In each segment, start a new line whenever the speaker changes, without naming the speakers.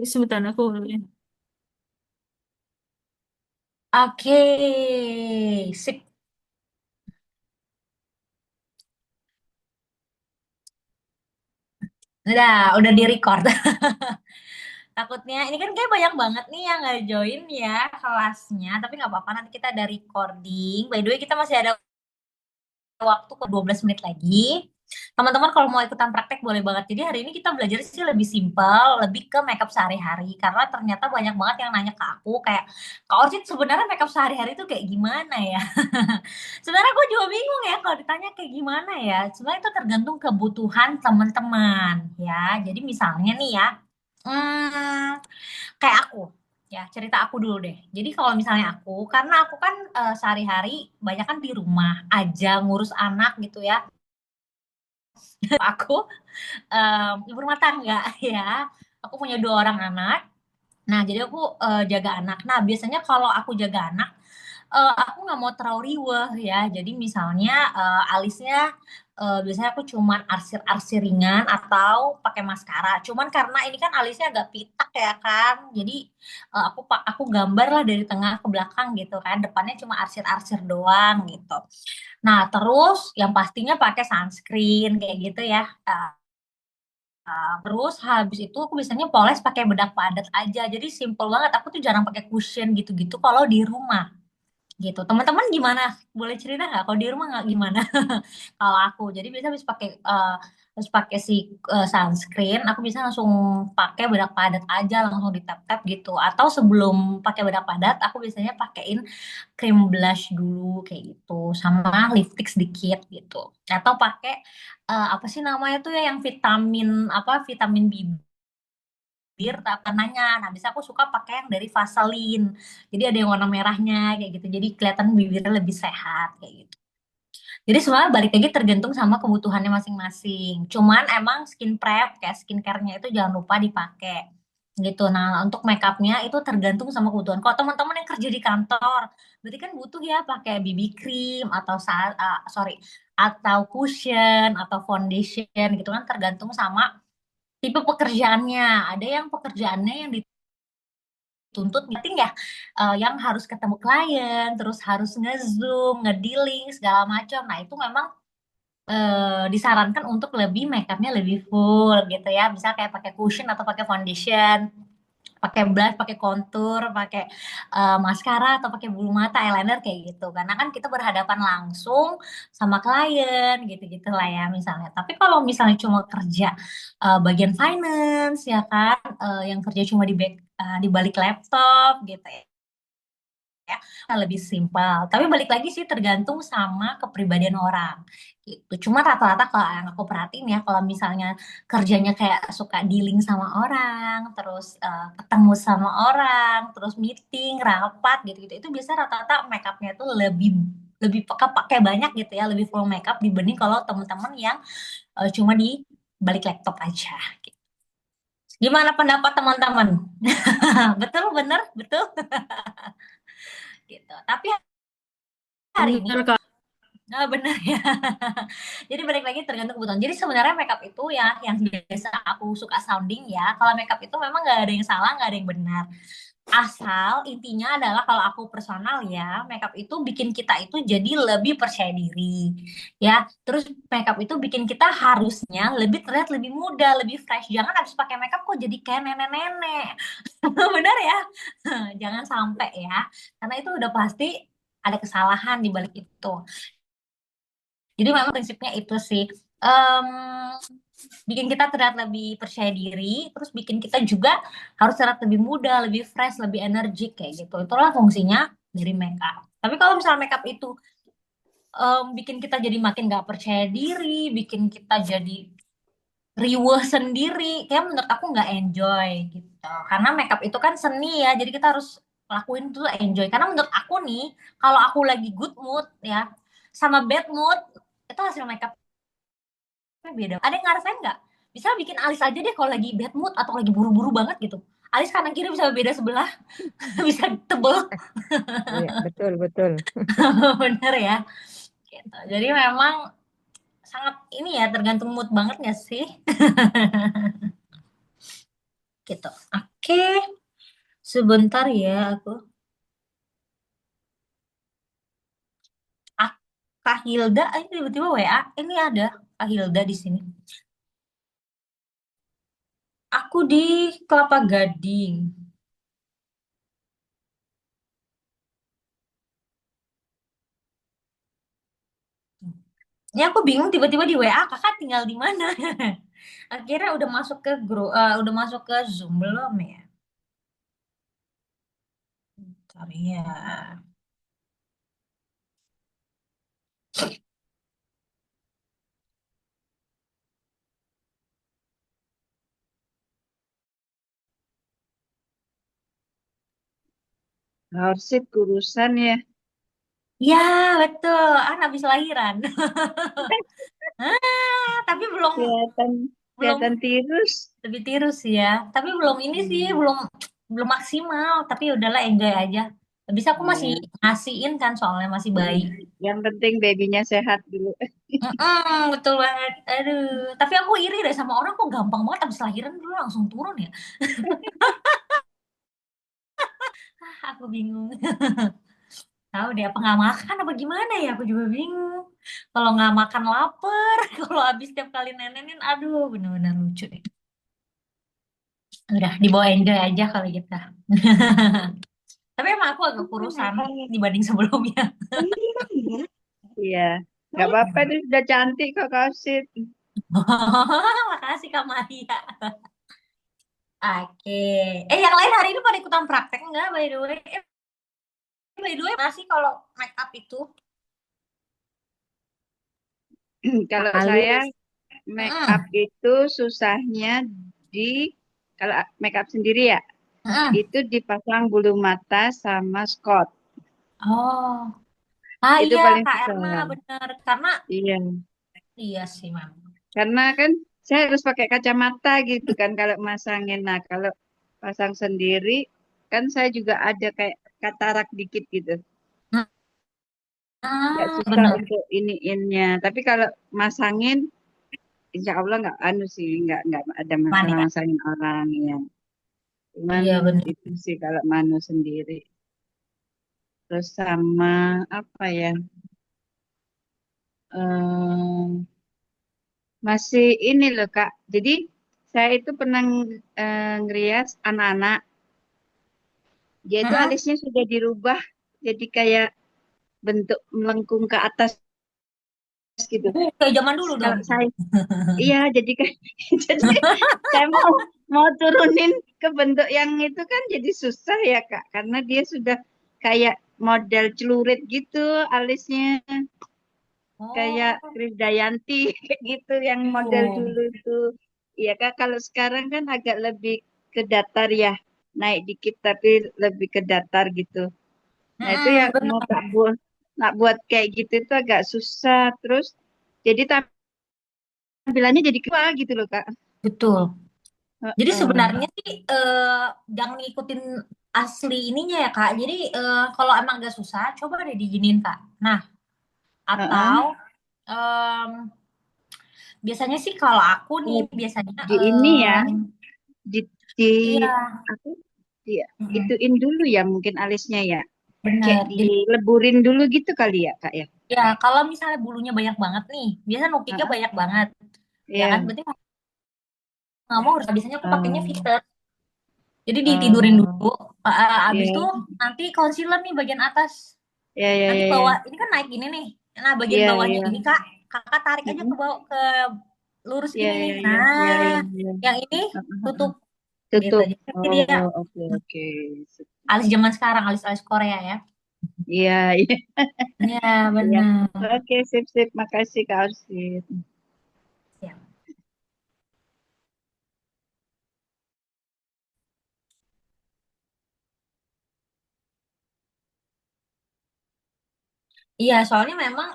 Sebentar aku.
Oke, sip. Udah di record. Takutnya ini kan kayak banyak banget nih yang nggak join ya kelasnya, tapi nggak apa-apa nanti kita ada recording. By the way, kita masih ada waktu ke 12 menit lagi. Teman-teman kalau mau ikutan praktek boleh banget. Jadi hari ini kita belajar sih lebih simpel, lebih ke makeup sehari-hari. Karena ternyata banyak banget yang nanya ke aku kayak, Kak Orchid sebenarnya makeup sehari-hari itu kayak gimana ya? Sebenarnya gue juga bingung ya kalau ditanya kayak gimana ya. Sebenarnya itu tergantung kebutuhan teman-teman ya. Jadi misalnya nih ya, hmm, kayak aku. Ya, cerita aku dulu deh. Jadi kalau misalnya aku, karena aku kan sehari-hari banyak kan di rumah aja ngurus anak gitu ya. Aku ibu rumah tangga ya. Aku punya dua orang anak. Nah, jadi aku jaga anak. Nah, biasanya kalau aku jaga anak, aku nggak mau terlalu riweh ya. Jadi misalnya alisnya biasanya aku cuman arsir-arsir ringan atau pakai maskara. Cuman karena ini kan alisnya agak pitak ya kan. Jadi aku gambar lah dari tengah ke belakang gitu kan. Depannya cuma arsir-arsir doang gitu. Nah, terus yang pastinya pakai sunscreen kayak gitu ya. Terus habis itu aku biasanya poles pakai bedak padat aja. Jadi simple banget. Aku tuh jarang pakai cushion gitu-gitu kalau di rumah gitu. Teman-teman gimana? Boleh cerita nggak? Kalau di rumah nggak gimana? Kalau aku, jadi biasa habis pakai si sunscreen, aku bisa langsung pakai bedak padat aja, langsung di tap tap gitu. Atau sebelum pakai bedak padat, aku biasanya pakein krim blush dulu kayak gitu, sama lipstick sedikit gitu. Atau pakai apa sih namanya tuh ya yang vitamin bibir tanahnya. Nah, bisa aku suka pakai yang dari Vaseline. Jadi ada yang warna merahnya kayak gitu. Jadi kelihatan bibirnya lebih sehat kayak gitu. Jadi sebenarnya balik lagi tergantung sama kebutuhannya masing-masing. Cuman emang skin prep kayak skincare-nya itu jangan lupa dipakai gitu. Nah, untuk make up-nya itu tergantung sama kebutuhan. Kalau teman-teman yang kerja di kantor, berarti kan butuh ya pakai BB cream atau sorry, atau cushion atau foundation gitu kan tergantung sama tipe pekerjaannya. Ada yang pekerjaannya yang dituntut meeting ya, yang harus ketemu klien, terus harus nge-zoom, nge-dealing segala macam. Nah, itu memang disarankan untuk lebih makeupnya lebih full gitu ya. Bisa kayak pakai cushion atau pakai foundation, pakai blush, pakai contour, pakai maskara atau pakai bulu mata, eyeliner kayak gitu. Karena kan kita berhadapan langsung sama klien gitu-gitu lah ya misalnya. Tapi kalau misalnya cuma kerja bagian finance ya kan, yang kerja cuma di balik laptop gitu ya lebih simpel. Tapi balik lagi sih tergantung sama kepribadian orang. Gitu. Cuma rata-rata kalau yang aku perhatiin ya, kalau misalnya kerjanya kayak suka dealing sama orang, terus ketemu sama orang, terus meeting, rapat gitu-gitu, itu biasa rata-rata make upnya tuh lebih lebih pakai banyak gitu ya, lebih full makeup dibanding kalau teman-teman yang cuma di balik laptop aja. Gitu. Gimana pendapat teman-teman? Betul, bener, betul, gitu. Tapi hari ini
Bener, Kak.
nah, benar ya. Jadi balik lagi tergantung kebutuhan. Jadi sebenarnya makeup itu ya yang biasa aku suka sounding ya. Kalau makeup itu memang nggak ada yang salah, nggak ada yang benar. Asal intinya adalah kalau aku personal ya, makeup itu bikin kita itu jadi lebih percaya diri. Ya, terus makeup itu bikin kita harusnya lebih terlihat lebih muda, lebih fresh. Jangan habis pakai makeup kok jadi kayak nenek-nenek. Benar ya? Jangan sampai ya. Karena itu udah pasti ada kesalahan di balik itu. Jadi memang prinsipnya itu sih. Em, bikin kita terlihat lebih percaya diri, terus bikin kita juga harus terlihat lebih muda, lebih fresh, lebih energik kayak gitu. Itulah fungsinya dari make up. Tapi kalau misalnya make up itu bikin kita jadi makin gak percaya diri, bikin kita jadi riweh sendiri, kayak menurut aku nggak enjoy gitu. Karena make up itu kan seni ya, jadi kita harus lakuin itu enjoy. Karena menurut aku nih, kalau aku lagi good mood ya, sama bad mood, itu hasil make up beda. Ada yang ngerasain nggak? Bisa bikin alis aja deh kalau lagi bad mood atau lagi buru-buru banget gitu. Alis kanan kiri bisa beda sebelah, bisa tebel,
Iya, betul, betul.
bener ya. Gitu. Jadi memang sangat ini ya tergantung mood banget nggak sih? gitu. Oke, sebentar ya aku. Ah, Kak Hilda, ini tiba-tiba WA. Ini ada Kak Hilda di sini. Aku di Kelapa Gading. Ini aku bingung tiba-tiba di WA kakak tinggal di mana. Akhirnya udah masuk ke grup, udah masuk ke Zoom belum ya? Bentar ya.
Harusnya kurusan ya.
Ya betul, habis lahiran. Tapi belum
Kelihatan
belum
kelihatan tirus.
lebih tirus ya. Tapi belum ini sih,
Hmm.
belum maksimal. Tapi udahlah enjoy aja. Bisa aku masih
Ya.
ngasihin kan soalnya masih bayi.
Yang penting babynya sehat dulu.
Betul banget. Aduh, tapi aku iri deh sama orang kok gampang banget habis lahiran dulu langsung turun ya. Aku bingung. Tahu deh apa nggak makan apa gimana ya? Aku juga bingung. Kalau nggak makan lapar, kalau habis tiap kali nenenin, aduh bener-bener lucu deh. Udah dibawa enjoy aja kalau gitu. Tapi emang aku agak kurusan dibanding sebelumnya.
Iya. Nggak apa-apa, itu sudah cantik kok Kausit.
Makasih Kak Maria. Oke. Yang lain hari ini pada ikutan praktek nggak by the way? By the way, masih kalau make up itu?
Kalau saya
Alis.
make up
Mm-mm.
itu susahnya di kalau make up sendiri ya,
Mm-mm.
itu dipasang bulu mata sama Scott.
Oh,
Itu
iya
paling
Kak Erna
susah.
bener. Karena
Iya.
iya sih memang.
Karena kan saya harus pakai kacamata gitu kan kalau masangin. Nah, kalau pasang sendiri kan saya juga ada kayak katarak dikit gitu. Nggak susah
Bener.
untuk iniinnya. Tapi kalau masangin, insya Allah nggak anu sih, nggak ada
Mana
masalah
ya?
masangin orang ya. Cuman
Iya bener.
itu sih kalau manu sendiri. Terus sama apa ya? Ehm, masih ini loh Kak. Jadi saya itu pernah ngerias anak-anak. Dia itu
Mm-mm.
alisnya sudah dirubah jadi kayak bentuk melengkung ke atas gitu.
Kayak zaman dulu
Kalau
dong.
saya, iya jadi kayak jadi saya mau turunin ke bentuk yang itu kan jadi susah ya Kak, karena dia sudah kayak model celurit gitu alisnya, kayak
Oh,
Krisdayanti kayak gitu yang model
oh.
dulu tuh. Iya Kak, kalau sekarang kan agak lebih ke datar ya, naik dikit tapi lebih ke datar gitu. Nah itu yang mau
Bener.
tak buat, nak buat kayak gitu itu agak susah. Terus jadi tampilannya jadi keluar gitu loh Kak.
Betul. Jadi
Heeh.
sebenarnya sih jangan ngikutin asli ininya ya Kak. Jadi kalau emang agak susah, coba deh diginin Kak. Nah,
Heeh.
atau em, biasanya sih kalau aku nih
Oh,
biasanya
di ini ya, di di
iya,
aku di
mm-mm,
ituin dulu ya mungkin alisnya ya. Kayak
bener. Jadi
dileburin dulu gitu kali ya Kak ya.
ya kalau misalnya bulunya banyak banget nih, biasanya nukiknya
Heeh.
banyak banget, ya kan?
Iya.
Berarti nggak mau harus. Biasanya aku pakainya
Oh,
filler. Jadi ditidurin
oh,
dulu. Abis itu
iya,
nanti concealer nih bagian atas.
iya, iya,
Nanti
iya, iya,
bawah ini kan naik gini nih. Nah, bagian
iya,
bawahnya
iya,
ini Kak, Kakak tarik aja ke
heeh.
bawah ke lurus
Iya,
gini nih.
iya, iya, iya, iya,
Nah,
iya.
yang ini
Heeh, heeh.
tutup gitu.
Tutup.
Jadi dia
Oh, oke, oke.
alis zaman sekarang, alis-alis Korea ya.
Iya, iya,
Iya,
iya.
benar.
Oke, sip, sip. Makasih Kak Arsit.
Ya. Iya, soalnya memang,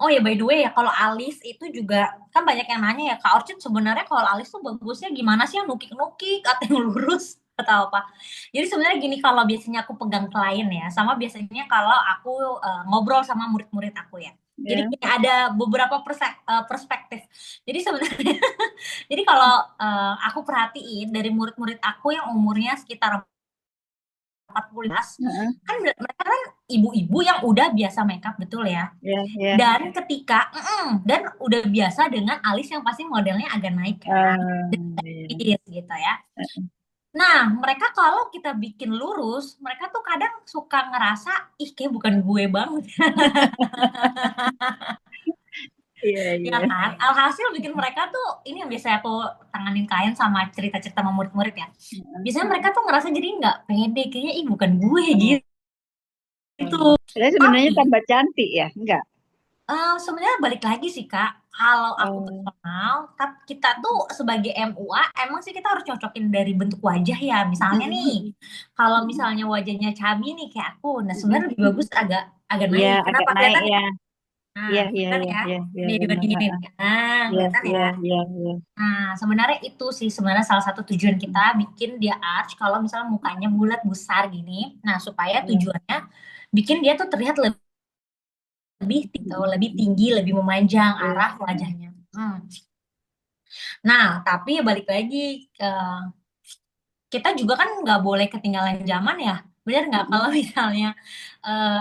oh ya by the way ya, kalau alis itu juga kan banyak yang nanya ya, Kak Orchid sebenarnya kalau alis tuh bagusnya gimana sih yang nukik-nukik atau yang lurus atau apa? Jadi sebenarnya gini, kalau biasanya aku pegang klien ya, sama biasanya kalau aku ngobrol sama murid-murid aku ya. Jadi
Ya.
gini, ada beberapa perspektif. Jadi sebenarnya Jadi kalau aku perhatiin dari murid-murid aku yang umurnya sekitar 40
Heeh.
kan mereka kan ibu-ibu yang udah biasa makeup betul ya.
Ya, ya.
Dan ketika dan udah biasa dengan alis yang pasti modelnya agak naik kan,
Iya.
gitu ya. Nah, mereka kalau kita bikin lurus, mereka tuh kadang suka ngerasa, ih kayak bukan gue banget.
Iya,
Ya
iya.
kan? Alhasil bikin mereka tuh, ini yang biasanya aku tanganin klien sama cerita-cerita sama murid-murid ya. Biasanya mereka tuh ngerasa jadi nggak pede, kayaknya ih bukan gue gitu.
Saya sebenarnya
Tapi
tambah cantik ya, enggak?
sebenarnya balik lagi sih Kak, kalau aku
Oh.
personal, kita tuh sebagai MUA emang sih kita harus cocokin dari bentuk wajah ya. Misalnya nih, kalau misalnya wajahnya cabi nih kayak aku, nah sebenarnya lebih bagus agak agak
Iya,
naik.
agak
Kenapa
naik
kelihatan ya?
ya.
Nah,
Iya, iya,
kelihatan
iya,
ya.
iya, iya,
Nih
benar.
dibandingin. Nah,
Iya,
kelihatan
iya,
ya.
iya, iya.
Nah, sebenarnya itu sih sebenarnya salah satu tujuan kita bikin dia arch kalau misalnya mukanya bulat besar gini. Nah, supaya
Iya.
tujuannya bikin dia tuh terlihat lebih tinggi, lebih memanjang
Iya.
arah wajahnya. Nah, tapi balik lagi kita juga kan nggak boleh ketinggalan zaman ya. Bener nggak kalau misalnya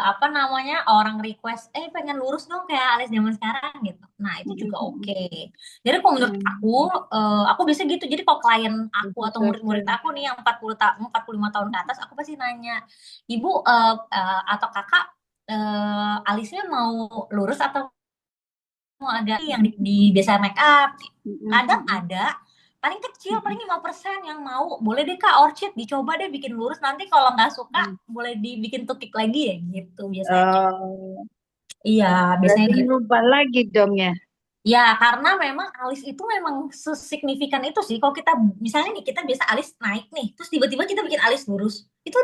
apa namanya orang request, pengen lurus dong kayak alis zaman sekarang gitu. Nah itu juga oke. Jadi kalau menurut aku bisa gitu. Jadi kalau klien aku atau murid-murid
Disesuaikan.
aku nih yang 40 tahun, 45 tahun ke atas, aku pasti nanya, ibu atau kakak alisnya mau lurus atau mau agak yang di biasa make up. Kadang ada paling kecil paling 5% yang mau boleh deh kak Orchid dicoba deh bikin lurus nanti kalau nggak suka boleh dibikin tukik lagi ya gitu biasanya.
Oh,
Iya biasanya
berarti
gitu.
merubah lagi dong ya.
Ya karena memang alis itu memang sesignifikan itu sih kalau kita misalnya nih kita biasa alis naik nih terus tiba-tiba kita bikin alis lurus itu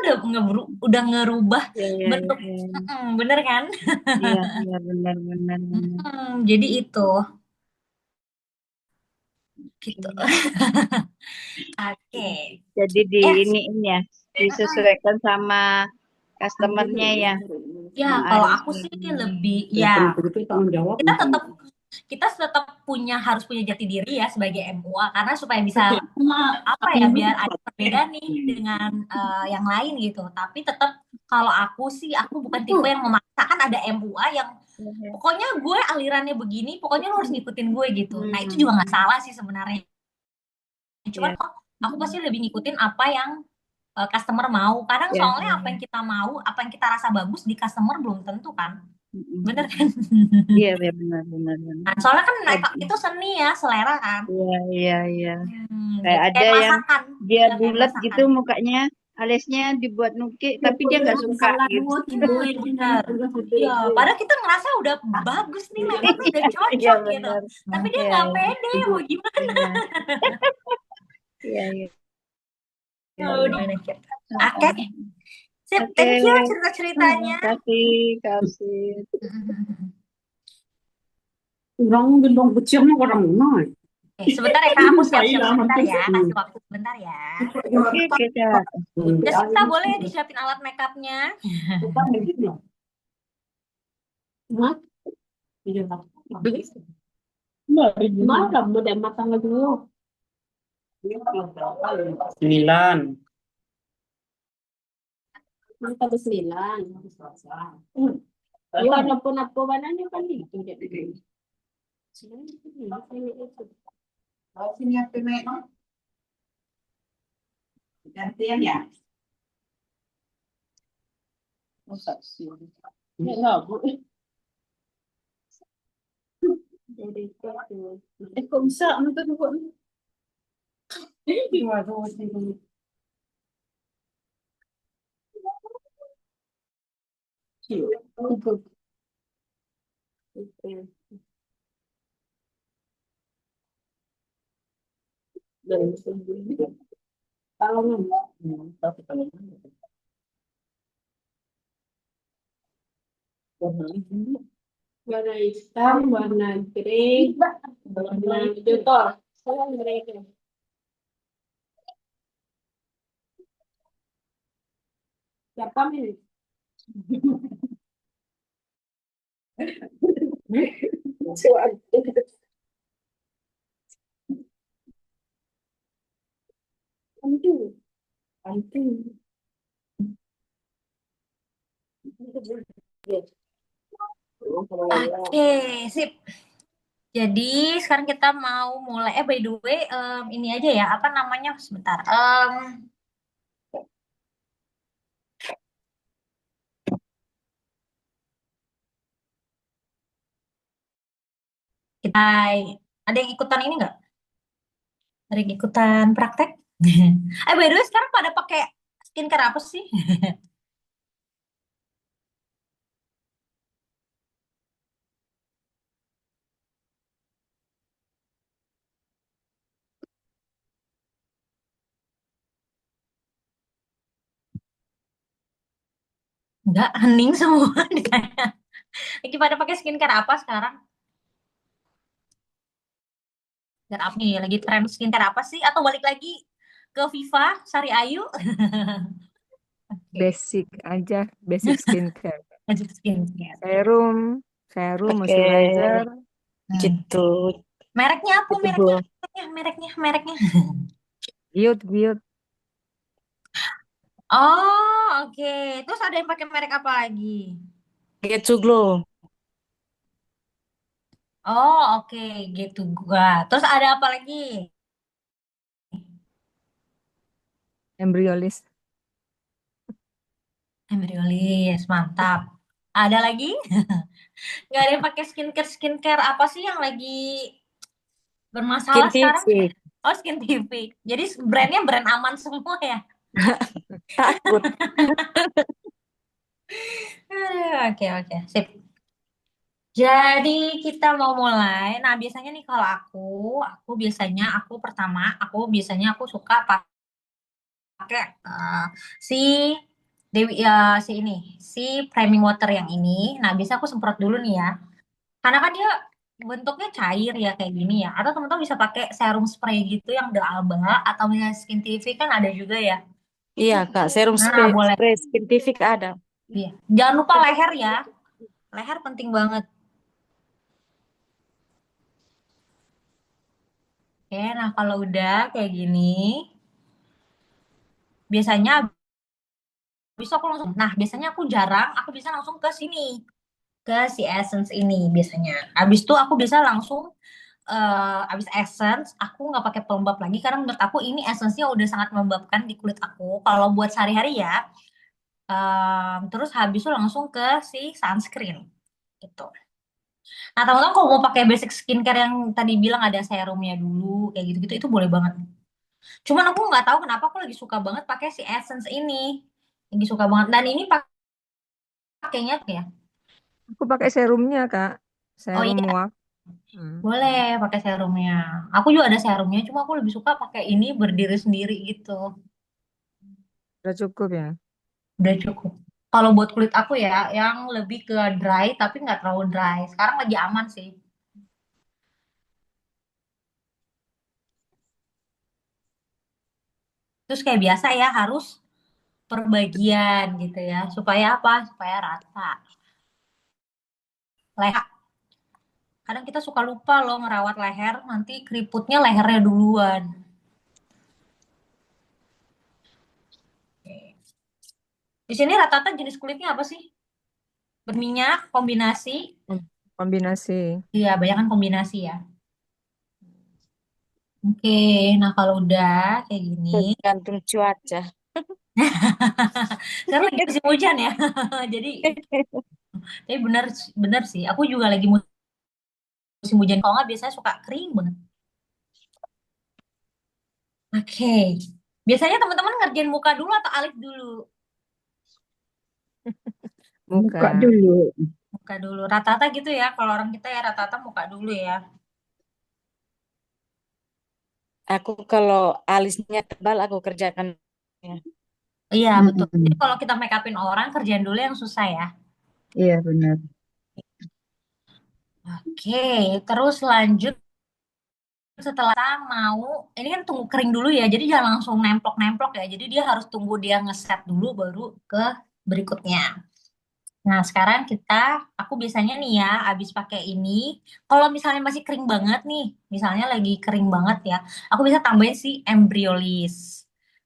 udah ngerubah
Iya, iya, iya,
bentuk.
iya.
Bener kan.
Iya, iya, benar, benar, benar.
Jadi itu gitu.
Oke.
Oke.
Jadi di
Eh,
ini ya, disesuaikan sama customernya ya,
ya,
sama
kalau aku
alisnya.
sih lebih ya kita tetap harus punya jati diri ya sebagai MUA karena supaya bisa apa ya biar ada perbedaan nih dengan yang lain gitu. Tapi tetap kalau aku bukan tipe yang memaksakan ada MUA yang pokoknya gue alirannya begini, pokoknya lo harus ngikutin gue gitu. Nah itu juga nggak salah sih sebenarnya. Cuman
Ya,
kok aku pasti lebih ngikutin apa yang customer mau. Kadang
ya,
soalnya
ya,
apa
ya.
yang kita mau, apa yang kita rasa bagus di customer belum tentu kan. Bener kan?
Iya, ya, benar, benar, benar.
Nah, soalnya kan makeup
Ad-
itu seni ya, selera kan.
Iya, iya, iya. Kayak
Gitu.
ada
Kayak
yang
masakan.
dia
Iya, kayak
bulat gitu
masakan.
mukanya, alisnya dibuat nukik, tapi dia nggak suka gitu.
Bener. Iya, padahal kita ngerasa udah bagus nih, makeupnya udah
Iya,
cocok gitu.
benar.
Tapi dia
Iya,
nggak
iya,
pede, mau gimana?
iya, iya, iya, iya,
Mau
iya.
gimana kita? Oke,
Heeh.
sip.
Oke,
Thank you cerita-ceritanya.
kasih, kasih.
Orang gendong kecilnya orang mana?
Sebentar ya Kak, aku siap-siap sebentar ya. Kasih waktu sebentar ya.
Oke, oke, Kak.
Jessica boleh ya disiapin alat makeupnya?
Bukan begitu. Mat, iya. Malam udah matang lagi dulu. 9. Mantap 9. Iya, apa bananya kan itu jadi. Sini apa memang? Gantian ya? Masa sih? Ya enggak, Bu. Jadi itu. Kok bisa nonton Bu? Gimana sih? Kalau warna hitam, warna grey, warna hijau. Saya grey. Siapa nih? Antu. Antu.
Oke, sip. Jadi sekarang kita mau mulai. By the way, ini aja ya. Apa namanya? Sebentar. Kita ada yang ikutan ini nggak? Ada yang ikutan praktek? By the way, sekarang pada pakai skincare apa sih? Nggak, hening semua ditanya. Lagi pada pakai skincare apa sekarang? Skincare apa nih? Lagi tren skincare apa sih? Atau balik lagi ke Viva, Sari Ayu? Oke,
Basic aja, basic skincare.
lanjut skincare.
Serum, serum,
Oke,
moisturizer,
gitu.
Mereknya apa?
Gitu, Bu.
Mereknya.
giut, giut.
Oh, oke. Terus ada yang pakai merek apa lagi?
Get to glow.
Oh, oke, gitu gua. Terus ada apa lagi?
Embryolis.
Embryolis, mantap. Ada lagi? Nggak ada yang pakai skincare apa sih yang lagi bermasalah sekarang?
Scientific.
Oh, Skintific. Jadi brandnya brand aman semua ya?
Takut.
Oke, sip. Jadi kita mau mulai. Nah, biasanya nih kalau aku biasanya aku suka pakai si Dewi ya si priming water yang ini. Nah, biasa aku semprot dulu nih ya. Karena kan dia bentuknya cair ya kayak gini ya. Atau teman-teman bisa pakai serum spray gitu yang udah alba atau misalnya Skin TV kan ada juga ya.
Iya, Kak. Serum
Nah, boleh.
spray scientific ada.
Iya. Jangan lupa leher ya. Leher penting banget. Oke, nah kalau udah kayak gini, biasanya biasanya aku bisa langsung ke sini, ke si essence ini biasanya. Habis itu aku bisa langsung habis essence, aku nggak pakai pelembab lagi karena menurut aku ini essence-nya udah sangat melembabkan di kulit aku. Kalau buat sehari-hari ya, terus habis itu langsung ke si sunscreen gitu. Nah, teman-teman kalau mau pakai basic skincare yang tadi bilang ada serumnya dulu kayak gitu-gitu itu boleh banget. Cuman aku nggak tahu kenapa aku lagi suka banget pakai si essence ini. Lagi suka banget. Dan ini pakainya ya.
Aku pakai serumnya, Kak.
Oh
Serum
iya,
muak. Hmm.
boleh pakai serumnya. Aku juga ada serumnya, cuma aku lebih suka pakai ini berdiri sendiri gitu.
Udah cukup ya.
Udah cukup. Kalau buat kulit aku ya, yang lebih ke dry tapi nggak terlalu dry. Sekarang lagi aman sih. Terus kayak biasa ya harus per bagian gitu ya. Supaya apa? Supaya rata. Leher. Kadang kita suka lupa loh ngerawat leher, nanti keriputnya lehernya duluan. Oke. Di sini rata-rata jenis kulitnya apa sih? Berminyak, kombinasi?
Kombinasi.
Iya, banyak kan kombinasi ya. Oke, nah kalau udah kayak gini,
Tergantung cuaca.
sekarang lagi musim hujan ya. Jadi, tapi bener sih. Aku juga lagi musim hujan. Kalau nggak biasanya suka kering banget. Oke, biasanya teman-teman ngerjain muka dulu atau alis dulu?
Muka.
Buka dulu.
Muka dulu. Rata-rata gitu ya. Kalau orang kita ya rata-rata muka dulu ya.
Aku kalau alisnya tebal, aku kerjakan.
Iya, betul. Jadi
Mm-mm.
kalau kita make upin orang, kerjaan dulu yang susah ya.
Iya benar.
Oke, terus lanjut setelah kita mau, ini kan tunggu kering dulu ya, jadi jangan langsung nemplok-nemplok ya. Jadi dia harus tunggu dia ngeset dulu baru ke berikutnya. Nah, sekarang aku biasanya nih ya, abis pakai ini, kalau misalnya masih kering banget nih, misalnya lagi kering banget ya, aku bisa tambahin si Embryolis.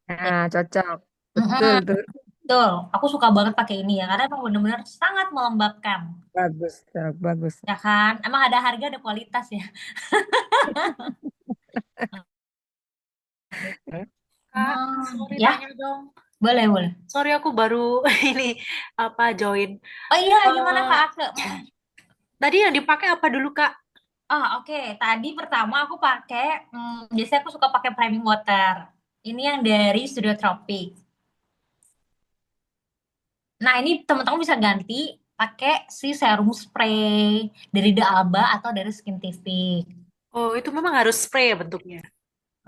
Nah, cocok. Betul
Mm-mm,
tuh.
betul. Aku suka banget pakai ini ya, karena emang bener-bener sangat melembabkan.
Bagus, cocok, bagus.
Ya kan? Emang ada harga, ada kualitas ya.
Kak,
Hmm,
sorry
ya,
nanya dong.
boleh, boleh.
Sorry aku baru ini join.
Oh iya, gimana
Eh,
Kak Ake?
tadi yang dipakai apa dulu Kak?
Oke. Tadi pertama aku pakai, biasanya aku suka pakai priming water. Ini yang dari Studio Tropic. Nah, ini teman-teman bisa ganti pakai si serum spray dari The Alba atau dari Skintific.
Oh, itu memang harus spray ya bentuknya.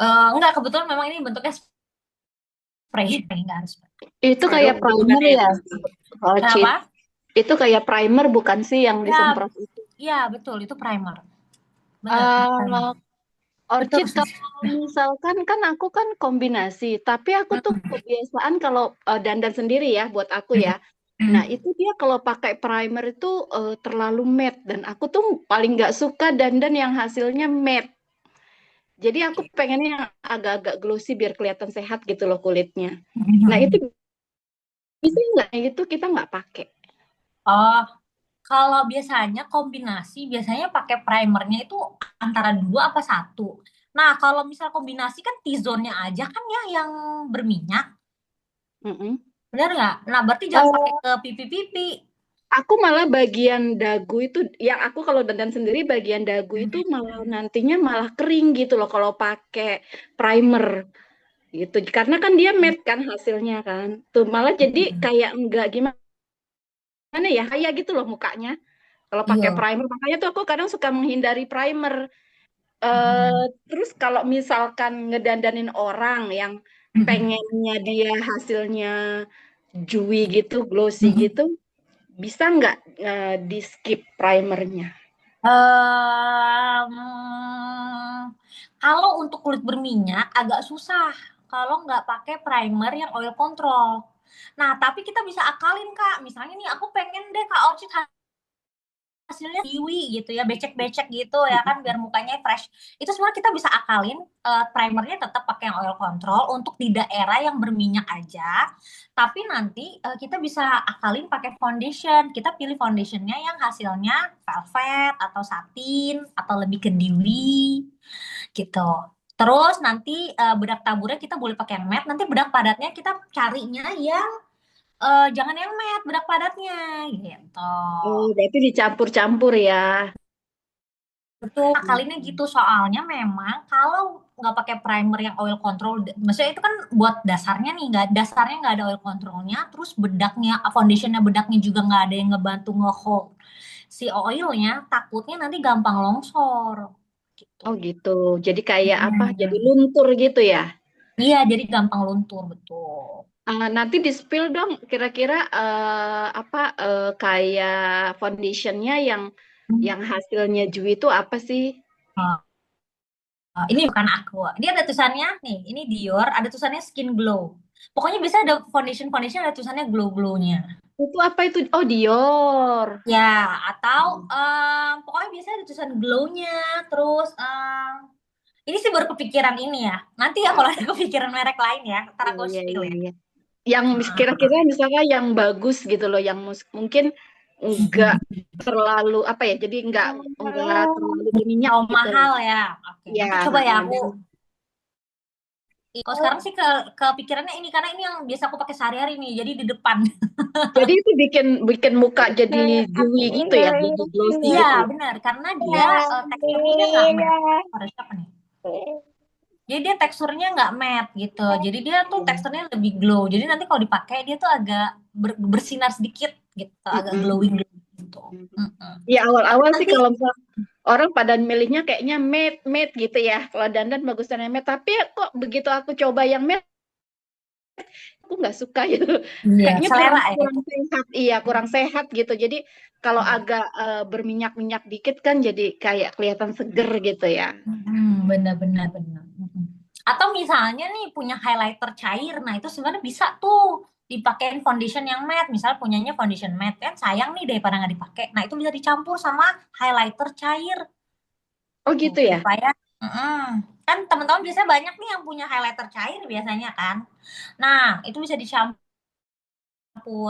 Enggak, kebetulan memang ini bentuknya spray, enggak harus spray.
Itu
Serum
kayak primer
bukan ya?
ya, Cid.
Kenapa?
Itu kayak primer bukan sih yang
Ya,
disemprot itu?
ya betul, itu primer. Benar, itu primer.
Eh,
Betul.
Orchid kalau misalkan kan aku kan kombinasi, tapi aku tuh kebiasaan kalau dandan sendiri ya buat aku ya. Nah, itu dia kalau pakai primer itu terlalu matte dan aku tuh paling nggak suka dandan yang hasilnya matte. Jadi aku pengennya yang agak-agak glossy biar kelihatan sehat gitu loh kulitnya. Nah, itu bisa nggak itu kita nggak pakai?
Oh, kalau biasanya kombinasi, biasanya pakai primernya itu antara dua apa satu. Nah, kalau misal kombinasi kan T-zone-nya aja kan ya yang berminyak,
Mm-mm.
benar nggak? Nah, berarti jangan pakai
Oh,
ke pipi-pipi.
aku malah bagian dagu itu, yang aku kalau dandan sendiri bagian dagu itu malah nantinya malah kering gitu loh kalau pakai primer gitu. Karena kan dia matte kan hasilnya kan. Tuh malah jadi kayak enggak gimana ya, kayak gitu loh mukanya. Kalau pakai
Iya.
primer, makanya tuh aku kadang suka menghindari primer. Eh, terus kalau misalkan ngedandanin orang yang pengennya dia hasilnya dewy gitu, glossy gitu, bisa nggak di skip primernya?
Em, kalau untuk kulit berminyak agak susah kalau nggak pakai primer yang oil control. Nah, tapi kita bisa akalin Kak. Misalnya nih aku pengen deh Kak Orchid hasilnya kiwi gitu ya, becek-becek gitu ya kan biar mukanya fresh. Itu semua kita bisa akalin, primernya tetap pakai yang oil control untuk di daerah yang berminyak aja. Tapi nanti kita bisa akalin pakai foundation. Kita pilih foundationnya yang hasilnya velvet atau satin atau lebih ke dewy gitu. Terus nanti bedak taburnya kita boleh pakai yang matte. Nanti bedak padatnya kita carinya yang jangan yang matte bedak padatnya gitu.
Oh, berarti dicampur-campur ya.
Betul, akalinnya gitu soalnya memang kalau nggak pakai primer yang oil control, maksudnya itu kan buat dasarnya nih, nggak ada oil controlnya, terus bedaknya, foundationnya bedaknya juga nggak ada yang ngebantu nge-hold si oilnya, takutnya nanti gampang longsor gitu.
Oh gitu. Jadi kayak apa? Jadi
Hmm.
luntur gitu ya.
Iya, jadi gampang luntur betul.
Nanti di spill dong kira-kira apa kayak foundationnya yang hasilnya dewy itu apa sih?
Ini bukan aku. Ini ada tulisannya nih, ini Dior, ada tulisannya Skin Glow. Pokoknya bisa ada foundation ada tulisannya glow-glownya.
Itu apa itu? Oh, Dior.
Ya, atau pokoknya biasanya ada tulisan glow-nya. Terus ini sih baru kepikiran ini ya. Nanti ya kalau ada kepikiran merek lain ya, ntar
Iya,
aku
iya,
spill
iya,
ya.
iya. Yang kira-kira misalnya yang bagus gitu loh, yang mungkin enggak terlalu apa ya? Jadi enggak terlalu berminyak
Oh,
gitu.
mahal ya. Oke,
Ya,
nanti coba ya aku.
dan
Kalau sekarang sih kepikirannya ini karena ini yang biasa aku pakai sehari-hari nih. Jadi di depan.
jadi itu bikin bikin muka jadi dewy gitu ya, jadi glossy
Iya,
gitu ya.
benar. Karena dia teksturnya dia nggak matte. Ada siapa nih? Jadi dia teksturnya nggak matte gitu. Jadi dia tuh teksturnya lebih glow. Jadi nanti kalau dipakai dia tuh agak bersinar sedikit gitu, agak glowing gitu.
Ya awal-awal sih
Nanti
kalau misal orang pada milihnya kayaknya matte matte gitu ya. Kalau dandan bagusan yang matte, tapi kok begitu aku coba yang matte aku nggak suka gitu.
iya,
Kayaknya
selera ya
kurang
itu.
sehat, iya kurang sehat gitu. Jadi kalau agak berminyak-minyak dikit kan jadi kayak kelihatan seger gitu ya.
Benar-benar benar. Atau misalnya nih punya highlighter cair, nah itu sebenarnya bisa tuh dipakein foundation yang matte. Misal punyanya foundation matte kan sayang nih daripada nggak dipakai. Nah itu bisa dicampur sama highlighter cair
Oh
tuh,
gitu ya.
supaya kan Kan teman-teman biasanya banyak nih yang punya highlighter cair biasanya kan. Nah, itu bisa dicampur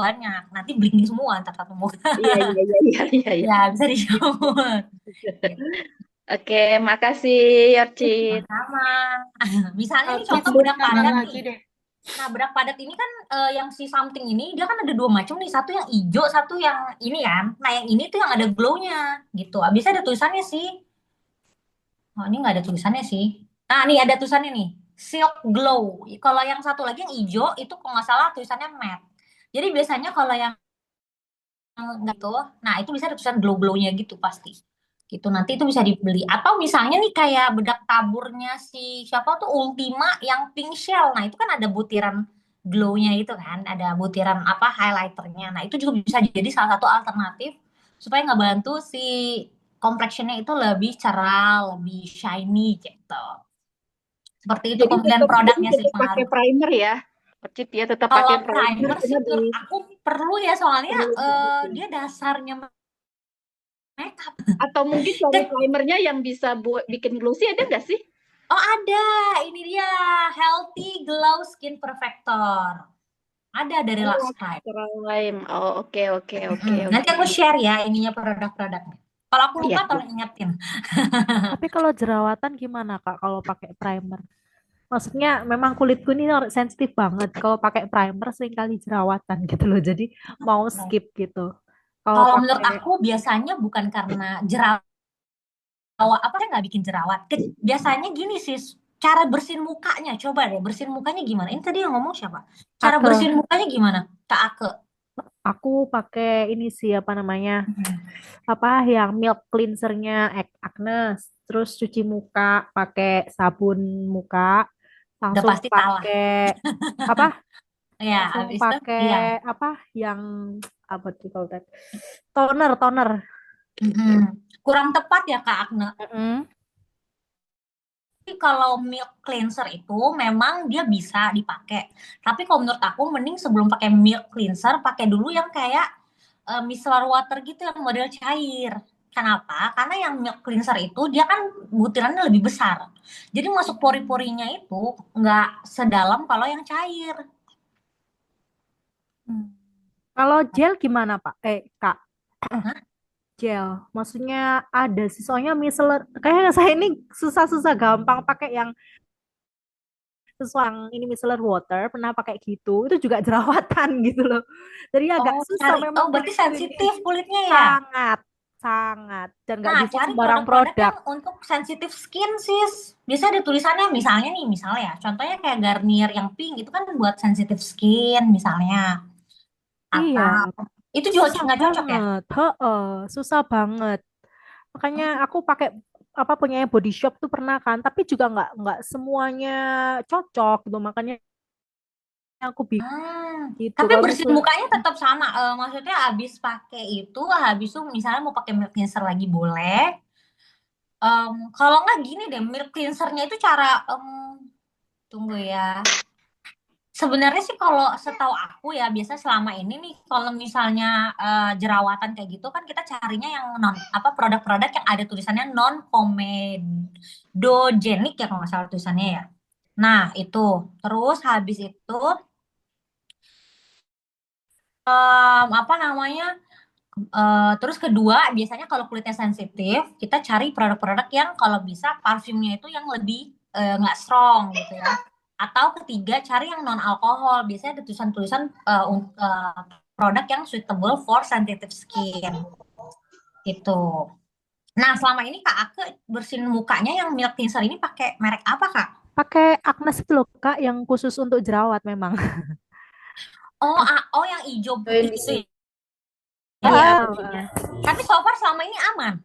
banyak. Nanti bling semua ntar satu muka.
Iya, iya, iya, iya, iya, iya.
Ya, bisa dicampur. Gitu.
Oke, makasih Yorcit.
Sama. Misalnya nih
Tips
contoh bedak
tambahan
padat
lagi
nih.
deh.
Nah, bedak padat ini kan yang si something ini dia kan ada dua macam nih. Satu yang hijau, satu yang ini kan. Nah, yang ini tuh yang ada glow-nya gitu. Abisnya ada tulisannya sih. Oh, ini nggak ada tulisannya sih. Nah, nih ada tulisannya nih. Silk Glow. Kalau yang satu lagi yang hijau itu kalau nggak salah tulisannya matte. Jadi biasanya kalau yang nggak tuh, nah itu bisa ada tulisan glow-glownya gitu pasti. Gitu nanti itu bisa dibeli. Atau misalnya nih kayak bedak taburnya si siapa tuh Ultima yang pink shell. Nah itu kan ada butiran glow-nya itu kan, ada butiran apa highlighternya. Nah itu juga bisa jadi salah satu alternatif supaya ngebantu si complexionnya itu lebih cerah, lebih shiny gitu. Seperti itu
Jadi
pemilihan produknya sih
tetap pakai
pengaruh.
primer ya, Yorcit ya, tetap
Kalau
pakai primer
primer sih
karena di
menurut aku perlu ya soalnya
gitu.
dia dasarnya makeup.
Atau mungkin cari primernya yang bisa buat bikin glossy ada nggak sih?
Oh ada, ini dia Healthy Glow Skin Perfector. Ada dari Lux Prime.
Prime. Oh, oke, oke, oke,
Nanti
oke.
aku share ya ininya produk-produknya. Kalau aku lupa
Iya,
tolong ingetin.
Tapi kalau jerawatan gimana Kak kalau pakai primer? Maksudnya memang kulitku ini sensitif banget. Kalau pakai primer sering kali jerawatan gitu loh. Jadi mau skip gitu. Kalau
Kalau menurut
pakai
aku biasanya bukan karena jerawat, apa yang nggak bikin jerawat. Biasanya gini sih, cara bersihin mukanya. Coba deh bersihin mukanya gimana? Ini tadi yang ngomong siapa? Cara
Ake,
bersihin mukanya gimana? Kak Ake.
aku pakai ini sih apa namanya? Apa yang milk cleansernya Agnes. Terus cuci muka pakai sabun muka.
Udah
Langsung
pasti salah.
pakai apa?
Ya,
Langsung
habis itu
pakai
iya.
apa yang apa tuh call that? Toner.
Kurang tepat ya Kak Agne.
Mm-mm.
Tapi kalau milk cleanser itu memang dia bisa dipakai. Tapi kalau menurut aku mending sebelum pakai milk cleanser pakai dulu yang kayak micellar water gitu yang model cair. Kenapa? Karena yang milk cleanser itu dia kan butirannya lebih besar. Jadi masuk pori-porinya itu nggak sedalam kalau yang cair.
Kalau gel gimana Pak? Kak,
Hah?
gel. Maksudnya ada sih soalnya micellar. Kayaknya saya ini susah-susah gampang pakai yang sesuai yang ini micellar water. Pernah pakai gitu. Itu juga jerawatan gitu loh. Jadi agak
Oh,
susah
cari.
memang
Oh, berarti
kulitku ini.
sensitif kulitnya ya?
Sangat, sangat. Dan nggak
Nah,
bisa
cari
sembarang
produk-produk
produk.
yang untuk sensitif skin, sis. Biasa ada tulisannya, misalnya nih, misalnya ya, contohnya kayak Garnier yang pink, itu kan buat sensitif skin, misalnya.
Iya,
Atau, itu juga
susah
nggak cocok ya?
banget. Heeh, susah banget. Makanya aku pakai apa punya Body Shop tuh pernah kan, tapi juga nggak semuanya cocok gitu. Makanya aku bingung gitu.
Tapi
Kalau
bersihin
misalnya
mukanya tetap sama. Maksudnya habis pakai itu, habis itu misalnya mau pakai milk cleanser lagi boleh. Kalau nggak gini deh, milk cleansernya itu cara, tunggu ya. Sebenarnya sih kalau setahu aku ya biasa selama ini nih kalau misalnya jerawatan kayak gitu kan kita carinya yang non apa produk-produk yang ada tulisannya non comedogenic ya kalau nggak salah tulisannya ya. Nah itu terus habis itu apa namanya terus kedua biasanya kalau kulitnya sensitif kita cari produk-produk yang kalau bisa parfumnya itu yang lebih nggak strong gitu ya. Atau ketiga cari yang non alkohol. Biasanya ada tulisan-tulisan produk yang suitable for sensitive skin gitu. Nah, selama ini Kak Ake bersihin mukanya yang milk cleanser ini pakai merek apa, Kak?
pakai Agnes itu loh Kak yang khusus untuk jerawat memang.
Oh, oh yang hijau putih itu ya.
Iya,
Ah,
paginya.
Tapi so far selama ini aman.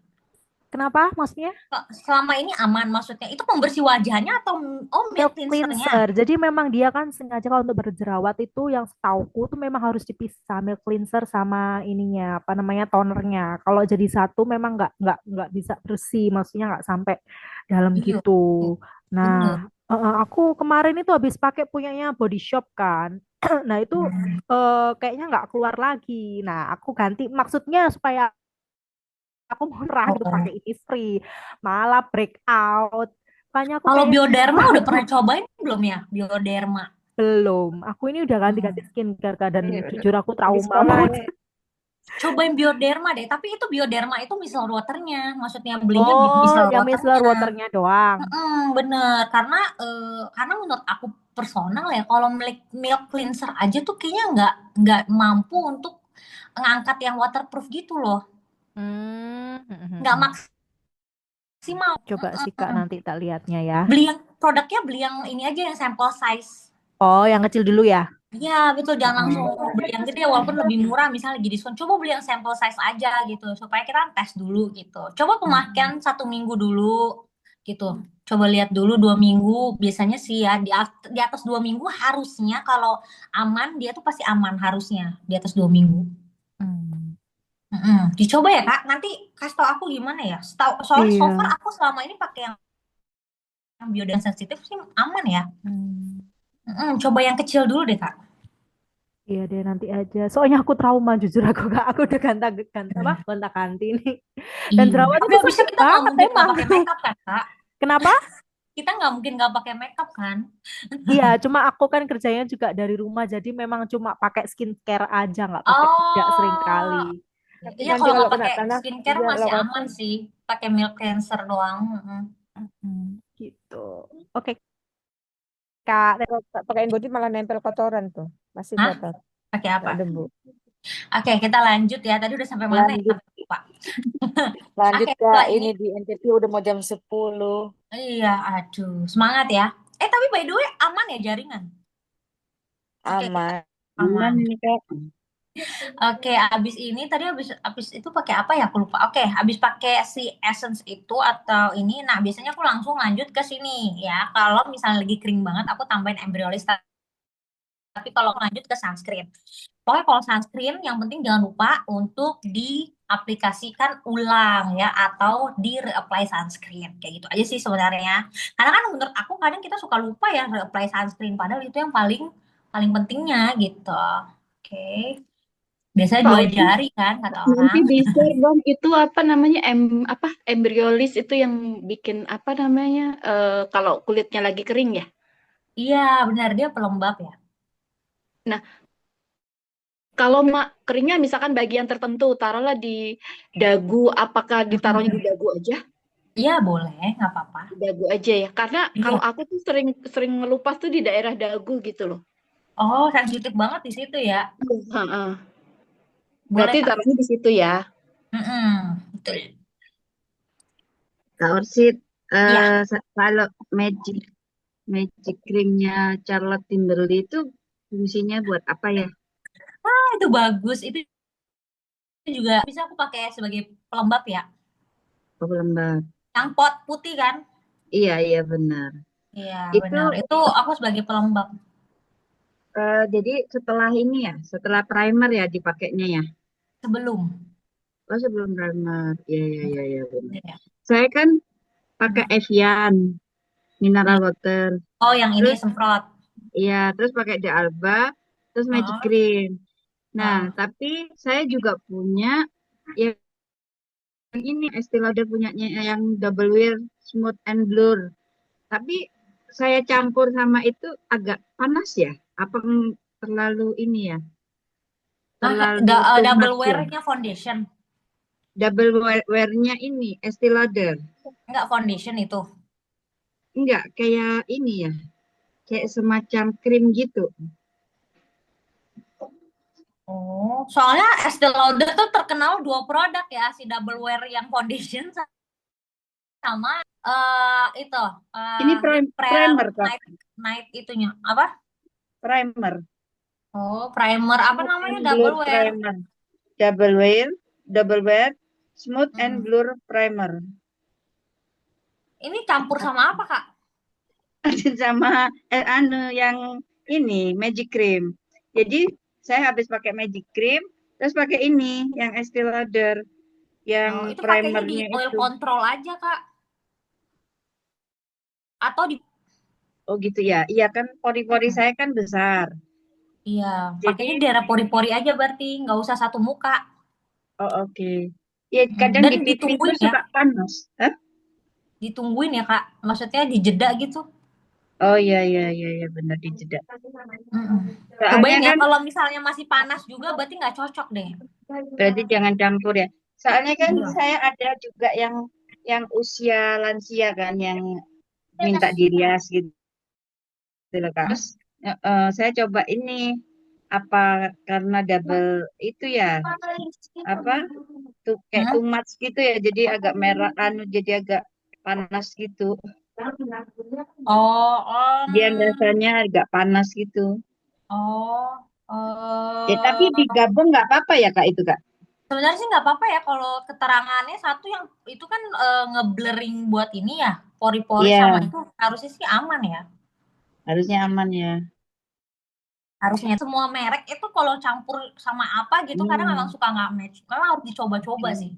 kenapa? Maksudnya
Selama ini aman maksudnya. Itu pembersih wajahnya atau milk
milk
cleansernya?
cleanser. Jadi memang dia kan sengaja kalau untuk berjerawat itu yang setauku tuh memang harus dipisah milk cleanser sama ininya apa namanya tonernya. Kalau jadi satu memang nggak bisa bersih, maksudnya nggak sampai dalam
Iya,
gitu.
bener.
Nah, aku kemarin itu habis pakai punyanya Body Shop kan. Nah itu kayaknya nggak keluar lagi. Nah aku ganti maksudnya supaya aku murah gitu
Oh.
pakai Innisfree malah breakout Makanya aku
Kalau
kayaknya
Bioderma udah pernah cobain belum ya? Bioderma.
belum. Aku ini udah ganti-ganti
Hmm.
skincare Kak, dan
Iya,
jujur aku
di
trauma
sekolah
banget.
ini
Cobain Bioderma deh. Tapi itu Bioderma itu micellar waternya. Maksudnya belinya
Oh,
micellar
yang micellar
waternya.
waternya doang.
Bener. Karena menurut aku personal ya, kalau milk cleanser aja tuh kayaknya nggak mampu untuk ngangkat yang waterproof gitu loh. Nggak maksimal.
Coba sih Kak
Mm-mm.
nanti tak lihatnya ya.
Beli yang ini aja yang sample size.
Oh, yang kecil dulu ya.
Iya betul, jangan langsung
Oh.
beli yang gede walaupun lebih murah misalnya lagi diskon. Coba beli yang sampel size aja gitu supaya kita tes dulu gitu. Coba pemakaian 1 minggu dulu gitu. Coba lihat dulu 2 minggu. Biasanya sih ya di atas 2 minggu harusnya kalau aman dia tuh pasti aman harusnya di atas 2 minggu.
Hmm.
Dicoba ya Kak. Nanti kasih tau aku gimana ya. Soalnya so far
Iya.
aku selama ini pakai yang biodan sensitif sih aman ya. Coba yang kecil dulu deh Kak.
Iya deh nanti aja. Soalnya aku trauma jujur aku Kak. Aku udah gonta-ganti nih. Dan
Iya.
jerawat
Tapi
itu
abisnya
sakit
kita nggak
banget
mungkin nggak
emang.
pakai makeup kan Kak?
Kenapa?
Kita nggak mungkin nggak pakai makeup kan?
Iya, cuma aku kan kerjanya juga dari rumah, jadi memang cuma pakai skincare aja, nggak sering kali.
Oh,
tapi
iya
nanti
kalau
kalau
nggak
kena
pakai
tanah
skincare
dia
masih
lokasi
aman sih, pakai milk cleanser doang.
Gitu. Oke, Kak.
kalau pakai body malah nempel kotoran tuh masih
Hah?
kotor
Pakai apa?
nggak debu.
Oke, kita lanjut ya. Tadi udah sampai mana ya?
Lanjut,
Sampai lupa.
lanjut
Oke,
Kak.
setelah ini,
Ini di NTT udah mau jam 10.
iya, aduh, semangat ya. Tapi by the way, aman ya jaringan? Oke, kita
Aman.
Aman
aman.
ini Kak.
Oke, abis itu pakai apa ya? Aku lupa. Oke, abis pakai si essence itu atau ini, nah biasanya aku langsung lanjut ke sini ya. Kalau misalnya lagi kering banget, aku tambahin embryolist. Tapi kalau lanjut ke sunscreen. Pokoknya kalau sunscreen yang penting jangan lupa untuk diaplikasikan ulang ya atau di reapply sunscreen. Kayak gitu aja sih sebenarnya. Karena kan menurut aku kadang kita suka lupa ya reapply sunscreen padahal itu yang paling paling pentingnya gitu. Oke. Biasanya
Kak
2 jari kan kata
nanti
orang.
di-share dong itu apa namanya embryolis itu yang bikin apa namanya kalau kulitnya lagi kering ya.
Iya, benar dia pelembab ya.
Nah, kalau keringnya misalkan bagian tertentu, taruhlah di dagu, apakah ditaruhnya di dagu aja?
Iya, boleh, nggak apa-apa.
Di dagu aja ya. Karena kalau
Iya.
aku tuh sering sering ngelupas tuh di daerah dagu gitu loh.
Oh, sensitif banget di situ ya.
Heeh.
Boleh,
Berarti
Kak.
taruhnya di situ ya.
Betul.
Kak Orsid,
Iya.
kalau magic creamnya Charlotte Timberly itu fungsinya buat apa ya?
Itu bagus. Itu juga bisa aku pakai sebagai pelembab ya.
Pelembab.
Yang pot putih kan?
Iya, iya benar.
Iya,
Itu
benar. Itu aku sebagai pelembab.
jadi setelah ini ya, setelah primer ya dipakainya ya.
Sebelum.
Oh, sebelum primer. Iya, iya, iya, iya benar.
Iya.
Saya kan pakai Evian mineral water.
Oh, yang ini
Terus
semprot.
iya, terus pakai The Alba, terus Magic
Heeh,
Cream. Nah,
heeh.
tapi saya juga punya yang ini Estee Lauder punyanya yang Double Wear Smooth and Blur. Tapi saya campur sama itu agak panas ya? Apa terlalu ini ya? Terlalu too
Double
much ya?
wear-nya foundation.
Double wear-nya ini Estee Lauder.
Enggak foundation itu.
Enggak, kayak ini ya. Kayak semacam krim gitu.
Oh, soalnya Estee Lauder tuh terkenal 2 produk ya, si double wear yang foundation sama itu
Ini
lip
primer, Kak.
night itunya apa?
Primer.
Oh, primer apa
Smooth
namanya
and Blur
double wear?
Primer. Double wear, Smooth and
Hmm.
Blur Primer.
Ini campur sama apa Kak?
Sama yang ini Magic Cream. Jadi saya habis pakai Magic Cream, terus pakai ini yang Estee Lauder, yang
Itu pakainya di
primernya
oil
itu.
control aja Kak? Atau di
Oh gitu ya. Iya kan pori-pori saya kan besar.
iya, pakainya di
Jadi
daerah pori-pori aja berarti, nggak usah satu muka.
oh oke. Ya kadang
Dan
di pipi itu
ditungguin ya.
suka panas. Hah?
ditungguin ya Kak. Maksudnya dijeda gitu.
Oh iya iya iya iya benar di jeda.
Mm-mm.
Soalnya
Cobain ya,
kan
kalau misalnya masih panas juga berarti nggak cocok deh.
berarti jangan campur ya. Soalnya kan
Iya.
saya ada juga yang usia lansia kan yang minta dirias gitu loh Kak. Terus saya coba ini apa karena double itu ya apa tuh kayak
Hmm?
too much gitu ya jadi agak merah anu jadi agak panas gitu.
Oh,
Dia rasanya agak panas gitu.
oh,
Ya tapi digabung nggak apa-apa ya Kak itu Kak.
sebenarnya sih nggak apa-apa ya kalau keterangannya satu yang itu kan ngeblurring buat ini ya, pori-pori sama
Iya,
itu harusnya sih aman ya.
harusnya aman ya.
Harusnya semua merek itu kalau campur sama apa gitu kadang memang
Hmm.
suka nggak match. Memang harus dicoba-coba sih.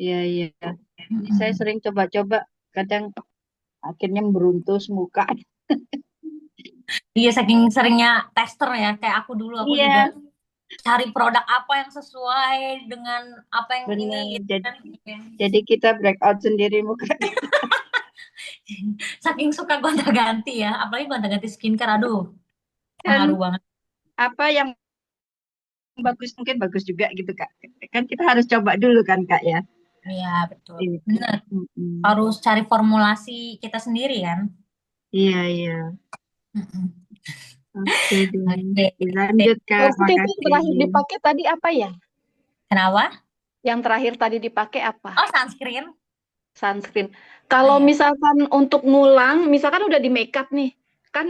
Iya, iya. Saya
Mm-mm.
sering coba-coba, kadang akhirnya beruntus muka.
Iya saking seringnya tester ya kayak aku juga
Iya,
cari produk apa yang sesuai dengan apa yang ini
benar.
gitu
Jadi,
kan.
jadi kita breakout sendiri muka.
Saking suka gonta-ganti ya, apalagi gonta-ganti skincare, aduh, ngaruh
Dan
banget.
apa yang bagus mungkin bagus juga gitu Kak. Kan kita harus coba dulu kan Kak ya.
Iya, betul.
Itu.
Bener,
Mm-mm.
harus cari formulasi kita sendiri kan.
Iya, iya.
Mm-mm.
Oke deh.
Oke, sip.
Dilanjut Kak,
Terus itu
makasih.
terakhir dipakai tadi apa ya?
Kenapa?
Yang terakhir tadi dipakai apa?
Oh, sunscreen.
Sunscreen.
Oh,
Kalau
iya.
misalkan untuk ngulang, misalkan udah di makeup nih, kan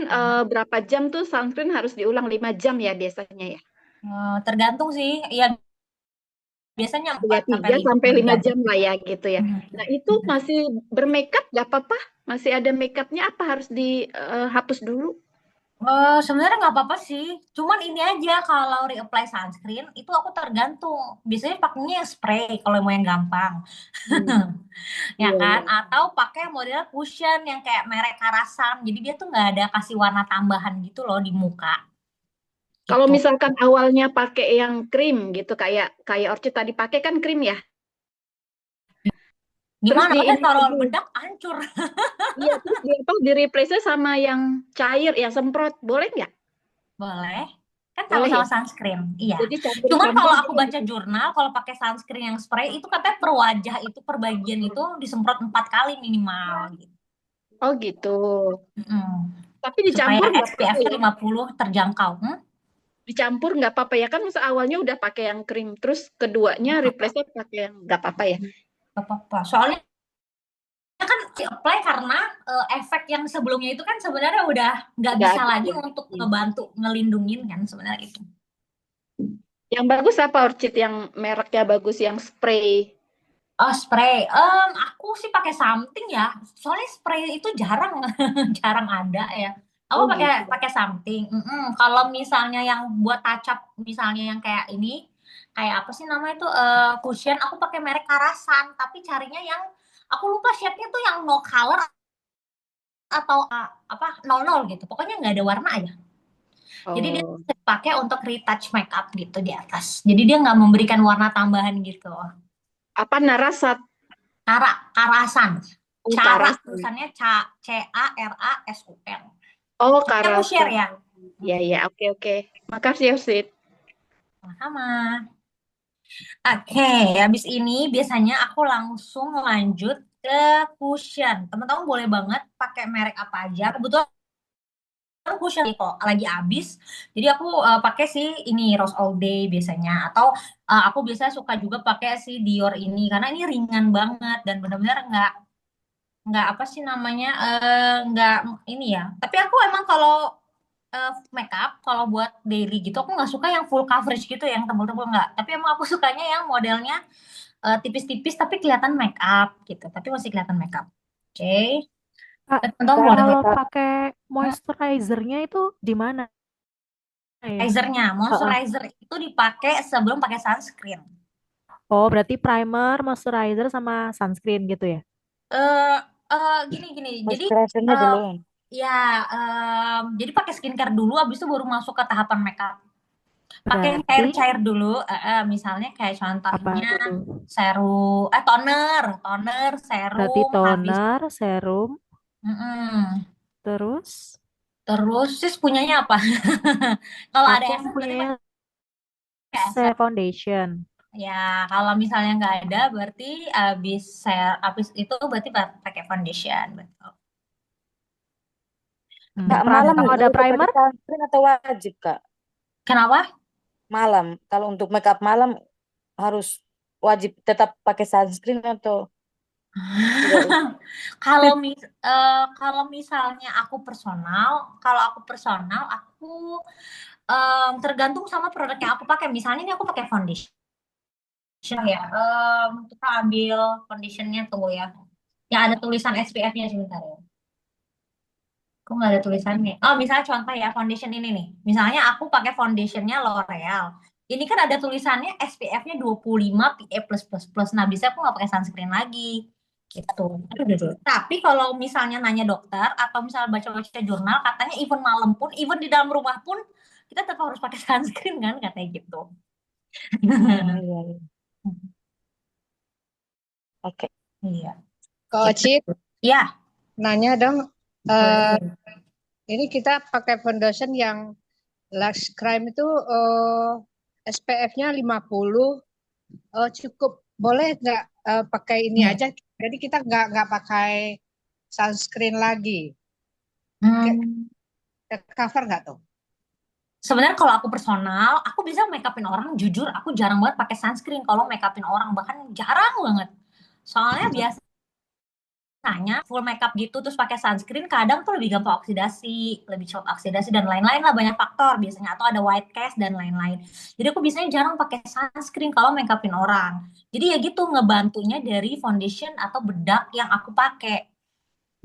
berapa jam tuh sunscreen harus diulang 5 jam ya biasanya ya.
Tergantung sih, ya biasanya
Ya
4 sampai
3 sampai 5
5 jam.
jam lah ya gitu ya. Nah itu masih bermakeup nggak apa-apa? Masih ada makeupnya apa harus dihapus dulu?
Sebenarnya nggak apa-apa sih. Cuman ini aja kalau reapply sunscreen itu aku tergantung. Biasanya pakainya yang spray kalau mau yang gampang.
Hmm,
Ya
iya,
kan?
iya.
Atau pakai model cushion yang kayak merek Karasan. Jadi dia tuh nggak ada kasih warna tambahan gitu loh di muka.
Kalau
Gitu.
misalkan awalnya pakai yang krim gitu kayak kayak Orchid tadi pakai kan krim ya. Terus
Gimana?
di
Kan
ini
kalau
lagi.
bedak hancur.
Iya, terus di apa di replace sama yang cair, yang semprot. Boleh nggak?
Boleh. Kan
Boleh ya.
sama-sama sunscreen. Iya.
Jadi
Cuman
campur-campur
kalau aku
gitu
baca
gitu.
jurnal, kalau pakai sunscreen yang spray itu katanya per wajah itu per bagian itu disemprot 4 kali minimal gitu.
Oh gitu.
Mm-mm.
Tapi
Supaya
dicampur nggak apa-apa
SPF-nya
ya.
50 terjangkau.
Dicampur nggak apa-apa ya kan masa awalnya udah pakai yang krim, terus keduanya replace pakai yang nggak apa-apa ya.
Gak apa-apa. Soalnya kan apply karena efek yang sebelumnya itu kan sebenarnya udah nggak
Nggak
bisa
ada
lagi
ya.
untuk
Hmm.
ngebantu ngelindungin kan sebenarnya itu.
Yang bagus apa Orchid yang mereknya bagus yang spray?
Oh, spray. Aku sih pakai something ya. Soalnya spray itu jarang jarang ada ya. Aku
Oh
pakai
gitu.
pakai something. Kalau misalnya yang buat touch up misalnya yang kayak ini kayak apa sih namanya itu cushion aku pakai merek Karasan tapi carinya yang aku lupa shade-nya tuh yang no color atau apa 00 gitu. Pokoknya nggak ada warna aja. Jadi dia
Oh,
bisa dipakai untuk retouch makeup gitu di atas. Jadi dia nggak memberikan warna tambahan gitu.
apa Narasat?
Karasan. Cara
Karasan.
tulisannya Carasun.
Oh,
Nanti aku share
Karasan.
ya.
Ya ya, oke oke. Makasih Orchid.
Sama. Oke, habis ini biasanya aku langsung lanjut ke cushion. Teman-teman boleh banget pakai merek apa aja. Kebetulan cushion nih kok lagi habis. Jadi aku pakai sih ini Rose All Day biasanya. Atau aku biasanya suka juga pakai si Dior ini karena ini ringan banget dan benar-benar nggak apa sih namanya nggak ini ya. Tapi aku emang kalau makeup kalau buat daily gitu aku nggak suka yang full coverage gitu yang tebel-tebel nggak. Tapi emang aku sukanya yang modelnya tipis-tipis tapi kelihatan makeup gitu. Tapi masih kelihatan makeup. Oke.
Kak,
Teman-teman boleh
kalau
banget.
pakai moisturizer-nya itu di mana ya?
Moisturizernya,
Heeh.
moisturizer itu dipakai sebelum pakai sunscreen.
Oh, berarti primer, moisturizer, sama sunscreen gitu ya?
eh gini. Jadi
Moisturizer-nya
eh,
dulu.
ya jadi pakai skincare dulu, habis itu baru masuk ke tahapan makeup. Pakai yang
Berarti
cair-cair dulu, misalnya kayak
apa
contohnya
dulu?
toner,
Berarti
serum, habis
toner, serum,
mm-mm.
terus
Terus sis punyanya apa? Kalau ada
aku
essence berarti
punya
pakai essence.
foundation.
Ya, kalau misalnya nggak ada berarti habis itu berarti pakai foundation, betul.
Kak, malam
Kalau ada
harus pakai
primer,
sunscreen atau wajib, Kak?
Kenapa?
Malam. Kalau untuk make up malam harus wajib tetap pakai sunscreen atau tidak?
Kalau kalau misalnya kalau aku personal, aku tergantung sama produk yang aku pakai. Misalnya ini aku pakai foundation ya. Kita ambil foundationnya tunggu ya. Yang ada tulisan SPF-nya sebentar ya. Kok nggak ada tulisannya? Oh, misalnya contoh ya, foundation ini nih. Misalnya aku pakai foundationnya L'Oreal. Ini kan ada tulisannya SPF-nya 25 PA+++. Nah, bisa aku nggak pakai sunscreen lagi. Gitu. Aduh. Tapi kalau misalnya nanya dokter, atau misalnya baca-baca jurnal, katanya even malam pun, even di dalam rumah pun, kita tetap harus pakai sunscreen kan, katanya gitu.
Oh, iya, iya. Oke.
Iya.
Kak
Gitu.
Ocit,
Ya,
nanya dong, eh,
boleh.
ini kita pakai foundation yang Lush Crime itu SPF-nya 50, cukup boleh nggak pakai ini
Nih.
aja? Jadi kita nggak pakai sunscreen lagi.
Hmm.
Cover nggak tuh?
Sebenarnya kalau aku personal, aku bisa make upin orang. Jujur, aku jarang banget pakai sunscreen kalau make upin orang, bahkan jarang banget. Soalnya biasanya full makeup gitu terus pakai sunscreen, kadang tuh lebih gampang oksidasi, lebih cepat oksidasi dan lain-lain lah, banyak faktor biasanya, atau ada white cast dan lain-lain. Jadi aku biasanya jarang pakai sunscreen kalau make upin orang. Jadi ya gitu, ngebantunya dari foundation atau bedak yang aku pakai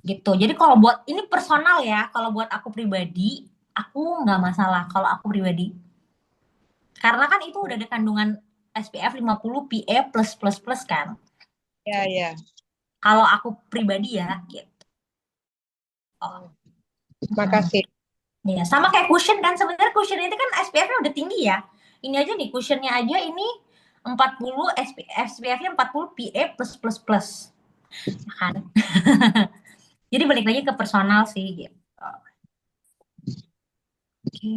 gitu. Jadi kalau buat ini personal ya, kalau buat aku pribadi, aku nggak masalah kalau aku pribadi. Karena kan itu udah ada kandungan SPF 50 PA+++ kan.
Ya, ya.
Kalau aku pribadi ya gitu. Oh.
Makasih.
Ya, sama kayak cushion kan, sebenarnya cushion itu kan SPF-nya udah tinggi ya. Ini aja nih cushionnya aja ini 40 SPF-nya 40 PA+++. Ya kan? Jadi balik lagi ke personal sih gitu. Oke.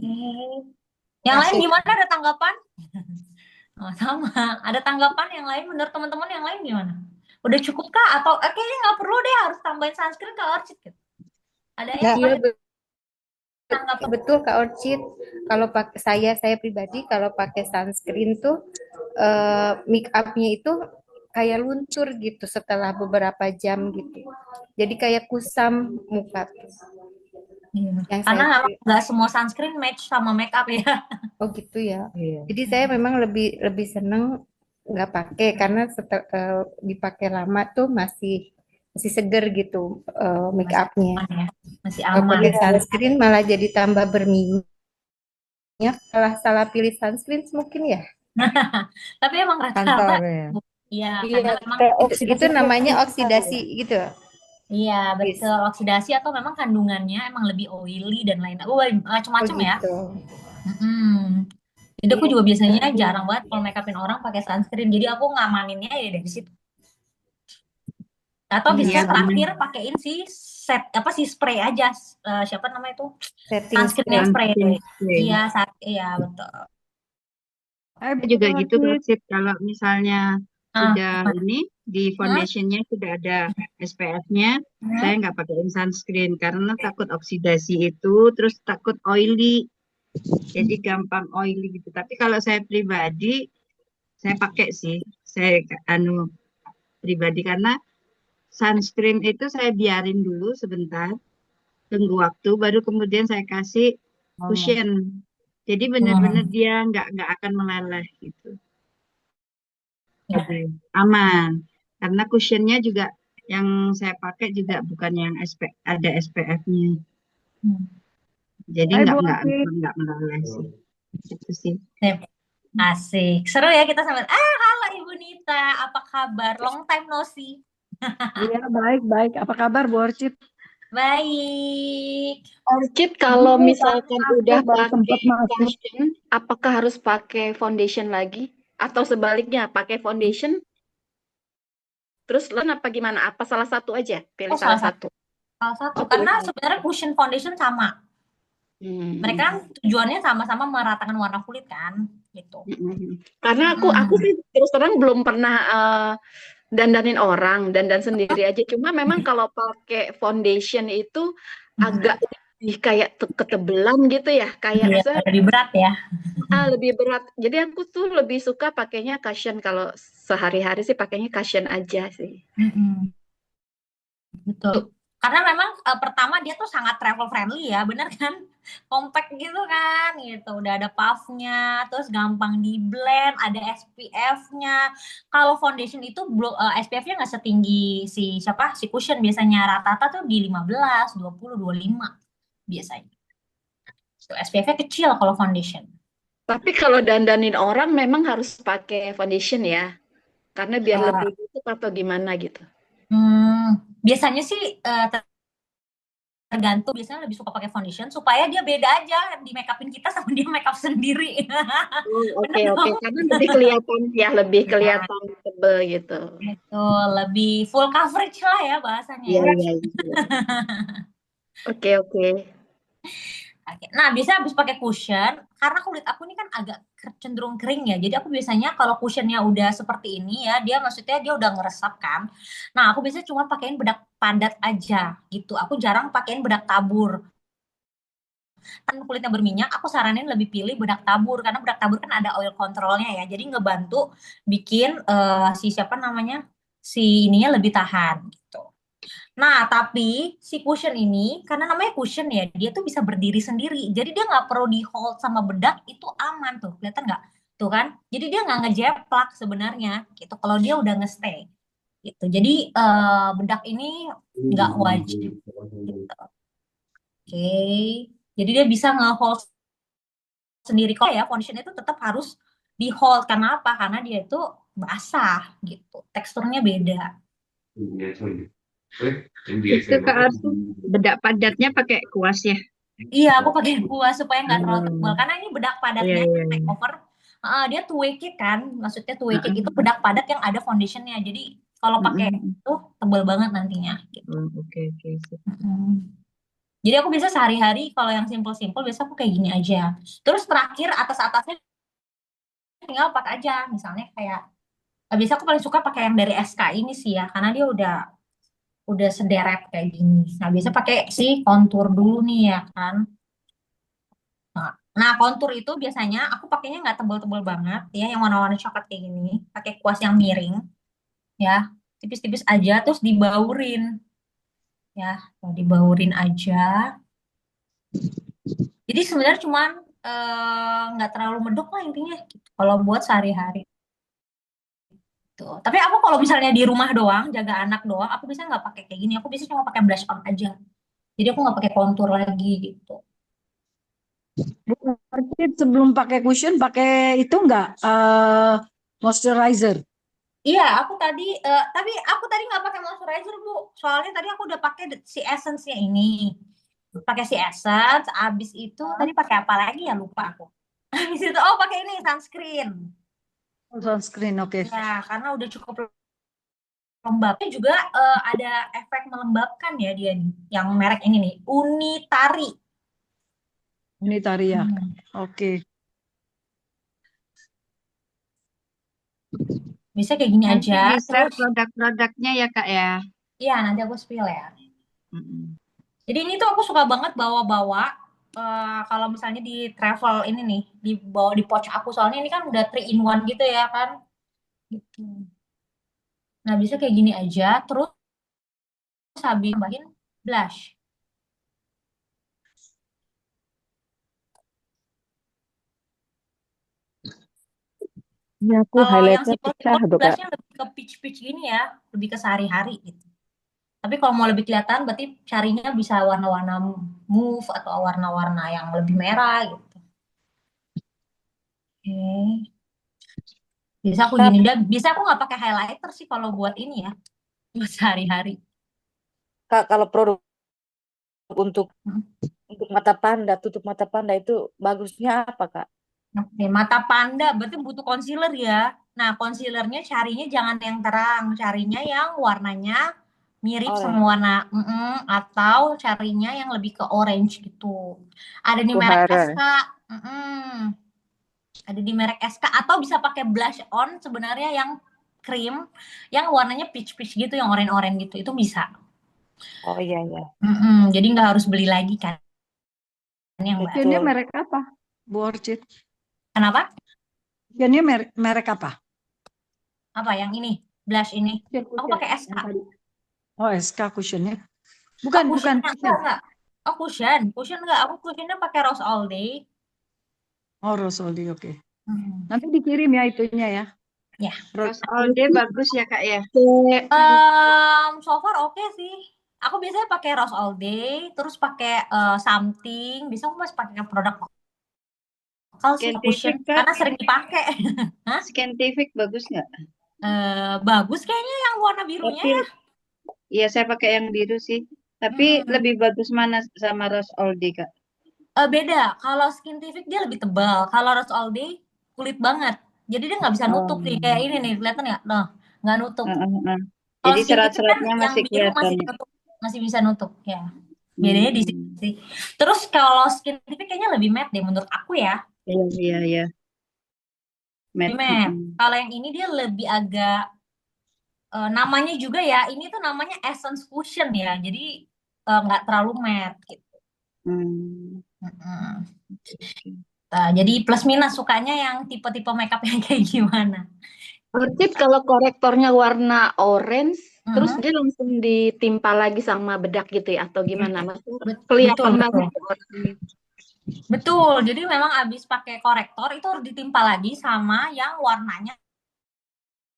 Yang lain
Makasih.
gimana, ada tanggapan? Oh, sama. Ada tanggapan yang lain, menurut teman-teman yang lain gimana? Udah cukup kah? Atau kayaknya nggak perlu deh harus tambahin sunscreen Kak Orchid gitu. Ada yang
Nggak.
Iya
tanggapan?
betul Kak Orchid. Kalau pakai saya pribadi kalau pakai sunscreen tuh make upnya itu kayak luntur gitu setelah beberapa jam gitu. Jadi kayak kusam muka tuh.
Iya.
Yang
Karena
saya
memang nggak semua sunscreen match sama make up ya.
oh gitu ya.
Iya.
Jadi saya memang lebih seneng nggak pakai karena dipakai lama tuh masih seger gitu make
Masih
upnya.
aman ya. Masih
Kalau
aman.
pakai sunscreen malah jadi tambah berminyak. Salah pilih sunscreen mungkin ya.
Tapi emang
Kantor
rata-rata
ya.
iya,
Iya,
karena memang
Kayak
itu
oksidasi
namanya
plastik
oksidasi
ya.
gitu.
iya
Yes.
betul, oksidasi atau memang kandungannya emang lebih oily dan lain. Macam-macam ya.
Gitu.
Mm-mm. Jadi aku
Iya.
juga biasanya jarang banget kalau make upin orang pakai sunscreen. Jadi aku ngamaninnya ya dari situ. Atau bisa
Iya,
terakhir pakein si spray aja. Siapa namanya itu?
Setting
Sunscreen
spray.
spray. Iya, iya betul.
Saya
juga
betul,
gitu Kak
Cid.
Ocit. Kalau misalnya sudah ini di foundationnya sudah ada SPF-nya, saya nggak pakai sunscreen karena takut oksidasi itu, terus takut oily, jadi gampang oily gitu. Tapi kalau saya pribadi, saya pakai sih, saya pribadi karena sunscreen itu saya biarin dulu sebentar, tunggu waktu, baru kemudian saya kasih cushion. Jadi benar-benar dia nggak akan meleleh gitu.
Ya.
Jadi aman. Karena cushionnya juga yang saya pakai juga bukan yang ada SPF-nya. Jadi
Hai, Bu
nggak
Ocit.
meleleh sih. Itu sih.
Sip. Asik. Seru ya kita sampai. Halo Ibu Nita, apa kabar? Long time no see.
Iya, baik. Apa kabar, Bu Ocit?
Baik.
Orchid kalau
Ini
misalkan
aku
udah
baru
pakai
sempat masuk.
cushion, apakah harus pakai foundation lagi? Atau sebaliknya, pakai foundation, terus lens apa gimana? Apa salah satu aja? Pilih
Oh,
salah
salah satu.
satu.
Salah satu.
Oh, pilih
Karena
salah
sebenarnya
satu.
cushion foundation sama. Mereka kan
Hmm.
tujuannya sama-sama meratakan warna kulit kan, gitu.
Karena aku
Mm-mm.
sih terus terang belum pernah dandanin orang, dandan sendiri aja. Cuma memang kalau pakai foundation itu agak lebih kayak ketebelan gitu ya, kayak
Iya, lebih berat ya.
lebih berat. Jadi aku tuh lebih suka pakainya cushion. Kalau sehari-hari sih pakainya cushion aja sih.
Mm-mm. Betul. Karena memang pertama dia tuh sangat travel friendly ya, bener kan? Compact gitu kan, gitu. Udah ada puffnya, terus gampang di blend, ada SPF-nya. Kalau foundation itu SPF-nya nggak setinggi si siapa? Si cushion biasanya rata-rata tuh di 15, 20, 25 biasanya. So, SPF-nya kecil kalau foundation.
Tapi kalau dandanin orang memang harus pakai foundation ya. Karena biar
Eh,
lebih gitu atau gimana gitu.
biasanya sih tergantung, biasanya lebih suka pakai foundation supaya dia beda aja di make upin kita sama dia make up sendiri.
Oke,
Bener
oke.
dong?
Karena lebih kelihatan ya, lebih
Ya,
kelihatan tebel gitu.
betul. Lebih full coverage lah ya bahasanya
Iya,
ya.
iya, iya. Oke, oke.
Oke. Nah, biasanya habis pakai cushion, karena kulit aku ini kan agak cenderung kering ya. Jadi aku biasanya kalau cushionnya udah seperti ini ya, dia maksudnya dia udah ngeresap kan. Nah, aku biasanya cuma pakein bedak padat aja gitu. Aku jarang pakein bedak tabur. Kan kulitnya berminyak, aku saranin lebih pilih bedak tabur karena bedak tabur kan ada oil controlnya ya. Jadi ngebantu bikin si siapa namanya si ininya lebih tahan gitu. Nah, tapi si cushion ini karena namanya cushion ya, dia tuh bisa berdiri sendiri. Jadi dia nggak perlu di hold sama bedak, itu aman tuh, kelihatan nggak? Tuh kan? Jadi dia nggak ngejeplak sebenarnya gitu. Kalau dia udah ngestay gitu. Jadi bedak ini nggak wajib gitu. Oke. Jadi dia bisa nge-hold sendiri kok ya, foundation itu tetap harus di hold karena apa? Karena dia itu basah gitu, teksturnya beda.
Itu Kak Arsu, bedak padatnya pakai kuas ya?
Iya, aku pakai kuas supaya nggak terlalu tebal
Hmm.
karena ini bedak
Iya,
padatnya
iya, iya.
makeover. Dia two way kit kan, maksudnya two way kit itu
Heeh.
bedak padat yang ada foundationnya. Jadi kalau pakai
Heeh.
itu tebal banget nantinya gitu.
Oh, oke, oke. Sip.
Mm. Jadi aku biasa sehari-hari kalau yang simple-simple biasa aku kayak gini aja. Terus terakhir atas-atasnya tinggal pakai aja, misalnya kayak biasa aku paling suka pakai yang dari SK ini sih ya, karena dia udah sederet kayak gini. Nah, biasa pakai si kontur dulu nih ya kan. Nah, kontur itu biasanya aku pakainya nggak tebel-tebel banget ya, yang warna-warna coklat kayak gini. Pakai kuas yang miring ya, tipis-tipis aja, terus dibaurin ya, dibaurin aja. Jadi sebenarnya cuman nggak terlalu medok lah intinya gitu. Kalau buat sehari-hari. Tuh. Tapi aku kalau misalnya di rumah doang, jaga anak doang, aku bisa nggak pakai kayak gini. Aku bisa cuma pakai blush on aja. Jadi aku nggak pakai kontur lagi gitu.
Bu Orchid sebelum pakai cushion pakai itu enggak moisturizer.
Iya, tapi aku tadi nggak pakai moisturizer Bu. Soalnya tadi aku udah pakai si essence-nya ini. Pakai si essence, abis itu tadi pakai apa lagi ya lupa aku. Abis itu pakai ini sunscreen.
Oh, sunscreen, oke.
Ya, karena udah cukup lembabnya juga ada efek melembabkan ya dia nih. Yang merek ini nih, Unitari.
Ini tari ya.
Hmm.
Oke.
Bisa kayak gini
Nanti
aja.
di-share
Terus,
produk-produknya ya Kak ya.
iya nanti aku spill ya.
Mm-mm.
Jadi ini tuh aku suka banget bawa-bawa. Kalau misalnya di travel ini nih, dibawa di pouch aku. Soalnya ini kan udah 3 in 1 gitu ya kan. Gitu. Nah bisa kayak gini aja. Terus habis tambahin blush.
Ini aku
Kalau yang
highlightnya pecah
simple-simple
tuh, Kak.
blushnya lebih ke peach-peach gini ya. Lebih ke sehari-hari gitu. Tapi kalau mau lebih kelihatan berarti carinya bisa warna-warna mauve atau warna-warna yang lebih merah gitu. Oke. Bisa aku gini dan bisa aku nggak pakai highlighter sih kalau buat ini ya. Buat sehari-hari.
Kak, kalau produk untuk
Hmm.
mata panda, tutup mata panda itu bagusnya apa, Kak?
Oke, mata panda berarti butuh concealer ya. Nah, concealernya carinya jangan yang terang, carinya yang warnanya mirip sama
Orange.
warna atau carinya yang lebih ke orange gitu. Ada di merek
Kuhara.
SK, ada di merek SK atau bisa pakai blush on sebenarnya yang krim, yang warnanya peach-peach gitu, yang oranye-oranye gitu, itu bisa.
Oh iya ya,
Jadi nggak harus beli lagi kan yang baru.
Kushionnya
betul.
merek apa, Bu Orchid?
Kenapa?
Kushionnya merek apa?
Apa yang ini? Blush ini. Aku
Cushion
pakai SK.
yang tadi. Oh, SK cushionnya.
Oh,
Bukan
cushion
cushion.
enggak. Oh, cushion enggak. Aku cushionnya pakai Rose All Day.
Oh, Rosoldi, oke.
Hmm.
Nanti dikirim ya itunya ya.
Ya.
Rose All Day bagus ya Kak ya.
So far oke sih. Aku biasanya pakai Rose All Day, terus pakai something. Bisa aku masih pakai produk lokal sih cushion
Scientific Kak,
karena sering dipakai. Hah?
Scientific bagus nggak?
Bagus kayaknya yang warna birunya
Tapi
ya.
iya saya pakai yang biru sih. Tapi lebih bagus mana sama Rose All Day Kak?
Beda. Kalau Scientific dia lebih tebal. Kalau Rose All Day kulit banget. Jadi dia nggak bisa nutup nih. Kayak ini nih, kelihatan ya? Nah, nggak nutup. Kalau
Jadi
Scientific kan
serat-seratnya
yang
masih
biru masih
kelihatan ya.
nutup, masih bisa nutup ya. Bedanya di situ sih. Terus kalau Scientific kayaknya lebih matte deh menurut aku ya.
Iya.
Lebih
Matte.
matte. Kalau yang ini dia lebih agak namanya juga ya. Ini tuh namanya Essence Cushion ya. Jadi nggak terlalu matte gitu. Jadi plus minus sukanya yang tipe-tipe makeup yang kayak gimana.
Orchid kalau korektornya warna orange, terus dia langsung ditimpa lagi sama bedak gitu ya, atau gimana? Maksudnya kelihatan banget orangnya.
Betul, jadi memang abis pakai korektor itu harus ditimpa lagi sama yang warnanya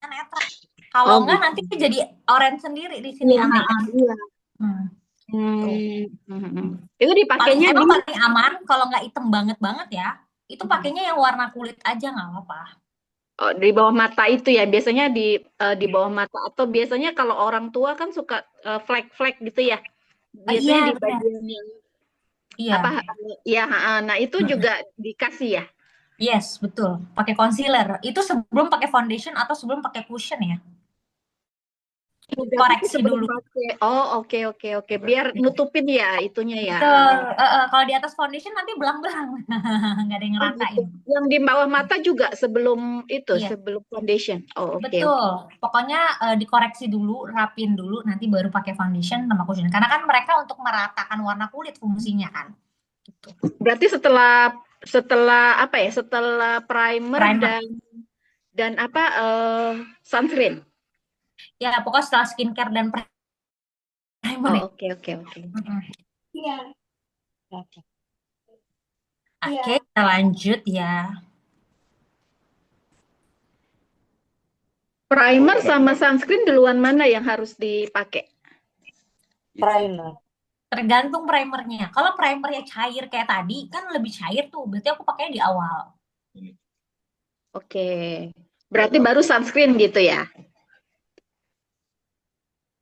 netral. Kalau enggak nanti jadi orange sendiri di sini aneh.
Iya. Itu dipakainya
paling aman kalau nggak hitam banget ya. Itu pakainya yang warna kulit aja nggak apa-apa.
Oh, di bawah mata itu ya, biasanya di bawah mata, atau biasanya kalau orang tua kan suka flek-flek gitu ya. Biasanya di bagian yang apa? Iya, nah itu juga dikasih ya.
Yes, betul. Pakai concealer. Itu sebelum pakai foundation atau sebelum pakai cushion ya. Koreksi dulu.
Oh, oke. Biar nutupin ya itunya ya.
Kalau di atas foundation nanti belang-belang. Nggak ada yang ngerasain.
Yang di bawah mata juga sebelum itu, sebelum foundation. Oh, oke.
Betul. Pokoknya dikoreksi dulu, rapin dulu, nanti baru pakai foundation sama cushion. Karena kan mereka untuk meratakan warna kulit fungsinya kan. Gitu.
Berarti setelah apa ya? Setelah primer. dan apa sunscreen.
Ya, pokoknya setelah skincare dan primer.
Oh, oke.
Iya. Oke, kita lanjut ya.
Primer sama sunscreen duluan mana yang harus dipakai?
Primer.
Tergantung primernya. Kalau primernya cair kayak tadi, kan lebih cair tuh. Berarti aku pakainya di awal.
Oke. Berarti baru sunscreen gitu ya?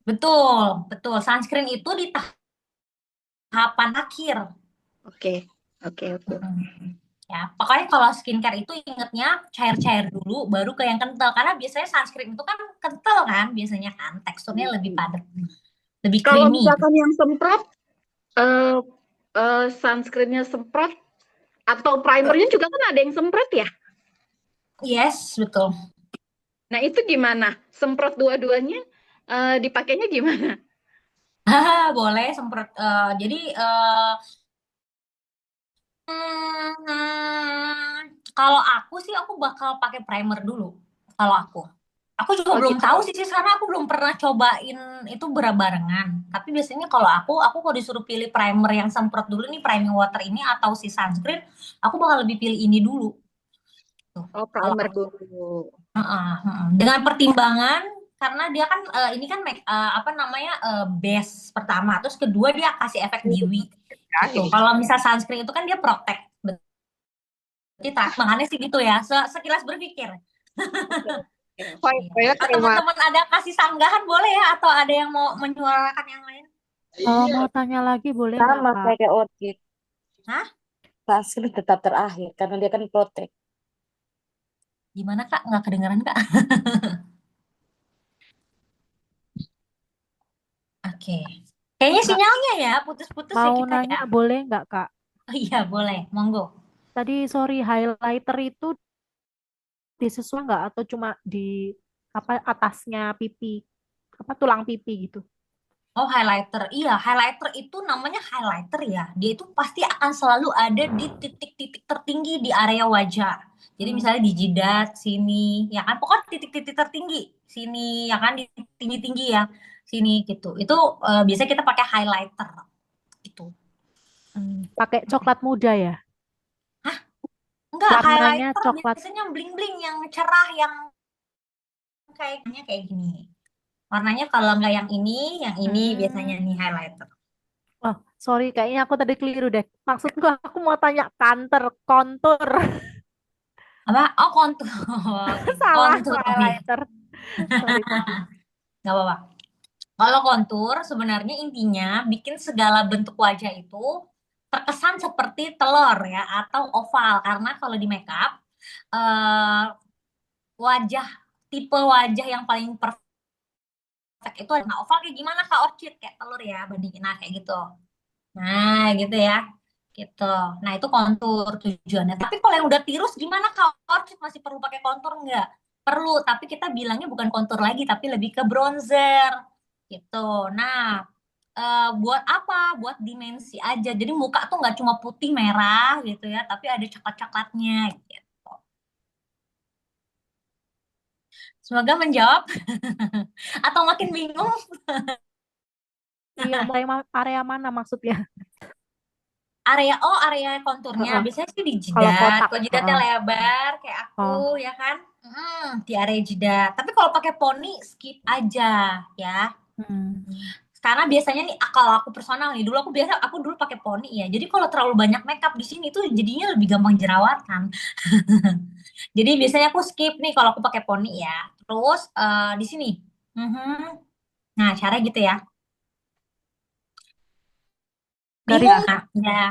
Betul. Sunscreen itu di tahapan akhir.
Oke.
Ya, pokoknya kalau skincare itu ingetnya cair-cair dulu, baru ke yang kental. Karena biasanya sunscreen itu kan kental kan, biasanya kan teksturnya lebih padat, lebih creamy.
Kalau misalkan yang semprot, sunscreennya semprot, atau primernya juga kan ada yang semprot ya?
Yes, betul.
Nah itu gimana? Semprot dua-duanya, dipakainya gimana?
Boleh semprot. Jadi kalau aku sih aku bakal pakai primer dulu. Kalau aku juga belum tahu sih karena aku belum pernah cobain itu berbarengan. Tapi biasanya kalau aku kalau disuruh pilih primer yang semprot dulu nih, priming water ini atau si sunscreen, aku bakal lebih pilih ini dulu.
Oh, primer dulu.
Dengan pertimbangan karena dia kan ini kan base pertama, terus kedua dia kasih efek dewy. Gitu. Kalau misal sunscreen itu kan dia protect. Berarti makanya sih gitu ya, sekilas berpikir. Kalau teman-teman ada kasih sanggahan boleh ya, atau ada yang mau menyuarakan yang lain?
Mau tanya lagi boleh nggak,
Sama
Kak?
kayak orchid.
Hah?
Sunscreen tetap terakhir karena dia kan protek.
Gimana Kak? Nggak kedengeran Kak? Oke. Kayaknya
Kak,
sinyalnya ya putus-putus ya
mau
kita ya.
nanya boleh nggak, Kak?
Oh iya boleh, monggo.
Tadi sorry, highlighter itu disesuaikan nggak atau cuma di apa atasnya pipi, apa tulang pipi gitu?
Oh highlighter, iya highlighter itu namanya highlighter ya. Dia itu pasti akan selalu ada di titik-titik tertinggi di area wajah. Jadi
Hmm.
misalnya di jidat sini, ya kan? Pokoknya titik-titik tertinggi sini, ya kan? Di tinggi-tinggi ya sini gitu. Itu biasanya kita pakai highlighter gitu.
Pakai coklat muda ya?
Enggak,
Warnanya
highlighter
coklat.
biasanya bling-bling yang cerah yang kayaknya kayak gini. Warnanya kalau nggak yang ini biasanya nih highlighter.
Oh, sorry, kayaknya aku tadi keliru deh. Maksudku aku mau tanya kontur.
Apa? Oh kontur.
Salah,
Kontur. Oh iya.
highlighter. Sorry.
Nggak apa-apa. Kalau kontur sebenarnya intinya bikin segala bentuk wajah itu terkesan seperti telur ya atau oval karena kalau di makeup eh, wajah tipe wajah yang paling perfect itu nah oval kayak gimana Kak Orchid kayak telur ya bandingin nah kayak gitu. Nah gitu ya. Gitu. Nah itu kontur tujuannya. Tapi kalau yang udah tirus gimana Kak Orchid masih perlu pakai kontur nggak? Perlu, tapi kita bilangnya bukan kontur lagi tapi lebih ke bronzer gitu. Nah, buat apa? Buat dimensi aja. Jadi muka tuh nggak cuma putih merah gitu ya, tapi ada coklat-coklatnya gitu. Semoga menjawab. Atau makin bingung?
Iya, area mana maksudnya?
Area konturnya.
Heeh.
Biasanya sih di
Kalau
jidat.
kotak.
Kalau jidatnya
Heeh.
lebar kayak aku
Oh.
ya kan? Di area jidat. Tapi kalau pakai poni skip aja ya. Karena biasanya nih kalau aku personal nih dulu aku dulu pakai poni ya. Jadi kalau terlalu banyak makeup di sini tuh jadinya lebih gampang jerawatan. Jadi biasanya aku skip nih kalau aku pakai poni ya. Terus di sini. Mhm. Nah, cara gitu ya. Bingung
Garis.
nggak? Ya,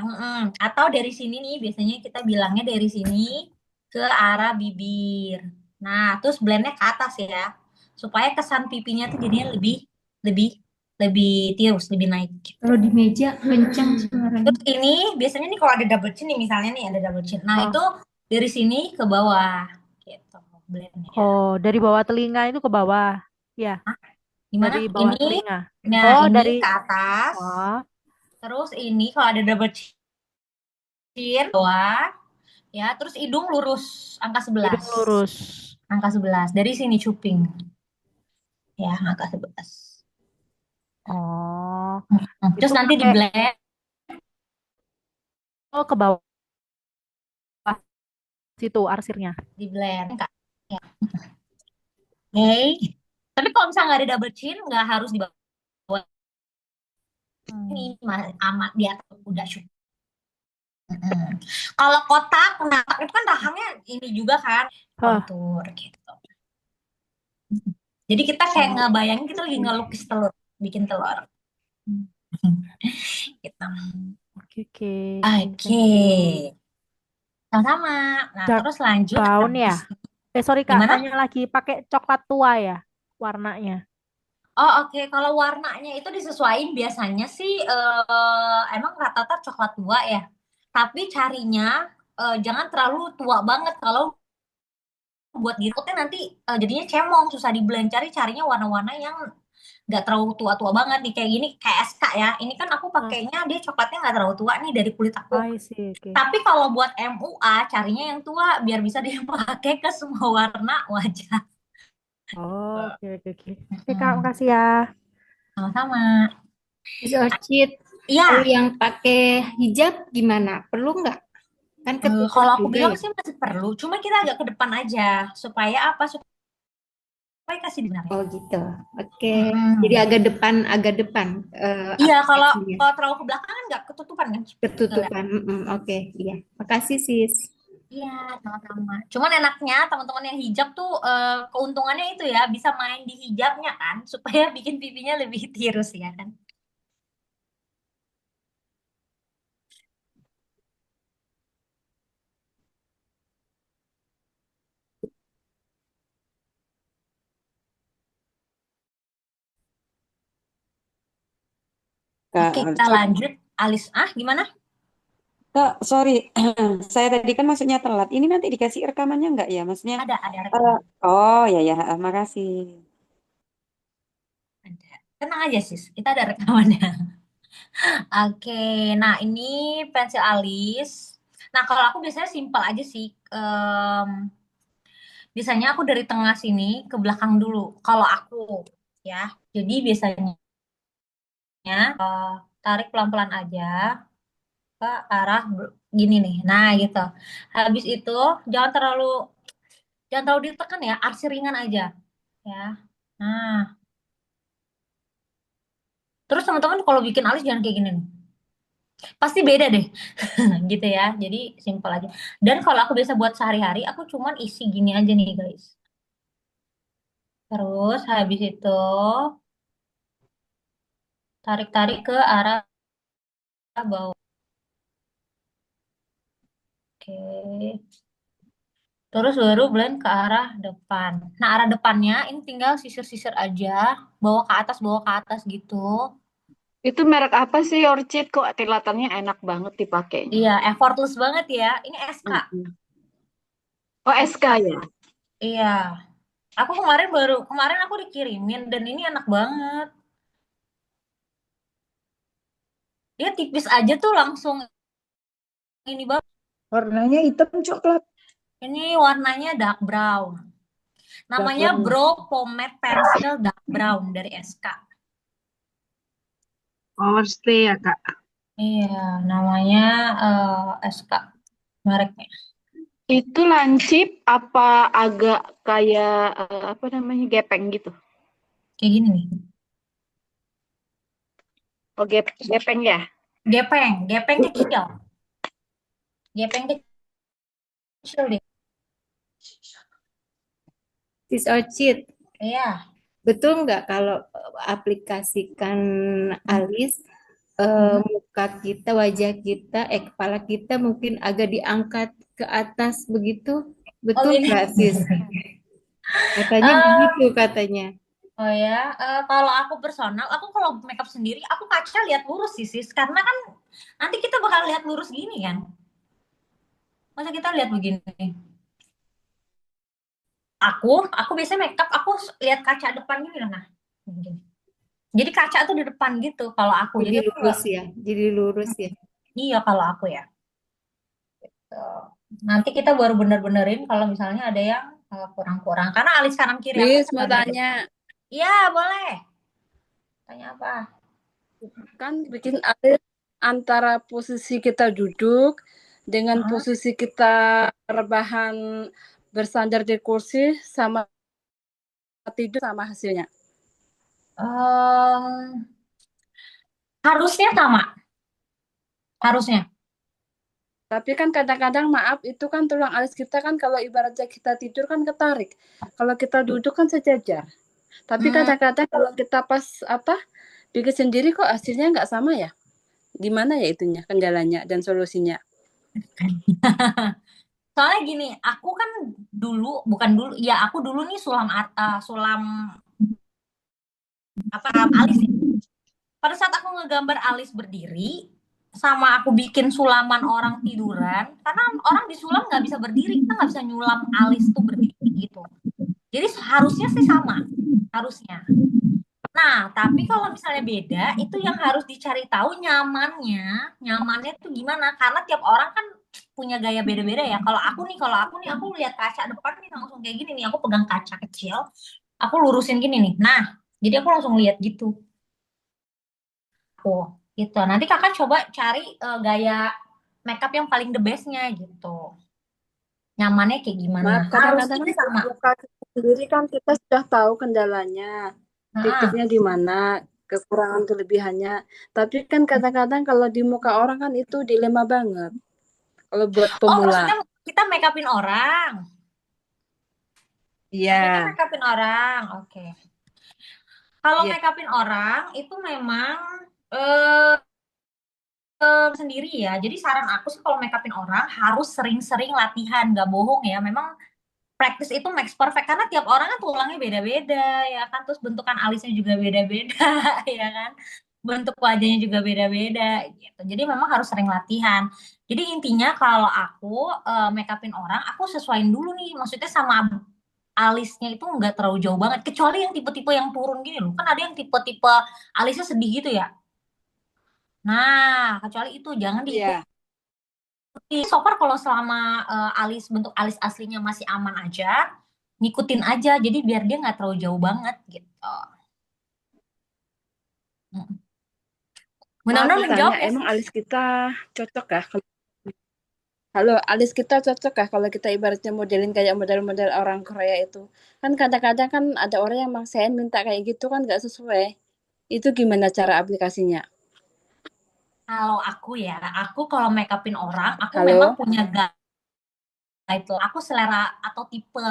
atau dari sini nih biasanya kita bilangnya dari sini ke arah bibir. Nah, terus blendnya ke atas ya. Supaya kesan pipinya tuh jadinya lebih lebih lebih tirus, lebih naik.
Kalau di meja kencang suaranya.
Terus ini biasanya nih kalau ada double chin nih misalnya nih ada double chin. Nah,
Oh.
itu dari sini ke bawah gitu blendnya.
Oh, dari bawah telinga itu ke bawah. Ya,
Gimana?
dari bawah
Ini,
telinga.
nah
Oh,
ini
dari
ke atas.
oh,
Terus ini kalau ada double chin bawah, ya. Terus hidung lurus angka 11.
hidung lurus.
Angka 11. Dari sini cuping. Ya, angka 11.
Oh,
Terus
itu
nanti di
pakai
blend
ke bawah situ arsirnya.
di blend Kak. Ya. Oke. Tapi kalau misalnya nggak ada double chin, nggak harus di bawah ini, amat di atas udah cukup. Kalau kotak, nah itu kan rahangnya ini juga kan kontur gitu. Jadi kita kayak ngebayangin kita lagi ngelukis telur, bikin telur. Gitu.
Oke.
Oke. Sama-sama. Nah,
Dark
terus lanjut
brown ya? Sorry Kak,
Gimana?
tanya lagi. Pakai coklat tua ya warnanya?
Oh oke. Kalau warnanya itu disesuaikan biasanya sih emang rata-rata coklat tua ya. Tapi carinya jangan terlalu tua banget kalau buat gitu nanti jadinya cemong susah di blend. Carinya warna-warna yang nggak terlalu tua-tua banget nih kayak gini kayak SK ya. Ini kan aku pakainya dia coklatnya nggak terlalu tua nih dari kulit aku.
I see, okay.
Tapi kalau buat MUA carinya yang tua biar bisa dipakai ke semua warna wajah.
Oh, oke. Oke Kak, makasih ya.
Sama-sama.
Miss Orchid,
Iya.
kalau yang pakai hijab gimana? Perlu nggak? Kan ketutup
Kalau aku
juga
bilang
ya.
sih masih perlu, cuma kita agak ke depan aja supaya apa? Supaya kasih dengar.
Oh gitu. Oke. Jadi agak depan.
Iya, kalau
aplikasinya.
terlalu ke belakang kan nggak ketutupan kan?
Ketutupan. Oke, iya. Makasih sis.
Iya, sama-sama. Cuman enaknya teman-teman yang hijab tuh keuntungannya itu ya bisa main di hijabnya kan, supaya bikin pipinya lebih tirus ya kan.
Kak
Oke, kita
Arca.
lanjut. Alis, gimana?
Kak, sorry, saya tadi kan maksudnya telat. Ini nanti dikasih rekamannya nggak ya? Maksudnya,
Ada rekaman.
oh ya ya, makasih.
Ada. Tenang aja, sis. Kita ada rekamannya. Oke, nah ini pensil alis. Nah, kalau aku biasanya simpel aja sih. Biasanya aku dari tengah sini ke belakang dulu. Kalau aku, ya. Jadi biasanya tarik pelan-pelan aja ke arah gini nih. Nah, gitu. Habis itu jangan terlalu ditekan ya, arsi ringan aja, ya. Nah, terus teman-teman kalau bikin alis jangan kayak gini nih. Pasti beda deh. Gitu ya. Jadi simpel aja. Dan kalau aku biasa buat sehari-hari, aku cuman isi gini aja nih, guys. Terus habis itu tarik-tarik ke arah bawah. Oke. Terus baru blend ke arah depan. Nah, arah depannya ini tinggal sisir-sisir aja, bawa ke atas gitu.
Itu merek apa sih Orchid? Kok kelihatannya enak banget dipakainya?
Iya, effortless banget ya. Ini SK.
Oh, SK ya?
Iya. Aku kemarin aku dikirimin dan ini enak banget. Dia tipis aja tuh langsung ini banget.
Warnanya hitam coklat.
Ini warnanya dark brown. Namanya
brown.
Brow Pomade Pencil Dark Brown dari SK.
Overstay ya Kak.
Iya, namanya SK mereknya.
Itu lancip apa agak kayak apa namanya gepeng gitu?
Kayak gini nih.
Oh, gepeng ya?
Gepeng kecil. Gepeng kecil deh.
Sis Orchid,
Iya.
betul nggak kalau aplikasikan alis muka kita, wajah kita, kepala kita mungkin agak diangkat ke atas begitu? Betul
gini.
nggak, Sis? Katanya begitu katanya.
Oh ya, kalau aku personal, aku kalau makeup sendiri, aku kaca lihat lurus sih, sis. Karena kan nanti kita bakal lihat lurus gini kan. Masa kita lihat begini? Aku biasanya makeup, aku lihat kaca depan gini lah. Nah, gini. Jadi kaca tuh di depan gitu kalau aku.
Jadi
Jadi
lurus ya, jadi lurus ya.
Iya kalau aku ya. Gitu. Nanti kita baru bener-benerin kalau misalnya ada yang kurang-kurang. Karena alis kanan kiri aku
Miss, mau
agak beda.
tanya.
Iya, boleh. Tanya apa?
Kan bikin alis antara posisi kita duduk dengan posisi kita rebahan bersandar di kursi sama tidur sama hasilnya.
Harusnya sama. Harusnya.
Tapi kan kadang-kadang maaf itu kan tulang alis kita kan kalau ibaratnya kita tidur kan ketarik. Kalau kita duduk kan sejajar. Tapi kadang-kadang kalau kita pas bikin sendiri kok hasilnya nggak sama ya? Di mana ya itunya kendalanya dan solusinya?
Soalnya gini, aku kan aku dulu nih sulam alis ya. Pada saat aku ngegambar alis berdiri, sama aku bikin sulaman orang tiduran, karena orang disulam nggak bisa berdiri, kita nggak bisa nyulam alis tuh berdiri gitu. Jadi harusnya sih sama, harusnya. Nah, tapi kalau misalnya beda, itu yang harus dicari tahu nyamannya tuh gimana, karena tiap orang kan punya gaya beda-beda ya. Kalau aku nih, aku lihat kaca depan nih langsung kayak gini nih, aku pegang kaca kecil, aku lurusin gini nih. Nah, jadi aku langsung lihat gitu. Gitu. Nanti kakak coba cari gaya makeup yang paling the bestnya gitu. Nyamannya kayak gimana?
Kadang-kadang sama. Muka sendiri kan kita sudah tahu kendalanya, titiknya di mana, kekurangan kelebihannya. Tapi kan kadang-kadang kalau di muka orang kan itu dilema banget. Kalau buat pemula.
Maksudnya kita make upin orang.
Iya.
Kita make upin orang, oke. Kalau make upin orang itu memang sendiri ya. Jadi saran aku sih kalau make upin orang harus sering-sering latihan, nggak bohong ya. Memang practice itu makes perfect karena tiap orang kan tulangnya beda-beda ya kan, terus bentukan alisnya juga beda-beda ya kan. bentuk wajahnya juga beda-beda gitu. Jadi memang harus sering latihan. Jadi intinya kalau aku make upin orang, aku sesuaiin dulu nih, maksudnya sama alisnya itu nggak terlalu jauh banget. Kecuali yang tipe-tipe yang turun gini loh. Kan ada yang tipe-tipe alisnya sedih gitu ya. Nah, kecuali itu jangan diikuti.
Iya.
So far kalau selama bentuk alis aslinya masih aman aja, ngikutin aja. Jadi biar dia nggak terlalu jauh banget gitu. Mm.
Mau
Mudah-mudahan
aku
udah
tanya,
dijawab ya,
emang
sis.
alis kita cocok kah? Halo, alis kita cocok kah kalau kita ibaratnya modelin kayak model-model orang Korea itu? Kan kadang-kadang kan ada orang yang maksain minta kayak gitu kan nggak sesuai. Itu gimana cara aplikasinya?
Kalau aku ya, aku kalau make upin orang, aku memang
Halo?
punya guideline. Aku selera atau tipe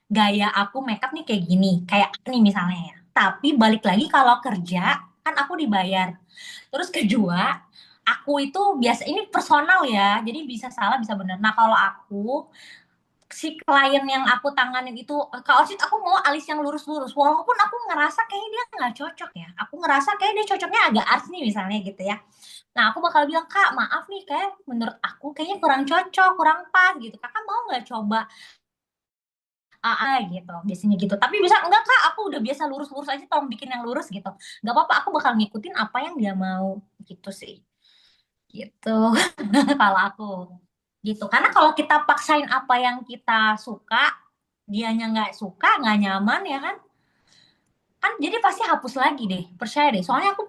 gaya aku make up nih kayak gini. Kayak ini misalnya ya. Tapi balik lagi kalau kerja, kan aku dibayar. Terus kedua, aku itu biasa, ini personal ya, jadi bisa salah bisa benar. Nah kalau aku, si klien yang aku tanganin itu, Kak Orchid aku mau alis yang lurus-lurus, walaupun aku ngerasa kayaknya dia nggak cocok ya, aku ngerasa kayak dia cocoknya agak arts nih misalnya gitu ya. Nah aku bakal bilang, Kak maaf nih, kayak menurut aku kayaknya kurang cocok, kurang pas gitu, kakak mau nggak coba gitu, biasanya gitu. Tapi bisa enggak Kak, aku udah biasa lurus-lurus aja, tolong bikin yang lurus gitu. Nggak apa-apa, aku bakal ngikutin apa yang dia mau gitu sih. Gitu. Kalau aku gitu. Karena kalau kita paksain apa yang kita suka, dianya nggak suka, nggak nyaman ya kan? Kan jadi pasti hapus lagi deh. Percaya deh. Soalnya aku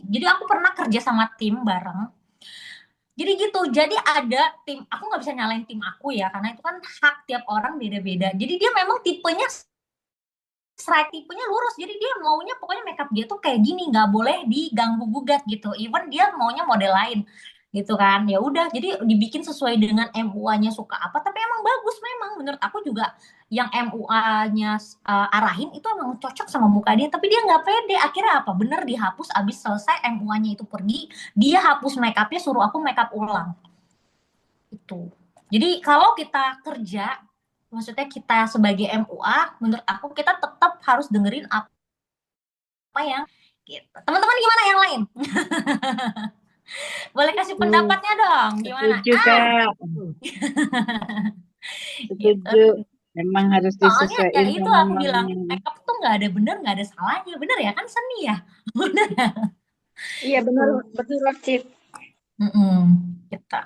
jadi aku pernah kerja sama tim bareng. Jadi gitu. Jadi ada tim, aku nggak bisa nyalain tim aku ya, karena itu kan hak tiap orang beda-beda. Jadi dia memang tipenya strike, tipenya lurus, jadi dia maunya pokoknya makeup dia tuh kayak gini, nggak boleh diganggu gugat gitu, even dia maunya model lain gitu kan. Ya udah, jadi dibikin sesuai dengan MUA-nya suka apa, tapi emang bagus memang menurut aku juga. Yang MUA-nya arahin itu emang cocok sama muka dia, tapi dia nggak pede, akhirnya apa, bener dihapus. Abis selesai MUA-nya itu pergi, dia hapus makeupnya, suruh aku makeup ulang itu. Jadi kalau kita kerja, maksudnya kita sebagai MUA, menurut aku kita tetap harus dengerin apa yang gitu. Teman-teman gimana yang lain? Boleh kasih pendapatnya dong, gimana?
Setuju, Kak.
Gitu.
Setuju. Memang harus
Soalnya ya
disesuaikan
itu
sama
aku bilang,
orangnya.
makeup tuh nggak ada bener, nggak ada salahnya. Bener ya, kan seni ya. Bener ya.
Iya benar, betul Cip.
Kita.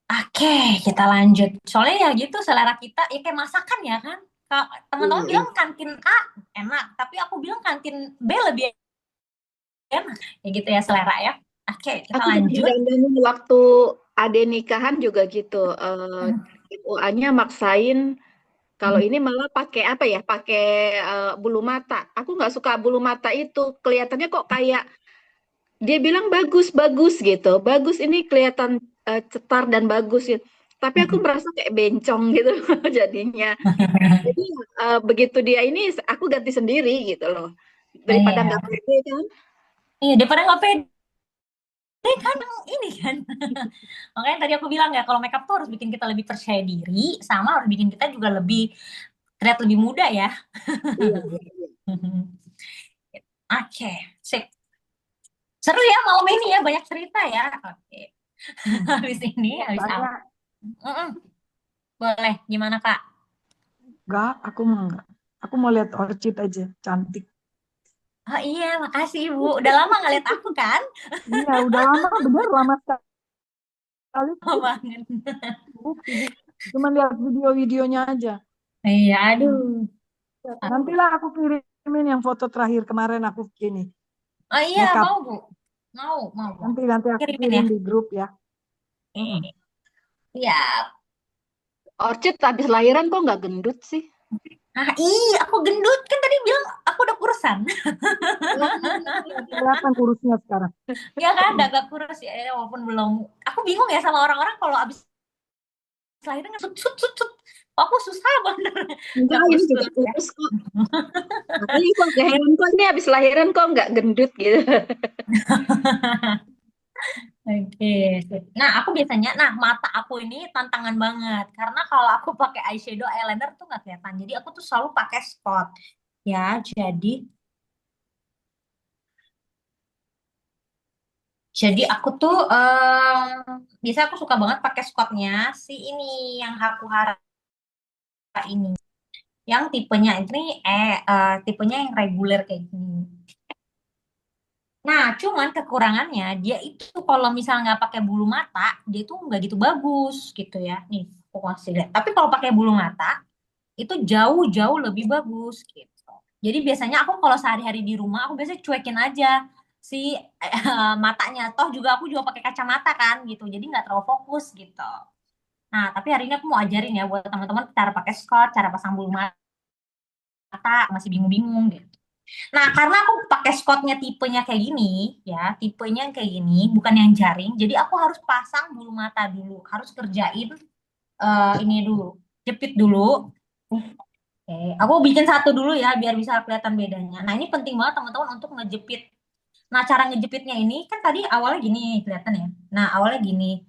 Oke, kita lanjut. Soalnya ya gitu, selera kita ya kayak masakan ya kan. Kalau teman-teman bilang kantin A enak, tapi aku bilang kantin B lebih enak. Ya gitu ya selera ya. Oke, kita
Aku
lanjut.
dandanin waktu ade nikahan juga gitu. MUA-nya maksain kalau ini malah pakai apa ya? Pakai bulu mata. Aku nggak suka bulu mata itu. Kelihatannya kok kayak dia bilang bagus bagus gitu. Bagus ini kelihatan cetar dan bagus gitu. Tapi aku merasa kayak bencong gitu jadinya. Jadi begitu dia ini aku ganti sendiri gitu loh. Daripada nggak pede kan.
Iya, daripada nggak pede kan ini kan. Makanya tadi aku bilang ya, kalau makeup tuh harus bikin kita lebih percaya diri, sama harus bikin kita juga lebih terlihat lebih muda ya.
Iya.
Oke, sip. Seru ya malam ini ya, banyak cerita ya. Oke. Habis ini, habis
Tanya,
apa? Boleh, gimana Kak?
enggak, aku mau enggak. Aku mau lihat Orchid aja, cantik.
Oh iya, makasih Ibu. Udah lama nggak lihat aku kan?
Iya, udah lama, bener lama sekali.
Lama banget.
Sibuk. Cuma lihat video-videonya aja.
Iya, aduh.
Nantilah aku kirimin yang foto terakhir kemarin aku ini.
Oh iya,
Makeup.
mau Bu. Mau.
Nanti aku
Kirimin
kirim
ya.
di grup ya.
Iya.
Orchid habis lahiran kok nggak gendut sih?
Iya, aku gendut. Kan tadi bilang aku udah kurusan.
Kelihatan kurusnya sekarang.
Ya kan, agak kurus ya, walaupun belum. Aku bingung ya sama orang-orang kalau abis lahiran sut. Aku susah bener.
Enggak, ini juga kurus kok. Makanya kok gak heran kok ini habis lahiran kok nggak gendut gitu.
Oke. Nah, aku biasanya, mata aku ini tantangan banget. Karena kalau aku pakai eyeshadow, eyeliner tuh nggak kelihatan. Jadi aku tuh selalu pakai spot. Ya, jadi Jadi aku tuh biasa aku suka banget pakai Scottnya si ini yang Hakuhara ini, yang tipenya yang reguler kayak gini. Nah, cuman kekurangannya dia itu kalau misalnya nggak pakai bulu mata, dia tuh nggak gitu bagus gitu ya. Nih, aku kasih lihat. Tapi kalau pakai bulu mata, itu jauh-jauh lebih bagus gitu. Jadi biasanya aku kalau sehari-hari di rumah, aku biasanya cuekin aja si matanya. Toh juga aku juga pakai kacamata kan gitu. Jadi nggak terlalu fokus gitu. Nah, tapi hari ini aku mau ajarin ya buat teman-teman cara pakai Scott, cara pasang bulu mata, masih bingung-bingung gitu. Nah, karena aku pakai Scottnya tipenya kayak gini, ya, tipenya yang kayak gini, bukan yang jaring. Jadi aku harus pasang bulu mata dulu, harus kerjain ini dulu, jepit dulu. Oke, aku bikin satu dulu ya, biar bisa kelihatan bedanya. Nah, ini penting banget teman-teman untuk ngejepit. Nah, cara ngejepitnya ini kan tadi awalnya gini, kelihatan ya. Nah, awalnya gini.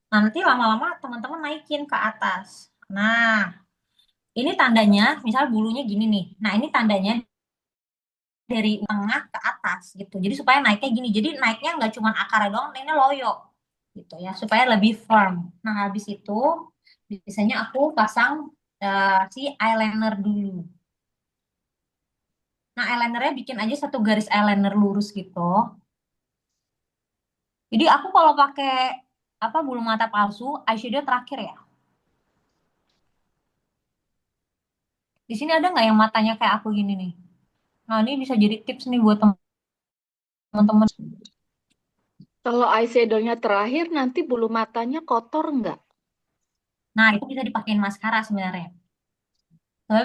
Nah, nanti lama-lama teman-teman naikin ke atas. Nah, ini tandanya, misal bulunya gini nih. Nah, ini tandanya dari tengah ke atas gitu. Jadi supaya naiknya gini. Jadi naiknya nggak cuma akar doang, naiknya loyo gitu ya, supaya lebih firm. Nah, habis itu biasanya aku pasang si eyeliner dulu. Nah, eyelinernya bikin aja satu garis eyeliner lurus gitu. Jadi aku kalau pakai apa bulu mata palsu, eyeshadow terakhir ya. Di sini ada nggak yang matanya kayak aku gini nih? Nah, ini bisa jadi tips nih buat teman-teman.
Kalau eyeshadow-nya terakhir, nanti bulu matanya kotor nggak?
Nah, itu bisa dipakein maskara sebenarnya.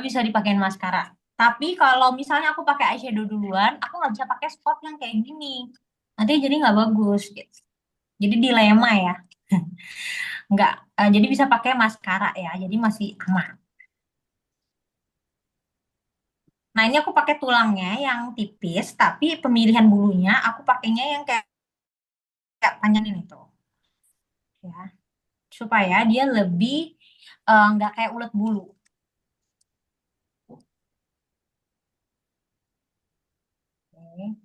Bisa dipakein maskara. Tapi kalau misalnya aku pakai eyeshadow duluan, aku nggak bisa pakai spot yang kayak gini. Nanti jadi nggak bagus gitu. Jadi dilema ya. Nggak, jadi bisa pakai maskara ya. Jadi masih aman. Nah, ini aku pakai tulangnya yang tipis, tapi pemilihan bulunya aku pakainya yang kayak panjang ini tuh. Ya, supaya dia lebih nggak kayak ulet bulu. Oke.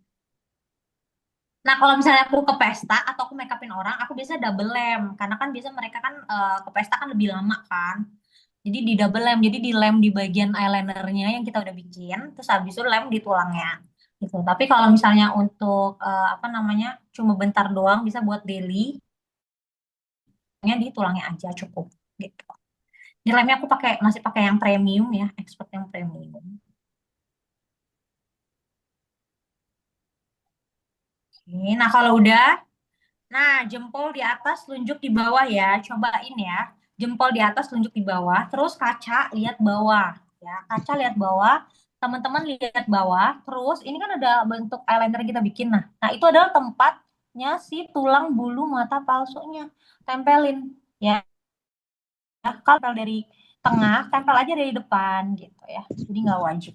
Nah, kalau misalnya aku ke pesta atau aku make upin orang, aku biasa double lem. Karena kan biasa mereka kan ke pesta kan lebih lama kan. Jadi di double lem, jadi di lem di bagian eyelinernya yang kita udah bikin, terus habis itu lem di tulangnya. Gitu. Tapi kalau misalnya untuk apa namanya, cuma bentar doang, bisa buat daily, nya di tulangnya aja cukup. Gitu. Di lemnya aku masih pakai yang premium ya, expert yang premium. Oke, nah kalau udah, nah jempol di atas, telunjuk di bawah ya. Cobain ya. Jempol di atas, telunjuk di bawah. Terus kaca lihat bawah. Ya, kaca lihat bawah. Teman-teman lihat bawah. Terus ini kan ada bentuk eyeliner yang kita bikin. Nah itu adalah tempatnya si tulang bulu mata palsunya. Tempelin. Ya, kalau dari tengah, tempel aja dari depan gitu ya. Jadi nggak wajib.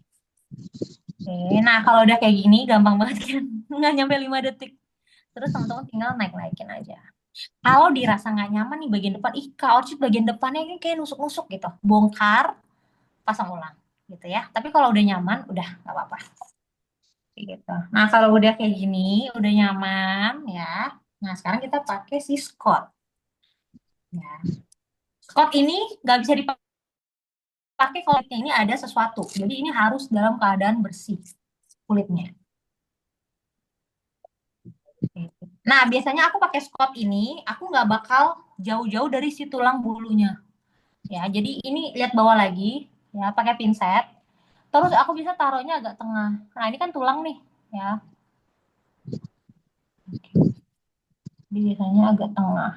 Oke, nah kalau udah kayak gini, gampang banget kan. Nggak nyampe 5 detik. Terus teman-teman tinggal naik-naikin aja. Kalau dirasa nggak nyaman nih bagian depan, ih Kak Orchid bagian depannya ini kayak nusuk-nusuk gitu. Bongkar, pasang ulang gitu ya. Tapi kalau udah nyaman, udah nggak apa-apa. Gitu. Nah kalau udah kayak gini, udah nyaman ya. Nah sekarang kita pakai si Scott. Ya. Scott ini nggak bisa dipakai kalau kulitnya ini ada sesuatu. Jadi ini harus dalam keadaan bersih kulitnya. Nah biasanya aku pakai Scott ini, aku nggak bakal jauh-jauh dari si tulang bulunya. Ya, jadi ini lihat bawah lagi, ya, pakai pinset. Terus aku bisa taruhnya agak tengah. Nah, ini kan tulang nih, ya. Jadi biasanya agak tengah.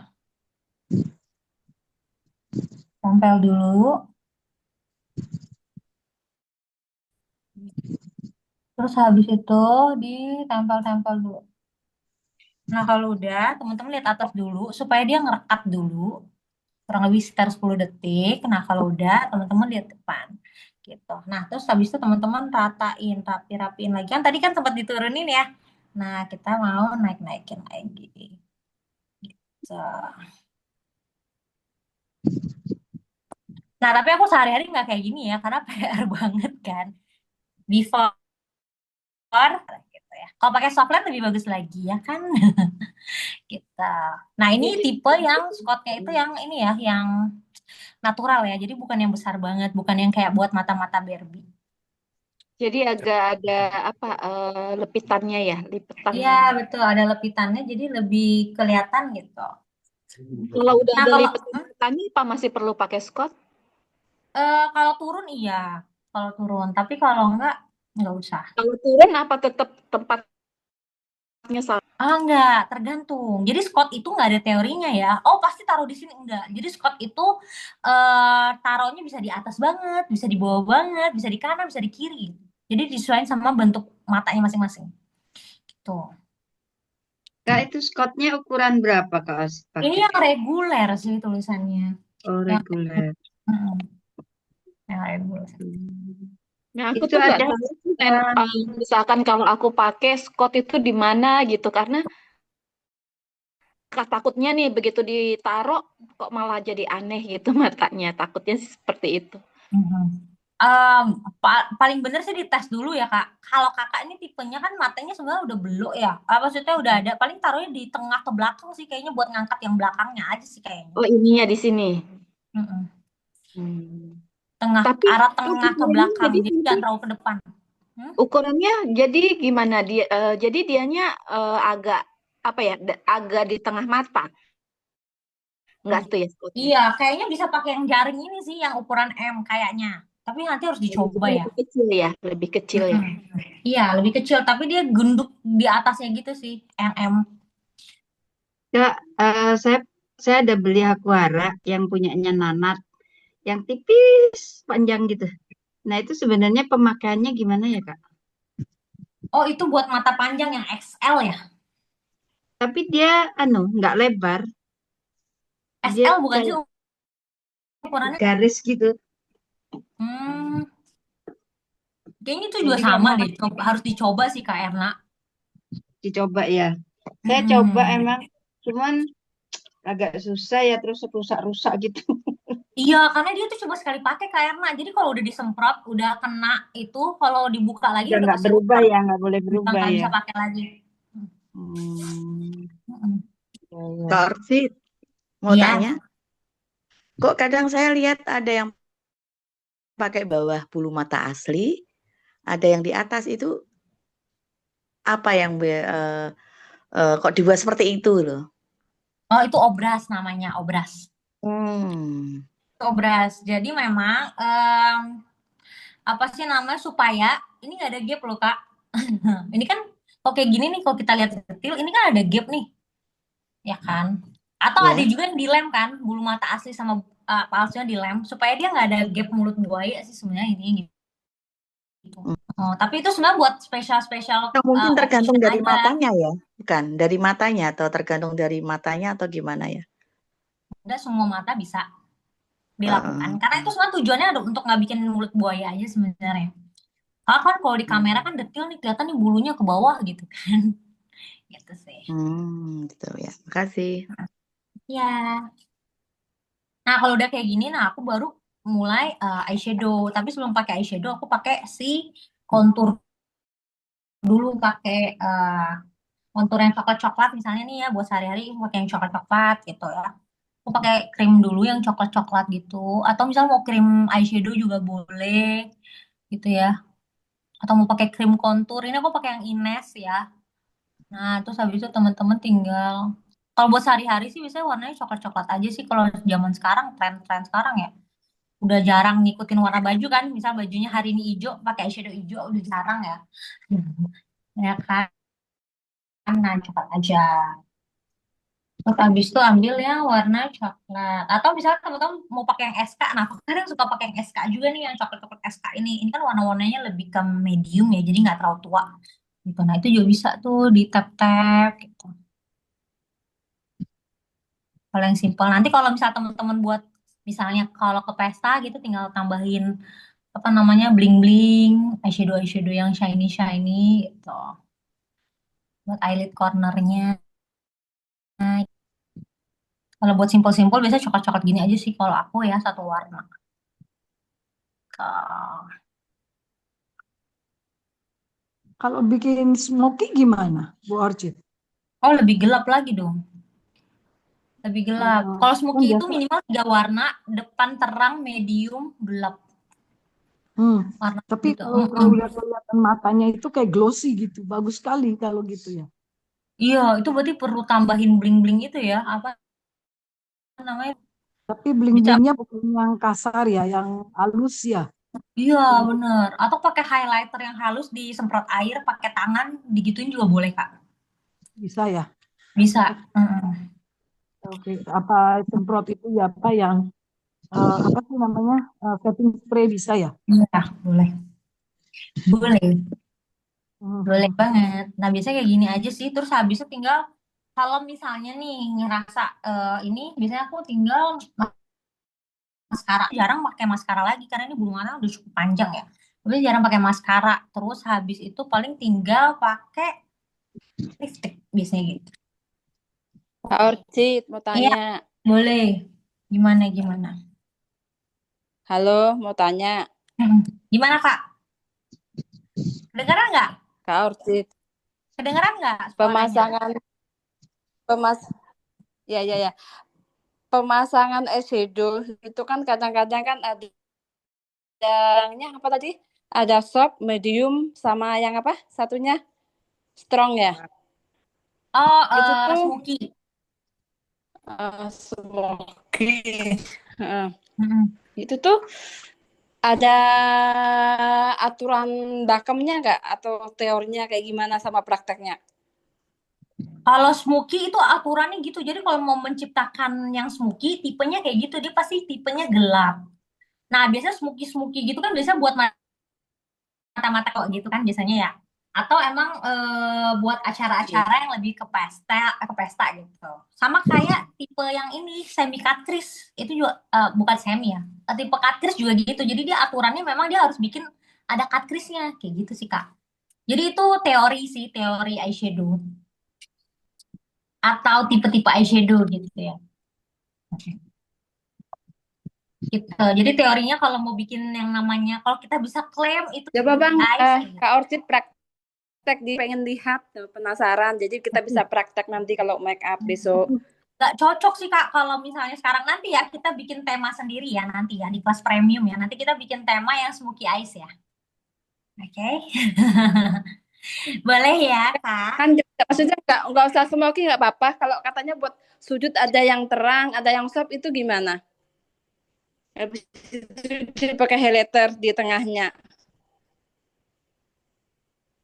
Tempel dulu. Terus habis itu ditempel-tempel dulu. Nah, kalau udah, teman-teman lihat atas dulu supaya dia ngerekat dulu. Kurang lebih sekitar 10 detik. Nah, kalau udah, teman-teman lihat depan. Gitu. Nah, terus habis itu teman-teman ratain, rapi-rapiin lagi. Kan tadi kan sempat diturunin ya. Nah, kita mau naik-naikin lagi. Gitu. Nah, tapi aku sehari-hari nggak kayak gini ya, karena PR banget kan. Before, gitu ya. Kalau pakai softline lebih bagus lagi ya kan. Kita. Nah, ini
Jadi
tipe yang Scottnya itu yang ini ya, yang natural ya. Jadi bukan yang besar banget, bukan yang kayak buat mata-mata Barbie.
jadi agak ada apa lepitannya ya, lipetan.
Iya, betul. Ada lepitannya, jadi lebih kelihatan gitu.
Kalau udah
Nah,
ada
kalau
lipetannya apa masih perlu pakai Scott?
kalau turun iya, kalau turun. Tapi kalau enggak usah.
Kalau turun apa tetap tempatnya sama?
Enggak, tergantung. Jadi Scott itu nggak ada teorinya ya. Oh, pasti taruh di sini enggak. Jadi Scott itu taruhnya bisa di atas banget, bisa di bawah banget, bisa di kanan, bisa di kiri. Jadi disesuaikan sama bentuk matanya masing-masing. Gitu.
Kak, itu Scottnya ukuran berapa Kak Os
Ini
pakai?
yang reguler sih tulisannya.
Oh,
Yang
reguler.
yang reguler.
Nah, aku
Itu
tuh nggak
ada
tahu misalkan kalau aku pakai Scott itu di mana gitu karena takutnya nih begitu ditaruh kok malah jadi aneh gitu matanya. Takutnya sih seperti itu.
Paling bener sih dites dulu ya Kak. Kalau Kakak ini tipenya kan matanya sebenarnya udah belok ya. Maksudnya udah ada. Paling taruhnya di tengah ke belakang sih kayaknya buat ngangkat yang belakangnya aja sih kayaknya.
Oh, ininya di sini. Tapi
Arah tengah ke
ukurannya
belakang.
jadi
Jadi jangan terlalu ke depan.
ukurannya jadi gimana dia? Jadi dianya agak apa ya? Agak di tengah mata. Enggak tuh ya Scottnya.
Iya, kayaknya bisa pakai yang jaring ini sih, yang ukuran M kayaknya. Tapi nanti harus dicoba ya.
Lebih kecil ya, lebih kecil ya.
Iya, lebih kecil. Tapi dia genduk di atasnya gitu sih, yang M.
Kak, saya ada beli Aquara yang punyanya Nanat, yang tipis panjang gitu. Nah, itu sebenarnya pemakaiannya gimana ya, Kak?
Oh, itu buat mata panjang yang XL ya?
Tapi dia nggak lebar. Dia
SL bukan sih
kayak
ukurannya?
garis gitu.
Kayaknya itu juga
Jadi
sama
kalau
deh. Harus dicoba sih Kak Erna.
dicoba ya. Saya coba emang, cuman agak susah ya, terus rusak-rusak gitu.
Iya, karena dia tuh cuma sekali pakai Kak Erna. Jadi kalau udah disemprot, udah kena itu, kalau dibuka lagi
Udah
udah
nggak
pasti
berubah
rusak.
ya, nggak boleh berubah
Nggak
ya.
bisa pakai lagi.
Kak Orsi, mau
Iya.
tanya, kok kadang saya lihat ada yang pakai bawah bulu mata asli, ada yang di atas itu apa yang kok dibuat seperti itu loh?
Oh, itu obras namanya, obras. Itu obras. Jadi memang apa sih namanya supaya ini nggak ada gap loh Kak. Ini kan kalau kayak gini nih, kalau kita lihat detail, ini kan ada gap nih, ya kan? Atau ada
Ya.
juga yang dilem kan, bulu mata asli sama palsunya dilem supaya dia nggak ada gap mulut buaya sih sebenarnya ini gitu. Oh, tapi itu sebenarnya buat spesial
Mungkin tergantung
occasion
dari
aja.
matanya ya, bukan dari matanya atau tergantung dari matanya atau gimana ya?
Udah semua mata bisa dilakukan. Karena itu sebenarnya tujuannya ada untuk nggak bikin mulut buaya aja sebenarnya. Karena kan kalau di kamera kan detail nih, kelihatan nih bulunya ke bawah gitu kan. Gitu sih.
Gitu ya. Makasih.
Ya. Nah, kalau udah kayak gini, nah aku baru mulai eyeshadow. Tapi sebelum pakai eyeshadow, aku pakai si contour dulu, pakai contour yang coklat-coklat misalnya nih ya, buat sehari-hari aku pakai yang coklat-coklat gitu ya. Aku pakai krim dulu yang coklat-coklat gitu. Atau misalnya mau krim eyeshadow juga boleh gitu ya. Atau mau pakai krim contour, ini aku pakai yang Ines ya. Nah, terus habis itu teman-teman tinggal, kalau buat sehari-hari sih biasanya warnanya coklat-coklat aja sih. Kalau zaman sekarang, tren-tren sekarang ya, udah jarang ngikutin warna baju kan. Misal bajunya hari ini hijau, pakai eyeshadow hijau, udah jarang ya. Ya kan, nah coklat aja. Terus habis itu ambil yang warna coklat. Atau misalnya teman-teman mau pakai yang SK, nah aku kadang suka pakai yang SK juga nih, yang coklat-coklat SK ini. Ini kan warna-warnanya lebih ke medium ya, jadi nggak terlalu tua. Gitu. Nah itu juga bisa tuh di tap-tap gitu. Kalau yang simple. Nanti kalau misalnya teman-teman buat, misalnya kalau ke pesta gitu, tinggal tambahin apa namanya bling-bling, eyeshadow yang shiny gitu. Buat eyelid cornernya. Kalau buat simple-simple biasanya coklat-coklat gini aja sih kalau aku ya, satu warna.
Kalau bikin smoky gimana, Bu Orchid?
Oh, lebih gelap lagi dong. Lebih gelap. Kalau
Kan
smoky itu
biasa.
minimal 3 warna, depan terang, medium, gelap. Warna
Tapi
gitu.
kalau udah kelihatan matanya itu kayak glossy gitu, bagus sekali kalau gitu ya.
Iya, itu berarti perlu tambahin bling-bling itu ya, apa namanya?
Tapi bling-blingnya bukan yang kasar ya, yang halus ya.
Iya, bener. Atau pakai highlighter yang halus disemprot air, pakai tangan, digituin juga boleh, Kak.
Bisa ya.
Bisa.
Oke, apa semprot itu ya, apa yang apa sih namanya, setting spray bisa ya?
Iya, boleh. Boleh. Boleh banget. Nah, biasanya kayak gini aja sih. Terus habisnya tinggal, kalau misalnya nih ngerasa ini, biasanya aku tinggal maskara. Jarang pakai maskara lagi, karena ini bulu mata udah cukup panjang ya. Tapi jarang pakai maskara. Terus habis itu paling tinggal pakai lipstick, biasanya gitu.
Kak Orchid mau
Iya,
tanya.
boleh. Gimana?
Halo, mau tanya.
Gimana, Kak? Kedengeran nggak?
Kak Orchid.
Kedengeran nggak suaranya?
Pemasangan ya. Pemasangan eyeshadow itu kan kadang-kadang kan ada yang apa tadi? Ada soft, medium, sama yang apa? Satunya strong ya?
Oh,
Itu tuh
smoky.
smoky. Itu tuh ada aturan bakemnya nggak? Atau teorinya kayak gimana sama prakteknya?
Kalau smoky itu aturannya gitu. Jadi kalau mau menciptakan yang smoky, tipenya kayak gitu. Dia pasti tipenya gelap. Nah, biasanya smoky gitu kan biasanya buat mata-mata kok gitu kan biasanya ya. Atau emang buat acara-acara yang lebih ke pesta gitu. Sama kayak tipe yang ini semi cut crease itu juga bukan semi ya. Tipe cut crease juga gitu. Jadi dia aturannya memang dia harus bikin ada cut crease-nya kayak gitu sih, Kak. Jadi itu teori eyeshadow atau tipe-tipe eyeshadow gitu ya. Gitu. Jadi teorinya kalau mau bikin yang namanya, kalau kita bisa klaim itu
Coba Bang,
eyes,
Kak Orchid praktek pengen lihat tuh, penasaran. Jadi kita bisa praktek nanti kalau make up besok.
Gak cocok sih, Kak, kalau misalnya sekarang. Nanti ya kita bikin tema sendiri ya nanti ya di kelas premium ya. Nanti kita bikin tema yang smoky eyes ya. Oke. Boleh ya, Kak?
Kan maksudnya nggak usah smoky nggak apa-apa. Kalau katanya buat sudut ada yang terang, ada yang soft, itu gimana? Habis itu pakai highlighter di tengahnya.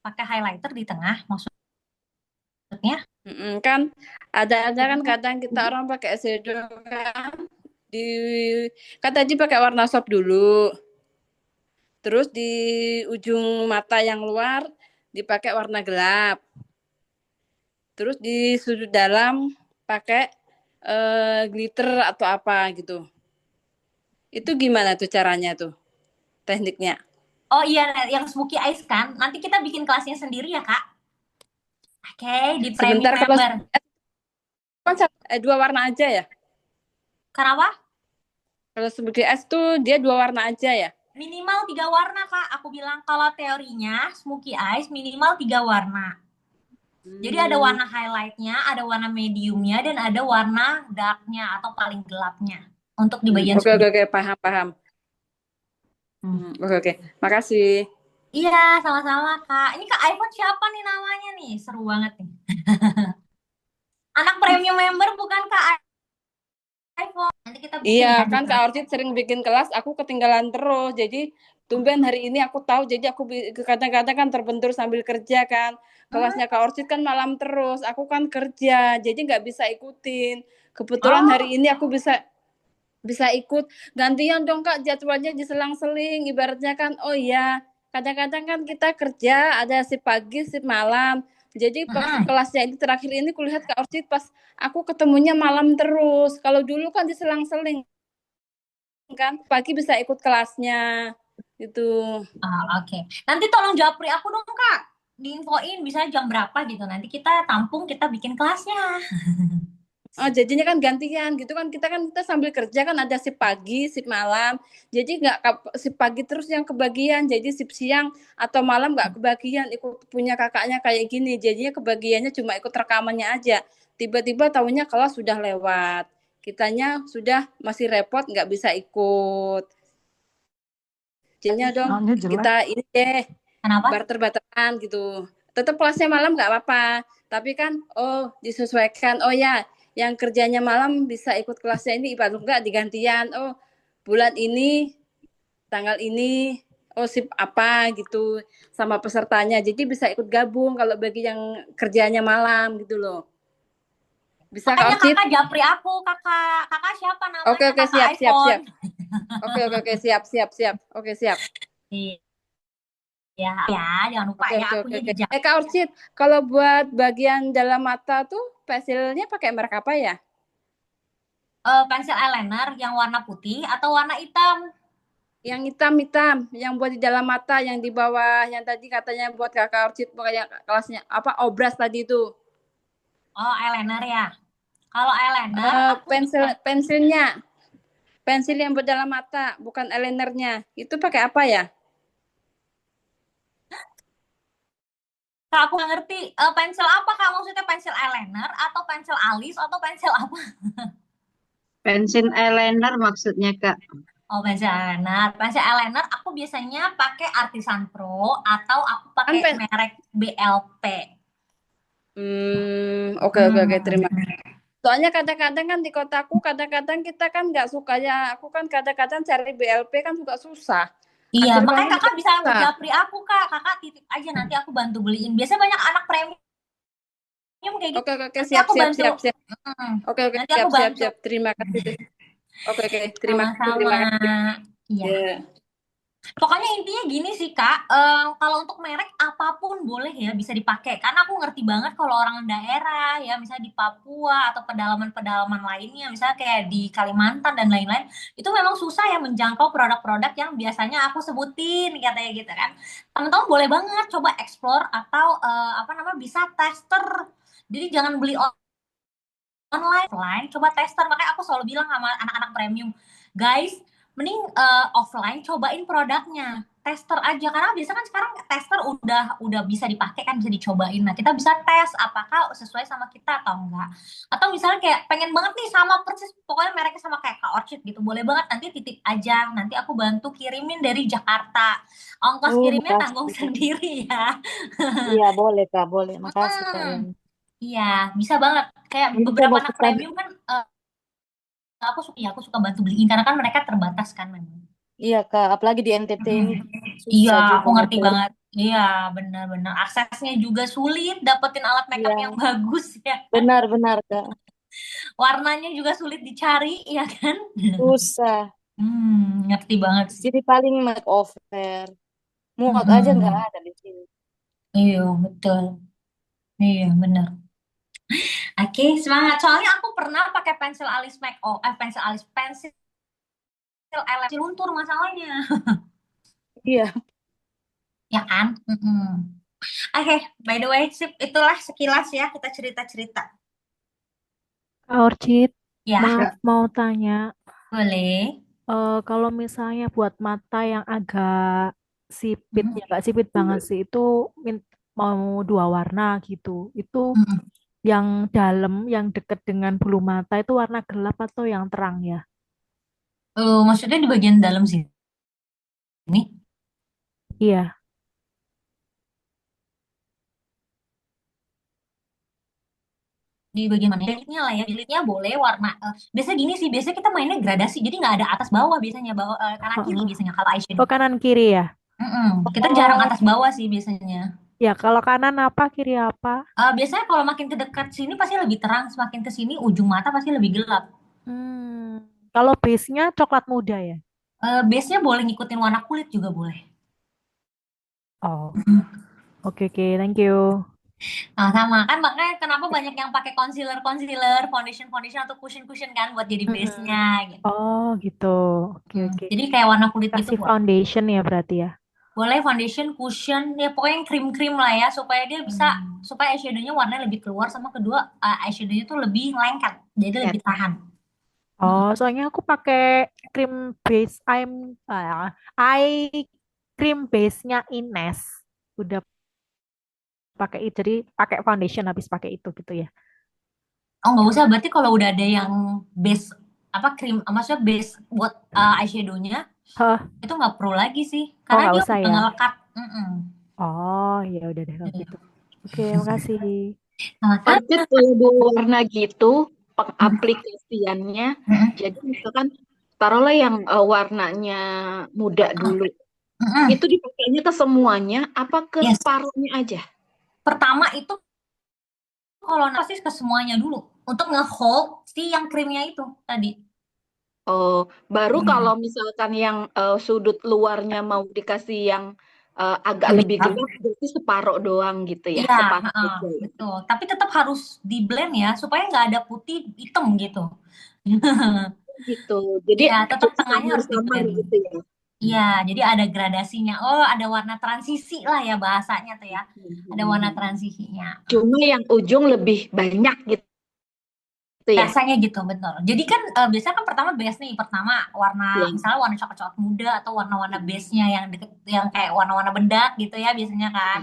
Pakai highlighter di tengah maksudnya?
Kan ada kan kadang kita orang pakai eyeshadow kan kan tadi pakai warna soft dulu. Terus di ujung mata yang luar dipakai warna gelap. Terus di sudut dalam pakai glitter atau apa gitu. Itu gimana tuh caranya tuh? Tekniknya.
Oh iya, yang smoky eyes kan. Nanti kita bikin kelasnya sendiri ya, Kak. Oke, di premium
Sebentar, kalau
member.
kan dua warna aja ya?
Kenapa?
Kalau smoky eyes tuh dia dua warna aja ya?
Minimal 3 warna, Kak. Aku bilang kalau teorinya smoky eyes minimal 3 warna. Jadi ada warna highlightnya, ada warna mediumnya, dan ada warna darknya atau paling gelapnya untuk di bagian
Oke, paham. Oke. Makasih.
Iya, sama-sama, Kak. Ini Kak iPhone siapa nih namanya nih? Seru banget nih. Anak premium member bukan Kak iPhone. Nanti kita bikin
Iya,
ya,
kan Kak Orchid sering bikin kelas, aku ketinggalan terus. Jadi tumben hari ini aku tahu, jadi aku kadang-kadang kan terbentur sambil kerja kan. Kelasnya Kak Orchid kan malam terus, aku kan kerja, jadi nggak bisa ikutin. Kebetulan hari ini aku bisa ikut. Gantian dong Kak, jadwalnya diselang-seling. Ibaratnya kan, oh iya, kadang-kadang kan kita kerja, ada shift pagi, shift malam. Jadi pas kelasnya ini terakhir ini kulihat Kak Orchid pas aku ketemunya malam terus. Kalau dulu kan diselang-seling kan, pagi bisa ikut kelasnya gitu.
Oke. Nanti tolong japri aku dong, Kak. Diinfoin bisa jam berapa gitu. Nanti kita tampung, kita bikin kelasnya.
jadinya kan gantian gitu kan, kita sambil kerja kan ada shift pagi, shift malam. Jadi nggak shift pagi terus yang kebagian, jadi shift siang atau malam nggak kebagian, ikut punya kakaknya kayak gini. Jadinya kebagiannya cuma ikut rekamannya aja. Tiba-tiba tahunya kelas sudah lewat. Kitanya sudah masih repot nggak bisa ikut. Jadinya dong
Soalnya jelek.
kita ini deh
Kenapa?
barter-barteran gitu. Tetap kelasnya malam nggak apa-apa. Tapi kan disesuaikan. Oh ya, yang kerjanya malam bisa ikut kelasnya ini, baru enggak digantian. Oh, bulan ini, tanggal ini, shift apa gitu sama pesertanya. Jadi bisa ikut gabung kalau bagi yang kerjanya malam gitu loh. Bisa Kak
Makanya
Orchid?
kakak japri aku, kakak siapa namanya?
Oke,
Kakak
siap.
iPhone.
Oke, siap. Oke, siap.
Iya, jangan lupa ya akunya
Oke.
dijapri.
Kak Orchid, kalau buat bagian dalam mata tuh pensilnya pakai merek apa ya?
Pensil eyeliner yang warna putih atau warna hitam?
Yang hitam, yang buat di dalam mata, yang di bawah, yang tadi katanya buat Kakak Orchid pokoknya kelasnya apa obras tadi itu.
Oh, eyeliner ya. Kalau eyeliner
pensilnya. Pensil yang buat dalam mata, bukan eyelinernya. Itu pakai apa ya?
Kak, aku nggak ngerti. Pensil apa Kak? Maksudnya pensil eyeliner atau pensil alis atau pensil apa?
Pensil eyeliner maksudnya Kak.
Oh, pensil eyeliner. Pensil eyeliner aku biasanya pakai Artisan Pro atau aku pakai merek BLP.
Oke, terima kasih. Soalnya kadang-kadang kan di kotaku, kadang-kadang kita kan nggak suka ya. Aku kan kadang-kadang cari BLP kan juga susah.
Iya, makanya kakak bisa japri aku Kak. Kakak titip aja, nanti aku bantu beliin. Biasanya banyak anak premium kayak gitu.
Oke, siap. Oke, siap. Terima kasih. Oke, terima kasih.
Iya. Pokoknya intinya gini sih Kak, kalau untuk merek apapun boleh ya bisa dipakai. Karena aku ngerti banget kalau orang daerah ya, misalnya di Papua atau pedalaman-pedalaman lainnya, misalnya kayak di Kalimantan dan lain-lain, itu memang susah ya menjangkau produk-produk yang biasanya aku sebutin katanya gitu kan. Teman-teman boleh banget coba explore atau bisa tester. Jadi jangan beli online, coba tester. Makanya aku selalu bilang sama anak-anak premium, guys, mending offline cobain produknya, tester aja, karena biasanya kan sekarang tester udah bisa dipakai kan, bisa dicobain. Nah, kita bisa tes apakah sesuai sama kita atau enggak. Atau misalnya kayak pengen banget nih sama persis, pokoknya mereknya sama kayak Kak Orchid gitu, boleh banget, nanti titip aja, nanti aku bantu kirimin dari Jakarta. Ongkos kirimnya tanggung sendiri ya.
Iya, boleh Kak, boleh. Makasih Kak.
Iya, bisa banget. Kayak beberapa anak premium kan aku suka bantu beliin karena kan mereka terbatas kan memang.
Iya Kak, apalagi di NTT ini
Iya, aku ngerti banget. Iya, benar-benar. Aksesnya juga sulit, dapetin alat makeup yang bagus ya.
Benar Kak.
Warnanya juga sulit dicari, ya kan?
Susah.
Ngerti banget.
Di sini paling makeover. Muak aja nggak ada di sini.
Iya, betul. Iya, benar. Oke, semangat. Soalnya aku pernah pakai pensil alis pensil eyeliner luntur masalahnya.
Iya.
Ya kan? Oke, by the way, sip, itulah sekilas ya kita cerita-cerita.
Kak Orchid,
Ya.
maaf mau tanya.
Boleh.
Kalau misalnya buat mata yang agak sipit, ya nggak sipit banget sih, itu mau 2 warna gitu. Itu yang dalam, yang deket dengan bulu mata itu warna gelap atau yang terang ya?
Maksudnya di bagian dalam sini?
Iya.
Di bagian mana? Jilidnya lah ya. Jilidnya boleh warna. Biasanya gini sih, biasanya kita mainnya gradasi. Jadi nggak ada atas bawah biasanya, kanan kiri biasanya kalau eyeshadow.
Oh, kanan kiri ya?
Kita jarang atas bawah sih biasanya.
Ya, kalau kanan apa, kiri apa?
Biasanya kalau makin ke dekat sini pasti lebih terang, semakin ke sini ujung mata pasti lebih gelap.
Kalau base-nya coklat muda ya?
Base-nya boleh ngikutin warna kulit juga boleh.
Oh. Oke, thank you.
Nah, sama kan makanya kenapa banyak yang pakai concealer, foundation atau cushion kan buat jadi base-nya gitu.
Oh, gitu. Oke.
Jadi kayak warna kulit
Kasih
gitu.
foundation ya berarti ya?
Boleh foundation, cushion, ya pokoknya yang krim-krim lah ya supaya dia bisa supaya eyeshadownya warnanya lebih keluar sama kedua eyeshadownya tuh lebih lengket, jadi
Ya.
lebih tahan.
Oh, soalnya aku pakai cream base eye cream base-nya Ines. Udah pakai itu, jadi pakai foundation habis pakai itu gitu ya.
Oh nggak usah, berarti kalau udah ada yang base apa krim, maksudnya base buat eyeshadownya
Hah.
itu nggak perlu lagi sih,
Oh,
karena
nggak
dia
usah
udah
ya.
ngelekat.
Oh, ya udah deh kalau gitu. Oke, makasih.
Orchid kalau dua warna gitu pengaplikasiannya, jadi misalkan taruhlah yang warnanya muda dulu, itu dipakainya ke semuanya apa ke
Yes.
separuhnya aja?
Pertama itu kalau pasti ke semuanya dulu untuk nge-hold si yang krimnya itu tadi.
Oh, baru kalau misalkan yang sudut luarnya mau dikasih yang agak lebih gelap, berarti separuh doang gitu ya,
Iya,
separuh aja ya.
betul. Tapi tetap harus di blend ya supaya nggak ada putih hitam gitu.
Gitu. Jadi
Iya, tetap tengahnya harus di
samar-samar
blend.
gitu ya.
Iya, jadi ada gradasinya. Oh, ada warna transisi lah ya bahasanya tuh ya. Ada warna transisinya.
Cuma yang ujung lebih banyak gitu ya.
Biasanya gitu, betul. Jadi kan biasanya kan pertama base nih, pertama warna misalnya warna coklat-coklat muda atau warna-warna base-nya yang deket, yang kayak warna-warna bedak gitu ya biasanya kan.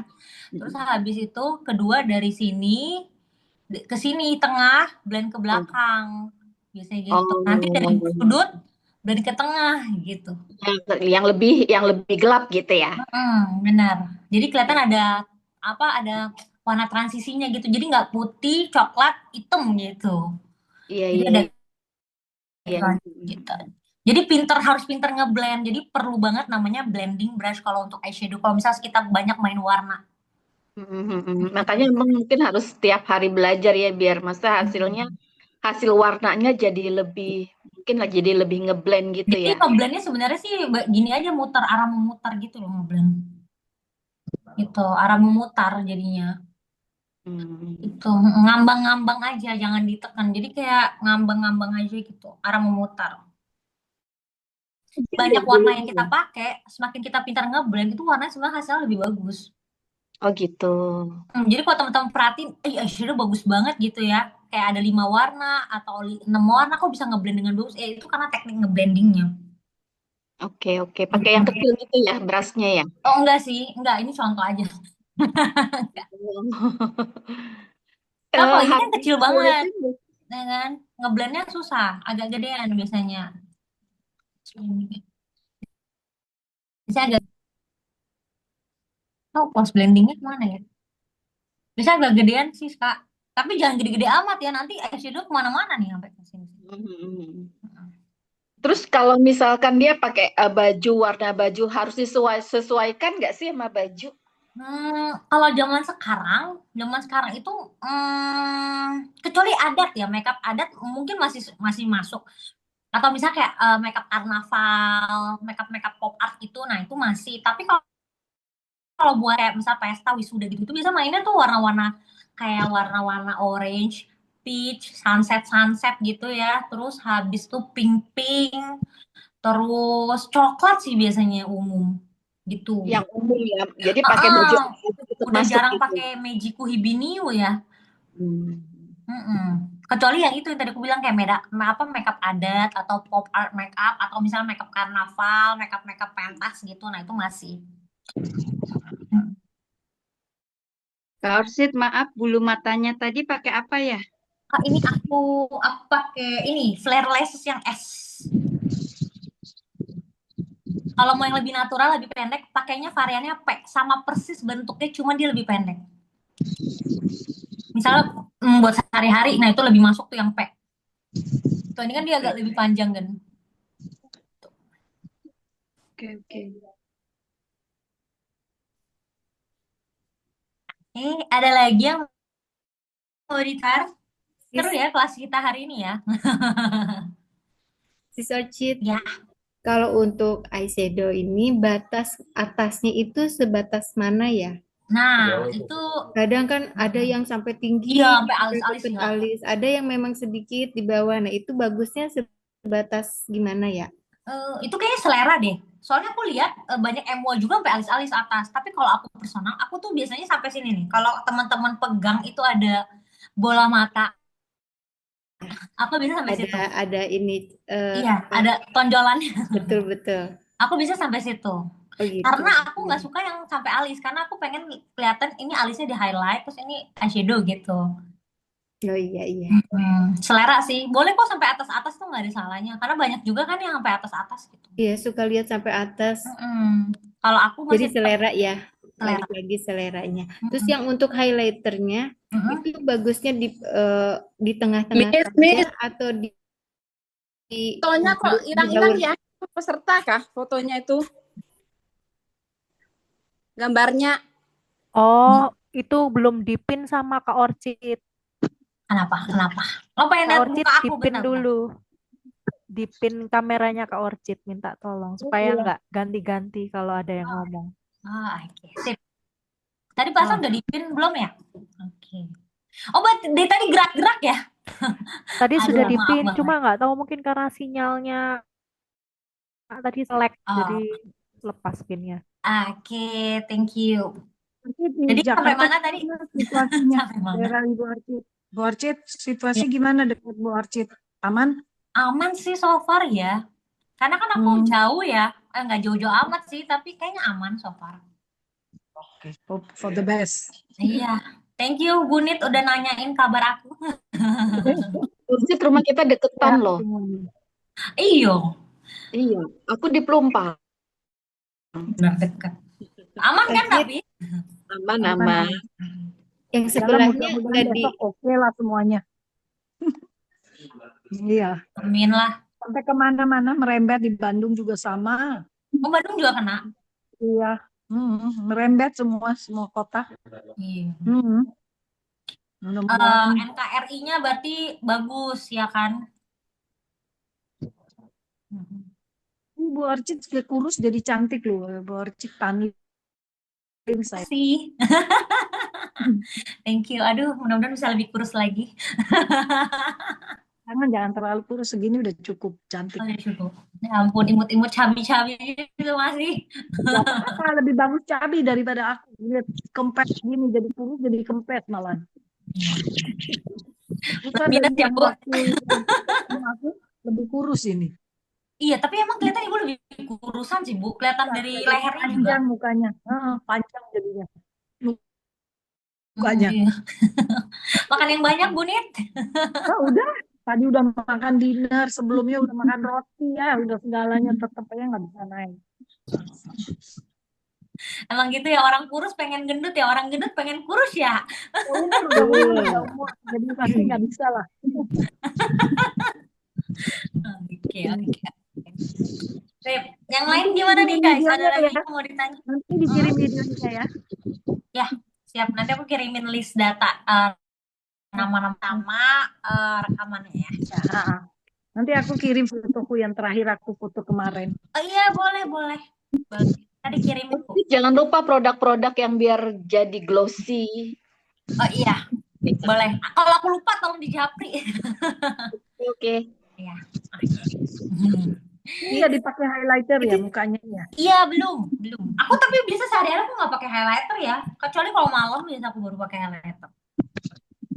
Terus habis itu kedua dari sini ke sini tengah blend ke belakang. Biasanya gitu. Nanti dari sudut blend ke tengah gitu.
Yang lebih gelap gitu ya.
Benar. Jadi kelihatan ada ada warna transisinya gitu. Jadi nggak putih, coklat, hitam gitu.
Iya,
Jadi
iya.
ada
Iya.
gitu. Jadi harus pinter ngeblend. Jadi perlu banget namanya blending brush kalau untuk eyeshadow. Kalau misalnya kita banyak main warna.
Makanya emang mungkin harus setiap hari belajar ya biar masa hasil warnanya jadi lebih ngeblend gitu
Jadi
ya.
ngeblendnya sebenarnya sih gini aja, muter, arah memutar gitu loh ngeblend. Itu arah memutar jadinya. Itu ngambang-ngambang aja, jangan ditekan. Jadi kayak ngambang-ngambang aja gitu, arah memutar. Banyak warna yang kita pakai, semakin kita pintar ngeblend itu warnanya sebenarnya hasilnya lebih bagus.
Oh gitu.
Jadi kalau teman-teman perhatiin, eyeshadow bagus banget gitu ya. Kayak ada 5 warna atau 6 warna kok bisa ngeblend dengan bagus. Itu karena teknik ngeblendingnya.
Oke. Pakai yang kecil gitu ya, brushnya ya?
Oh enggak sih, enggak, ini contoh aja. Nah, kalau ini kan kecil banget, ya kan? Ngeblendnya susah, agak gedean biasanya. Bisa agak, post blendingnya kemana ya? Bisa agak gedean sih, Kak. Tapi jangan gede-gede amat ya, nanti eyeshadow kemana-mana nih sampai ke sini.
Terus kalau misalkan dia pakai warna baju harus sesuaikan nggak sih sama baju?
Kalau zaman sekarang itu kecuali adat ya, makeup adat mungkin masih masuk. Atau misalnya kayak makeup karnaval, makeup pop art itu, nah itu masih. Tapi kalau buat kayak misal pesta wisuda gitu, biasa mainnya tuh warna-warna kayak warna-warna orange, peach, sunset gitu ya. Terus habis tuh pink, terus coklat sih biasanya umum gitu.
Yang umum ya. Jadi pakai baju
udah jarang
gitu.
pakai Mejiku Hibiniu ya. Kecuali yang itu yang tadi aku bilang kayak makeup adat atau pop art makeup atau misalnya makeup karnaval, makeup pentas gitu. Nah, itu masih.
Kak Orsid, maaf, bulu matanya tadi pakai apa ya?
Ini aku pakai ini flare lashes yang S. Kalau mau yang lebih natural, lebih pendek, pakainya variannya P. Sama persis bentuknya, cuma dia lebih pendek. Misalnya buat sehari-hari, nah itu lebih masuk tuh yang P. Tuh ini kan dia agak lebih panjang kan.
Oke.
Ada lagi yang mau ditaruh? Seru ya kelas kita hari ini ya.
Sis Orchid.
Ya.
Kalau untuk eyeshadow ini batas atasnya itu sebatas mana ya?
Nah, itu
kadang kan ada yang sampai tinggi,
iya, sampai alis-alis ya.
alis. Ada yang memang sedikit di bawah. Nah, itu bagusnya sebatas gimana ya?
Itu kayaknya selera deh. Soalnya aku lihat banyak MUA juga sampai alis-alis atas. Tapi kalau aku personal, aku tuh biasanya sampai sini nih. Kalau teman-teman pegang itu ada bola mata, aku bisa sampai situ.
Ada ini
Iya, ada tonjolannya.
betul betul.
Aku bisa sampai situ.
Oh gitu.
Karena aku nggak suka yang sampai alis, karena aku pengen kelihatan ini alisnya di highlight, terus ini eyeshadow gitu.
Oh iya iya.
Selera sih, boleh kok sampai atas-atas tuh nggak ada salahnya, karena banyak juga kan yang sampai atas-atas gitu.
Iya suka lihat sampai atas.
Kalau aku
Jadi
masih
selera ya,
selera.
balik lagi seleranya. Terus yang untuk highlighternya itu bagusnya di tengah-tengah saja atau di
Fotonya kok hilang-hilang ya, peserta kah fotonya itu? Gambarnya.
Oh, itu belum dipin sama Kak Orchid.
Kenapa? Lo pengen
Kak
lihat
Orchid
muka aku
dipin
bentar?
dulu. Dipin kameranya Kak Orchid, minta tolong supaya nggak ganti-ganti kalau ada yang ngomong.
Oke. Sip. Tadi pasang udah dipin belum ya? Oke. Oh, dari tadi gerak-gerak ya?
Tadi sudah
Aduh,
dipin,
maaf
cuma nggak tahu mungkin karena sinyalnya tadi select, jadi lepas pinnya.
Oke, thank you.
Di
Jadi sampai
Jakarta
mana tadi?
situasinya?
Sampai mana?
Daerah Ibu Archid. Bu Archid, situasi gimana dekat Bu Archid? Aman?
Aman sih so far ya. Karena kan aku jauh ya. Nggak jauh-jauh amat sih, tapi kayaknya aman so far.
Oke, hope for the best.
Iya. Thank you, Bunit udah nanyain kabar aku.
Urjit rumah kita deketan loh.
Iyo.
Iya, aku di Pelumpang.
Benar dekat. Aman kan tapi?
Aman.
Yang
Dalam
sebelahnya
mudah-mudahan
tadi.
besok oke lah semuanya. Iya.
Amin lah.
Sampai kemana-mana merembet di Bandung juga sama.
Oh, Bandung juga kena?
Iya. Merembet semua kota.
Iya. NKRI-nya berarti bagus ya kan?
Bu Archid sudah kurus jadi cantik loh. Bu Archid panik. Saya.
Sih. Thank you. Aduh, mudah-mudahan bisa lebih kurus lagi.
Jangan terlalu kurus, segini udah cukup cantik.
Oh, udah cukup. Ya ampun, imut-imut cabi-cabi gitu masih.
Gak apa-apa, lebih bagus cabi daripada aku. Lihat kempes gini, jadi kurus, jadi kempes malah.
Minus ya, Bu.
Aku lebih kurus ini.
Iya, tapi emang kelihatan Ibu lebih kurusan sih, Bu. Kelihatan dari lehernya juga.
Panjang mukanya. Panjang jadinya. Mukanya.
Makan yang banyak, Bu Nit.
Udah. Tadi udah makan dinner, sebelumnya udah makan roti ya. Udah segalanya tetap aja nggak bisa naik.
Emang gitu ya, orang kurus pengen gendut ya. Orang gendut pengen kurus ya.
Udah umur. Jadi pasti nggak bisa lah.
Oke. Yang lain gimana nih guys? Ada lagi yang mau ditanya?
Nanti dikirim videonya ya.
Ya, siap. Nanti aku kirimin list data nama-nama rekamannya ya.
Nanti aku kirim fotoku yang terakhir aku foto kemarin.
Oh iya, boleh. Tadi kirimin.
Jangan lupa produk-produk yang biar jadi glossy.
Oh iya, boleh. Kalau aku lupa tolong dijapri.
Oke.
Iya.
Iya, dipakai highlighter ya mukanya ya.
Iya, belum. Aku tapi biasa sehari-hari aku nggak pakai highlighter ya. Kecuali kalau malam biasa aku baru pakai highlighter.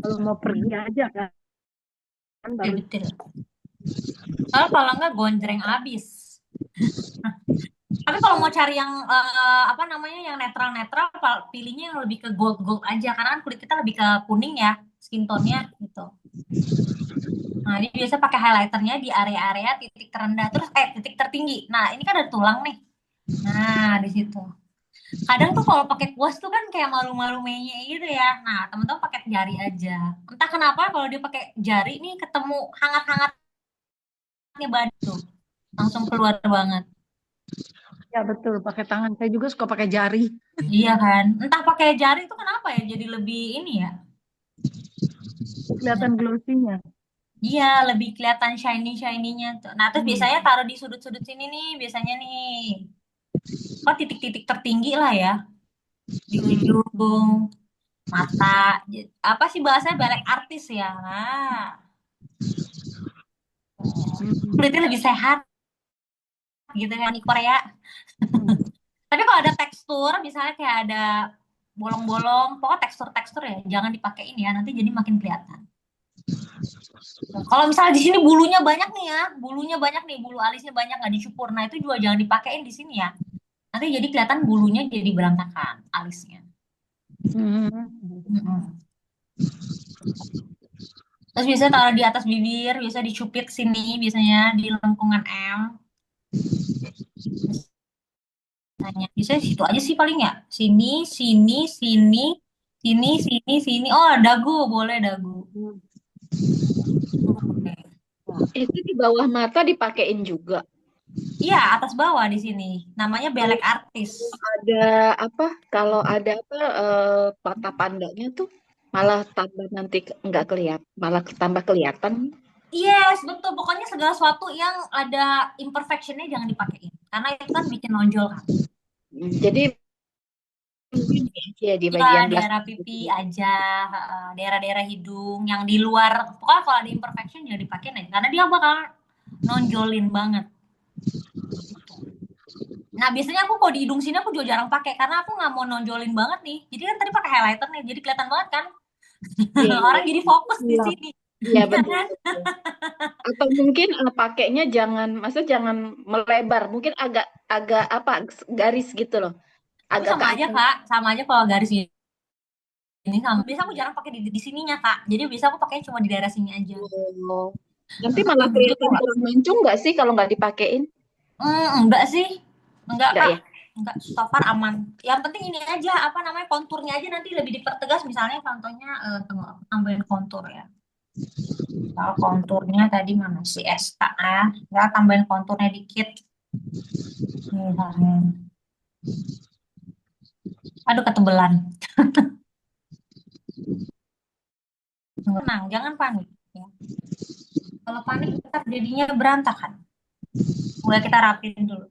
Kalau mau pergi aja kan. Baru.
Betul. Kalau nggak gonjreng abis. Tapi kalau mau cari yang yang netral-netral, pilihnya yang lebih ke gold aja karena kan kulit kita lebih ke kuning ya, skin tone-nya gitu. Nah, ini biasa pakai highlighternya di area-area titik terendah terus titik tertinggi. Nah, ini kan ada tulang nih. Nah, di situ. Kadang tuh kalau pakai kuas tuh kan kayak malu-malu menye gitu ya. Nah, teman-teman pakai jari aja. Entah kenapa kalau dia pakai jari nih ketemu hangat-hangatnya batu. Langsung keluar banget.
Ya betul, pakai tangan. Saya juga suka pakai jari.
Iya kan? Entah pakai jari itu kenapa ya jadi lebih ini ya.
Kelihatan glossy-nya.
Iya, lebih kelihatan shiny-shiny-nya tuh. Nah, terus biasanya taruh di sudut-sudut sini nih, biasanya nih. Titik-titik tertinggi lah ya. Di hidung, mata. Apa sih bahasanya balek artis ya? Nah. Kulitnya lebih sehat. gitu kan di Korea. Tapi kalau ada tekstur, misalnya kayak ada bolong-bolong, pokoknya tekstur-tekstur ya, jangan dipakein ya, nanti jadi makin kelihatan. Kalau misalnya di sini bulunya banyak nih ya, bulu alisnya banyak nggak dicukur, nah itu juga jangan dipakein di sini ya. Nanti jadi kelihatan bulunya jadi berantakan alisnya. Terus biasanya taruh di atas bibir, biasa dicupit sini, biasanya di lengkungan M. Biasanya situ aja sih paling ya. Sini, sini, sini, sini, sini, sini. Oh, dagu, boleh dagu.
Itu di bawah mata dipakein juga.
Iya, atas bawah di sini. Namanya belek artis.
Ada apa? Kalau ada apa mata pandanya tuh malah tambah nanti nggak kelihatan, malah tambah kelihatan.
Yes, betul. Pokoknya segala sesuatu yang ada imperfectionnya jangan dipakein. Karena itu kan bikin nonjol kan.
Jadi ya di bagian
daerah pipi aja, daerah-daerah hidung yang di luar. Pokoknya kalau ada imperfection jangan dipakein aja. Karena dia bakal nonjolin banget. Nah biasanya aku kalau di hidung sini aku juga jarang pakai karena aku nggak mau nonjolin banget nih. Jadi kan tadi pakai highlighter nih, jadi kelihatan banget kan. Orang jadi fokus di sini.
Iya betul. Atau mungkin pakainya maksudnya jangan melebar, mungkin agak apa garis gitu loh. Agak
sama aja Kak, sama aja kalau garis ini sama. Biasa aku jarang pakai di sininya Kak. Jadi biasa aku pakai cuma di daerah sini aja.
Nanti malah kelihatan kurang mancung nggak sih kalau nggak dipakein?
Enggak sih, enggak Kak.
Ya?
Enggak, so far aman. Yang penting ini aja, apa namanya, konturnya aja nanti lebih dipertegas. Misalnya contohnya, tambahin kontur ya. Kalau konturnya tadi mana sih Esta ya, tambahin konturnya dikit. Misalnya. Aduh, ketebelan. Tenang, jangan panik. Ya. Kalau panik, ntar jadinya berantakan. Mulai kita rapiin dulu.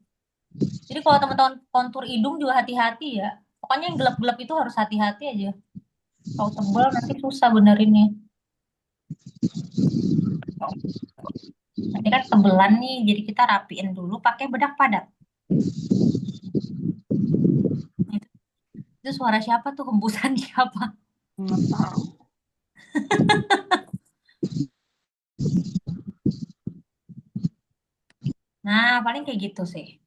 Jadi kalau teman-teman kontur hidung juga hati-hati ya. Pokoknya yang gelap-gelap itu harus hati-hati aja. Kalau tebal nanti susah benerinnya. Nanti kan tebelan nih, jadi kita rapiin dulu pakai bedak padat. Itu suara siapa tuh? Hembusan siapa? Nah, paling kayak gitu sih.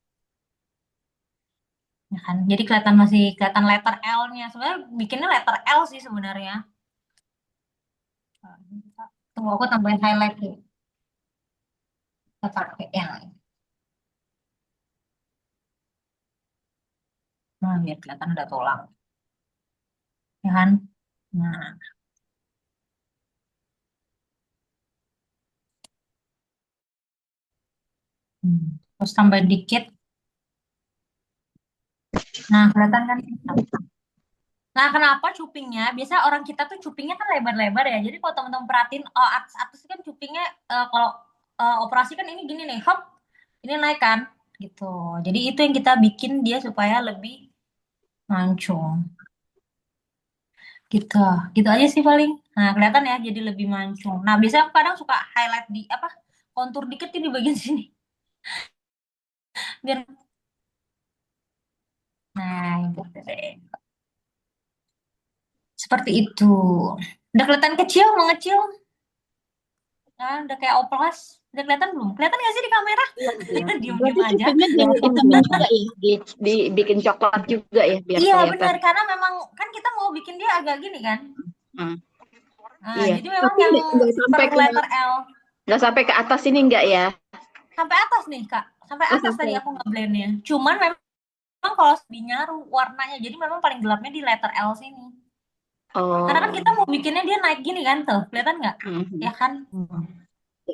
Ya kan? Jadi masih kelihatan letter L-nya. Sebenarnya bikinnya letter L sih sebenarnya. Tunggu aku tambahin highlight nih. Kita pakai yang lain. Nah, biar kelihatan ada tulang. Ya kan? Nah. Terus tambah dikit. Nah, kelihatan kan? Nah, kenapa cupingnya? Biasa orang kita tuh cupingnya kan lebar-lebar ya. Jadi kalau teman-teman perhatiin, artis kan cupingnya kalau operasi kan ini gini nih, hop, ini naik kan, gitu. Jadi itu yang kita bikin dia supaya lebih mancung. Gitu, gitu aja sih paling. Nah, kelihatan ya, jadi lebih mancung. Nah, biasanya aku kadang suka highlight di kontur dikit di bagian sini. Biar nah, gitu deh. Seperti itu. Udah kelihatan kecil, mengecil. Nah, udah kayak oplas. Udah kelihatan belum? Kelihatan nggak sih di kamera? Diem-diem aja.
Juga ya, dibikin coklat juga ya biar
iya,
kelihatan.
benar. Karena memang kan kita mau bikin dia agak gini kan. Nah,
iya.
jadi memang
tapi
yang
nggak sampai ke
letter L.
Nggak sampai ke atas ini enggak ya?
Sampai atas nih, Kak. Sampai atas tadi aku ngeblendnya. Cuman memang kalau dinyaru warnanya, jadi memang paling gelapnya di letter L sini.
Oh.
Karena kan kita mau bikinnya dia naik gini kan tuh, kelihatan nggak? Ya kan?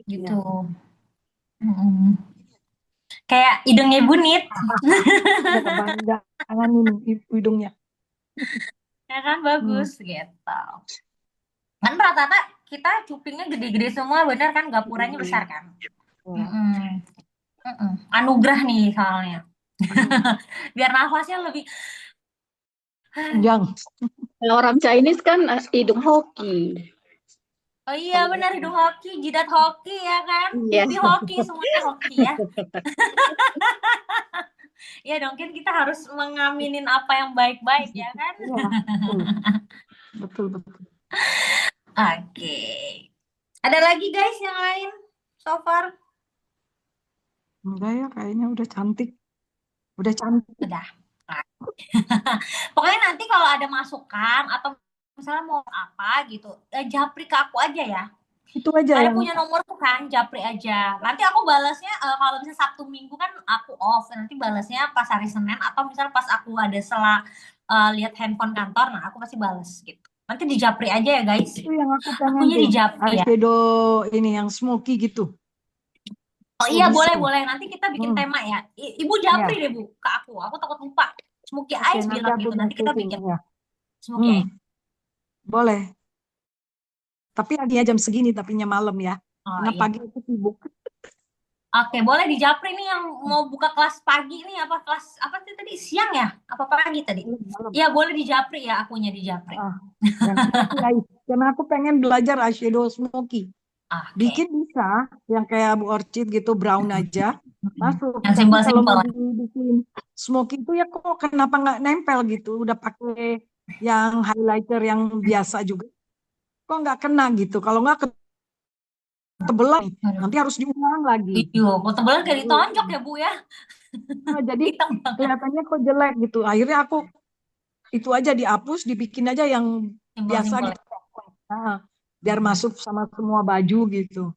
Gitu. Kayak hidungnya bunit.
Kepanjangan ini hidungnya.
Ya kan, bagus gitu. Kan rata-rata kita cupingnya gede-gede semua, bener kan? Gapuranya besar kan? Anugerah nih soalnya. Biar nafasnya lebih
panjang.
Kalau orang Chinese kan hidung hoki.
Oh iya benar, hidung hoki, jidat hoki ya kan? Pipi hoki, semuanya hoki ya. Ya dong, kita harus mengaminin apa yang baik-baik ya kan?
Iya, betul.
Oke. Ada lagi guys yang lain so far?
Enggak ya, kayaknya udah cantik. Udah cantik.
Udah. Pokoknya nanti kalau ada masukan atau misalnya mau apa gitu, japri ke aku aja ya.
Itu aja
Kalian
yang
punya nomorku kan, japri aja. Nanti aku balasnya kalau misalnya Sabtu Minggu kan aku off, nanti balasnya pas hari Senin atau misalnya pas aku ada lihat handphone kantor, nah aku pasti balas gitu. Nanti di japri aja ya guys.
itu yang aku pengen
Akunya
tuh.
di japri ya.
Eyeshadow ini yang smoky gitu.
Oh
Oh,
iya
bisa.
boleh. Nanti kita bikin tema ya. Ibu japri deh Bu ke aku. Aku takut lupa. Smoky
Oke,
eyes
nanti
bilang
aku
gitu. Nanti kita
messaging
bikin
ya.
smoky eyes.
Boleh. Tapi hadiah jam segini, tapinya malam ya.
Oh
Karena
iya.
pagi itu sibuk.
Oke, boleh di japri nih yang mau buka kelas pagi nih apa kelas apa sih tadi siang ya? Apa pagi tadi?
Malam.
Iya boleh di japri ya, akunya di japri.
Yang smoky eyes. Karena aku pengen belajar eyeshadow smoky. Bikin bisa, yang kayak Bu Orchid gitu, brown aja. Masuk.
Yang
Tapi kalau
simpel-simpel.
mau dibikin smoky itu ya kok kenapa nggak nempel gitu? Udah pakai yang highlighter yang biasa juga. Kok nggak kena gitu? Kalau nggak ketebelan, nanti harus diulang lagi.
Iya, kok tebelan kayak ditonjok ya Bu ya.
Nah, jadi kelihatannya kok jelek gitu. Akhirnya aku itu aja dihapus, dibikin aja yang biasa
Simpel-simpel.
gitu. Nah, biar masuk sama semua baju gitu.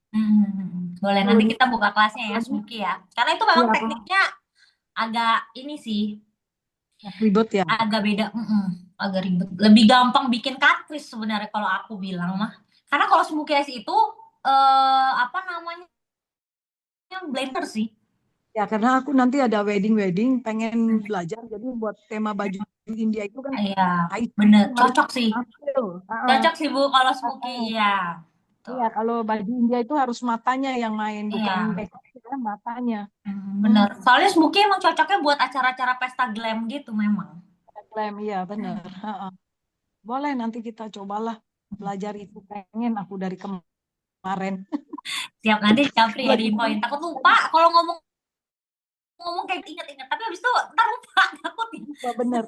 Boleh, nanti kita buka kelasnya ya, Smuki ya. Karena itu memang
Iya,
tekniknya agak ini sih,
ribet ya.
agak beda, agak ribet. Lebih gampang bikin cut-crease sebenarnya kalau aku bilang mah. Karena kalau Smuki Eyes itu apa namanya? Yang blender sih.
Ya, karena aku nanti ada wedding pengen belajar. Jadi buat tema baju India itu kan
Iya, bener, cocok sih. Cocok sih Bu kalau Smuki, iya.
Iya, kalau baju India itu harus matanya yang main, bukan
Iya.
makeupnya, matanya.
Bener. Soalnya Smuki emang cocoknya buat acara-acara pesta glam gitu memang.
Glam, iya bener. Boleh nanti kita cobalah belajar itu, pengen aku dari kemarin.
Siap, nanti Japri ya diinfoin. Takut lupa kalau ngomong kayak inget-inget, tapi habis itu ntar lupa, takut.
Bener.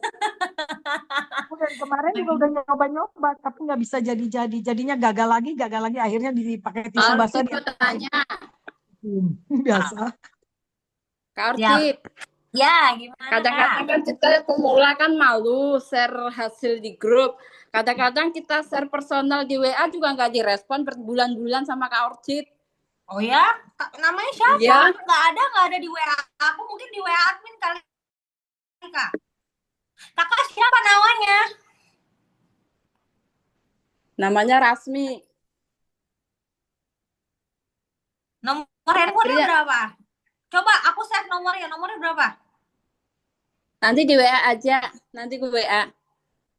Aku dari kemarin juga udah nyoba-nyoba, tapi nggak bisa jadi-jadi. Jadinya gagal lagi, akhirnya dipakai tisu basah. Biasa.
Kak Orchid.
Ya, gimana?
Kadang-kadang kan kita pemula kan malu share hasil di grup. Kadang-kadang kita share personal di WA juga nggak direspon berbulan-bulan sama Kak Orchid.
Oh ya? Namanya siapa?
Iya.
Nggak ada di WA. Aku mungkin di WA admin kali, Kak. Kakak siapa namanya?
Namanya Rasmi.
Nomor handphonenya berapa? Coba aku save nomornya. Nomornya berapa?
Nanti di WA aja. Nanti ke WA.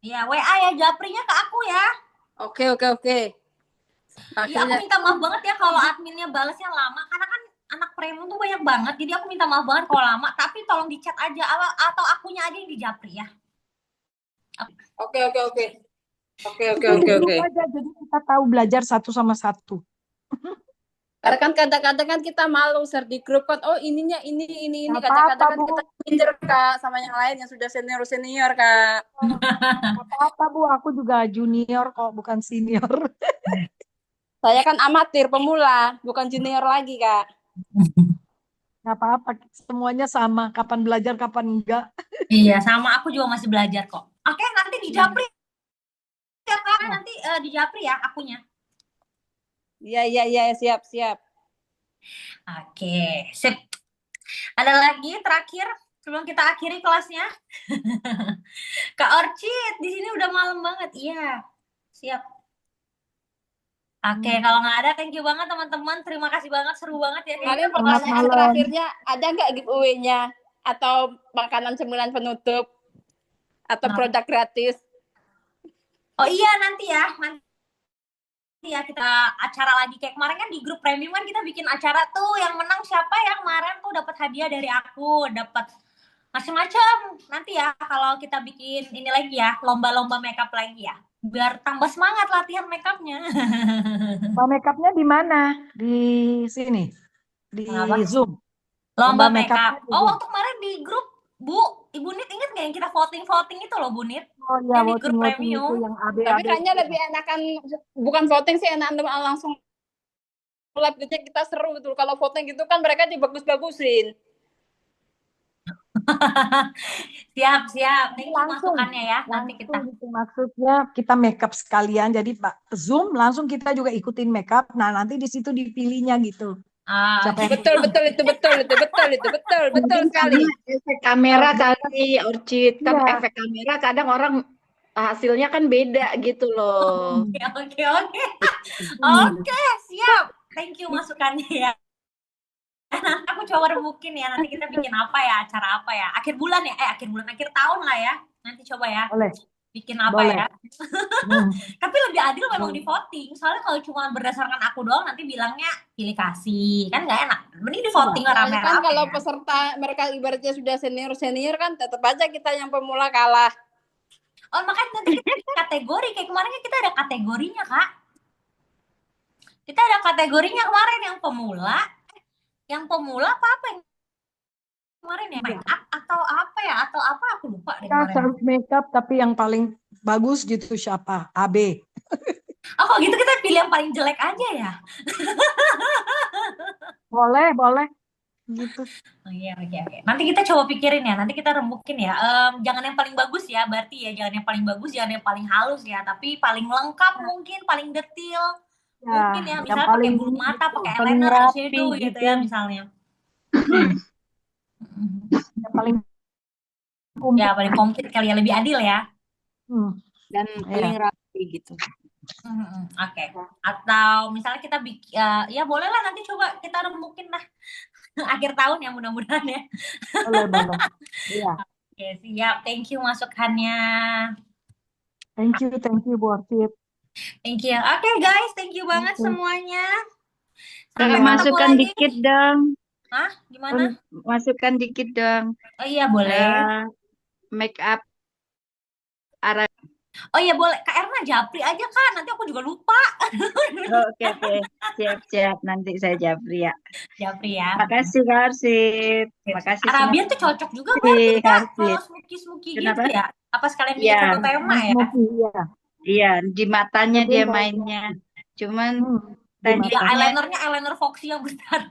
Iya, WA ya. Japrinya ke aku ya.
Oke.
Iya, aku minta maaf banget ya kalau adminnya balasnya lama. Karena kan anak premium tuh banyak banget. Jadi aku minta maaf banget kalau lama. Tapi tolong di chat aja. Atau akunya aja yang di Japri ya.
Oke.
Jadi kita tahu belajar satu sama satu.
Karena kan kadang-kadang kan kita malu share di grup kan, oh ininya ini. Kadang-kadang kan kita minder Kak sama yang lain yang sudah senior Kak.
Apa-apa Bu, aku juga junior kok, bukan senior.
Saya kan amatir, pemula, bukan junior lagi Kak.
Nggak apa-apa, semuanya sama. Kapan belajar, kapan enggak.
Iya, sama aku juga masih belajar kok. Oke, nanti di Japri ya Kak, nanti di Japri ya akunya.
Iya, siap.
Oke, sip. Ada lagi terakhir sebelum kita akhiri kelasnya. Kak Orchid, di sini udah malam banget. Iya, siap. Oke, kalau nggak ada, thank you banget teman-teman. Terima kasih banget, seru banget ya.
Kalian pertanyaan terakhirnya, ada nggak giveaway-nya? Atau makanan cemilan penutup? Atau produk gratis?
Oh iya, nanti ya. Ya kita acara lagi kayak kemarin kan di grup premium kan kita bikin acara tuh yang menang siapa ya kemarin tuh dapat hadiah dari aku, dapat macam-macam. Nanti ya kalau kita bikin ini lagi ya, lomba-lomba makeup lagi ya, biar tambah semangat latihan makeupnya.
Makeupnya di mana? Di sini, di Zoom.
Lomba makeup. Oh, waktu kemarin di Bu, Ibu Nit ingat nggak yang kita voting itu loh, Bu Nit?
Oh ya,
Yang di grup
voting itu
premium.
yang
Tapi
AB-AB
kayaknya
itu.
lebih enakan bukan voting sih, enakan langsung live gitu kita seru betul. Kalau voting gitu kan mereka dibagus-bagusin.
Siap. Thank you
Langsung,
masukannya ya. Nanti kita.
langsung gitu maksudnya kita makeup sekalian. Jadi Pak Zoom langsung kita juga ikutin makeup. Nah nanti di situ dipilihnya gitu. Siapa yang
Betul
Mungkin
sekali.
karena efek kamera kali, Orchid. Kan
Iya.
efek kamera kadang orang hasilnya kan beda gitu loh.
Oke. Oke, siap. Thank you masukannya ya. Nanti aku coba remukin ya. Nanti kita bikin apa ya? Acara apa ya? Akhir tahun lah ya. Nanti coba ya.
Boleh.
Bikin apa
Boleh.
ya? Tapi lebih adil memang di voting. Soalnya kalau cuma berdasarkan aku doang nanti bilangnya pilih kasih. Kan nggak enak. Mending di voting rame-rame.
Kan kalau peserta mereka ibaratnya sudah senior kan tetap aja kita yang pemula kalah.
Oh, makanya nanti kita bikin kategori. Kayak kemarin kan kita ada kategorinya, Kak. Kita ada kategorinya kemarin yang pemula. Yang pemula apa yang kemarin ya? Make up atau apa ya? Atau apa aku lupa deh
Kita
kemarin.
self makeup tapi yang paling bagus gitu siapa? AB.
Oh, kalau gitu kita pilih yang paling jelek aja ya?
Boleh. Gitu.
Oh iya, oke. Nanti kita coba pikirin ya. Nanti kita rembukin ya. Jangan yang paling bagus ya, berarti ya. Jangan yang paling bagus, jangan yang paling halus ya. Tapi paling lengkap mungkin, paling detail. Mungkin ya, misalnya pakai bulu mata, pakai eyeliner, eyeshadow gitu ya misalnya.
Yang paling
Ya, paling komplit kali ya, lebih adil ya.
Dan paling rapi gitu.
Oke. Atau misalnya kita bikin, ya boleh lah nanti coba kita remukin lah. Akhir tahun ya mudah-mudahan ya.
Boleh. Iya.
Oke, siap. Thank you masukannya.
Thank you Bu Orchid.
Thank you. Oke guys, thank you banget semuanya.
Sampai masukkan lagi. Dikit dong.
Hah? Gimana?
Masukkan dikit dong.
Oh iya boleh.
Make up arah.
Oh iya boleh. Kak Erna japri aja Kak. Nanti aku juga lupa.
Oke. Siap. Nanti saya japri ya.
Japri ya.
Makasih Kak Arsid. Makasih.
Arabian tuh cocok juga berarti Kak. Kalau smoky gitu ya. Apa sekalian bikin satu tema ya?
Iya, di matanya dia mainnya. Cuman
eyelinernya eyeliner Foxy yang besar.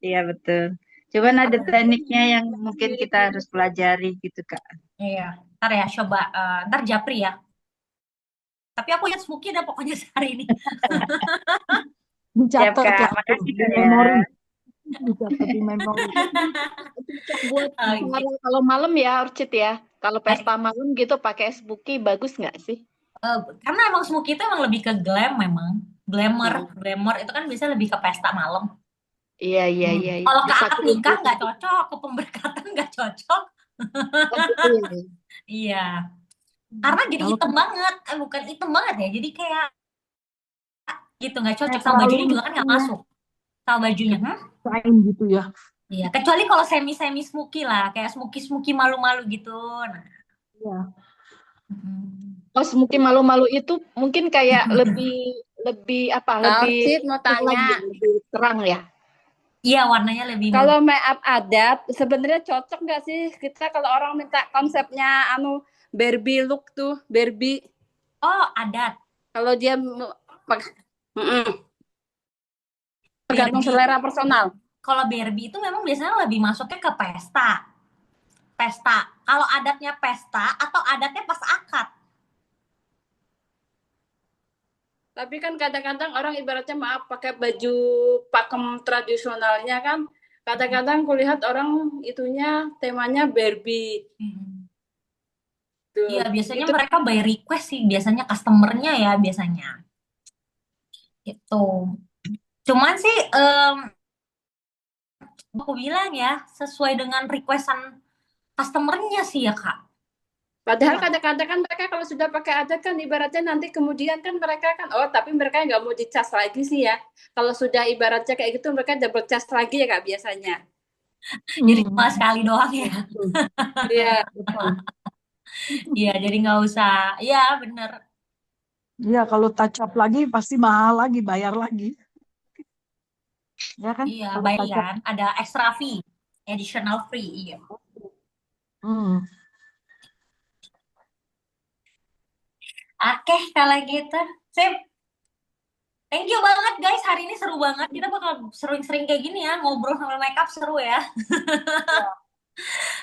Iya betul. Cuman ada tekniknya yang mungkin kita harus pelajari gitu Kak.
Iya. Ntar ya coba. Ntar japri ya. Tapi aku yang smoky dah pokoknya sehari ini.
Dicatat
Kak. Makasih Kak ya.
Dicatat di memori.
Buat kalau malam ya Orchid ya. Kalau pesta malam gitu pakai smoky bagus nggak sih?
Karena emang smoky itu emang lebih ke glam memang. Glamour itu kan bisa lebih ke pesta malam.
Iya.
Kalau ke akad nikah nggak cocok, ke pemberkatan nggak cocok. Iya. Karena jadi hitam banget. Bukan hitam banget ya. Jadi kayak gitu nggak cocok sama bajunya juga kan nggak masuk. Sama bajunya.
Kain gitu ya.
Iya. Kecuali kalau semi smoky lah, kayak smoky malu-malu gitu. Nah.
Iya.
Oh, smoky malu-malu itu mungkin kayak lebih apa? Lebih
mau tanya.
Lebih terang ya.
Iya, warnanya lebih.
Kalau make up adat sebenarnya cocok nggak sih kita kalau orang minta konsepnya Barbie look tuh, Barbie.
Oh, adat.
Kalau dia tergantung selera personal.
Kalau Barbie itu memang biasanya lebih masuknya ke pesta. Kalau adatnya pesta atau adatnya pas akad.
Tapi kan kadang-kadang orang ibaratnya pakai baju pakem tradisionalnya kan. Kadang-kadang kulihat orang itunya temanya Barbie.
Iya, biasanya mereka by request sih. Biasanya customernya ya biasanya. Gitu. Cuman sih aku bilang ya sesuai dengan requestan customernya sih ya Kak.
Padahal kadang-kadang kan mereka kalau sudah pakai adat kan ibaratnya nanti kemudian kan mereka kan tapi mereka nggak mau dicas lagi sih ya. Kalau sudah ibaratnya kayak gitu mereka double cas lagi ya Kak biasanya.
Jadi cuma sekali doang ya.
Iya.
Iya, jadi nggak usah. Iya, bener.
Iya, kalau touch up lagi pasti mahal lagi, bayar lagi. Ya kan?
Iya, bayar kan. Ada extra fee, additional fee. Iya.
Hmm.
Oke, kalau gitu. Sip. Thank you banget guys, hari ini seru banget. Kita bakal sering-sering kayak gini ya, ngobrol sama makeup seru ya.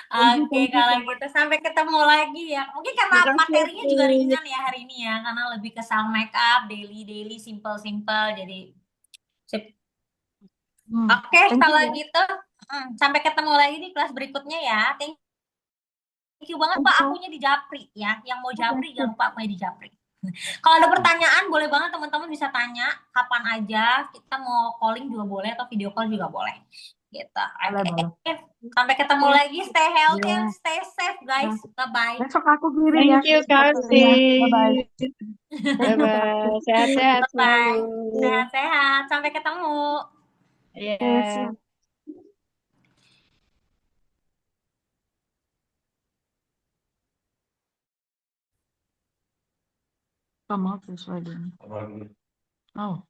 Oke,
Thank you.
kalau gitu sampai ketemu lagi ya. Mungkin karena
Makasih,
materinya juga
Sis.
ringan ya hari ini ya, karena lebih ke sound makeup, daily simple jadi sip. Oke,
Thank you
kalau
ya.
gitu sampai ketemu lagi di kelas berikutnya ya. Thank you banget Pak, akunya di Japri ya. Yang mau Japri jangan lupa akunya di Japri. Kalau ada pertanyaan boleh banget teman-teman bisa tanya kapan aja. Kita mau calling juga boleh atau video call juga boleh. Gitu.
Boleh.
Oke. Sampai ketemu lagi. Stay healthy
Ya.
and stay safe guys. Bye bye.
Besok aku kirim ya.
Thank you,
Fotonya. Bye-bye.
Bye bye. Sehat-sehat
Bye bye.
selalu.
Sehat-sehat. Sampai ketemu.
Ya.
Yes. Come out this way then. Oh.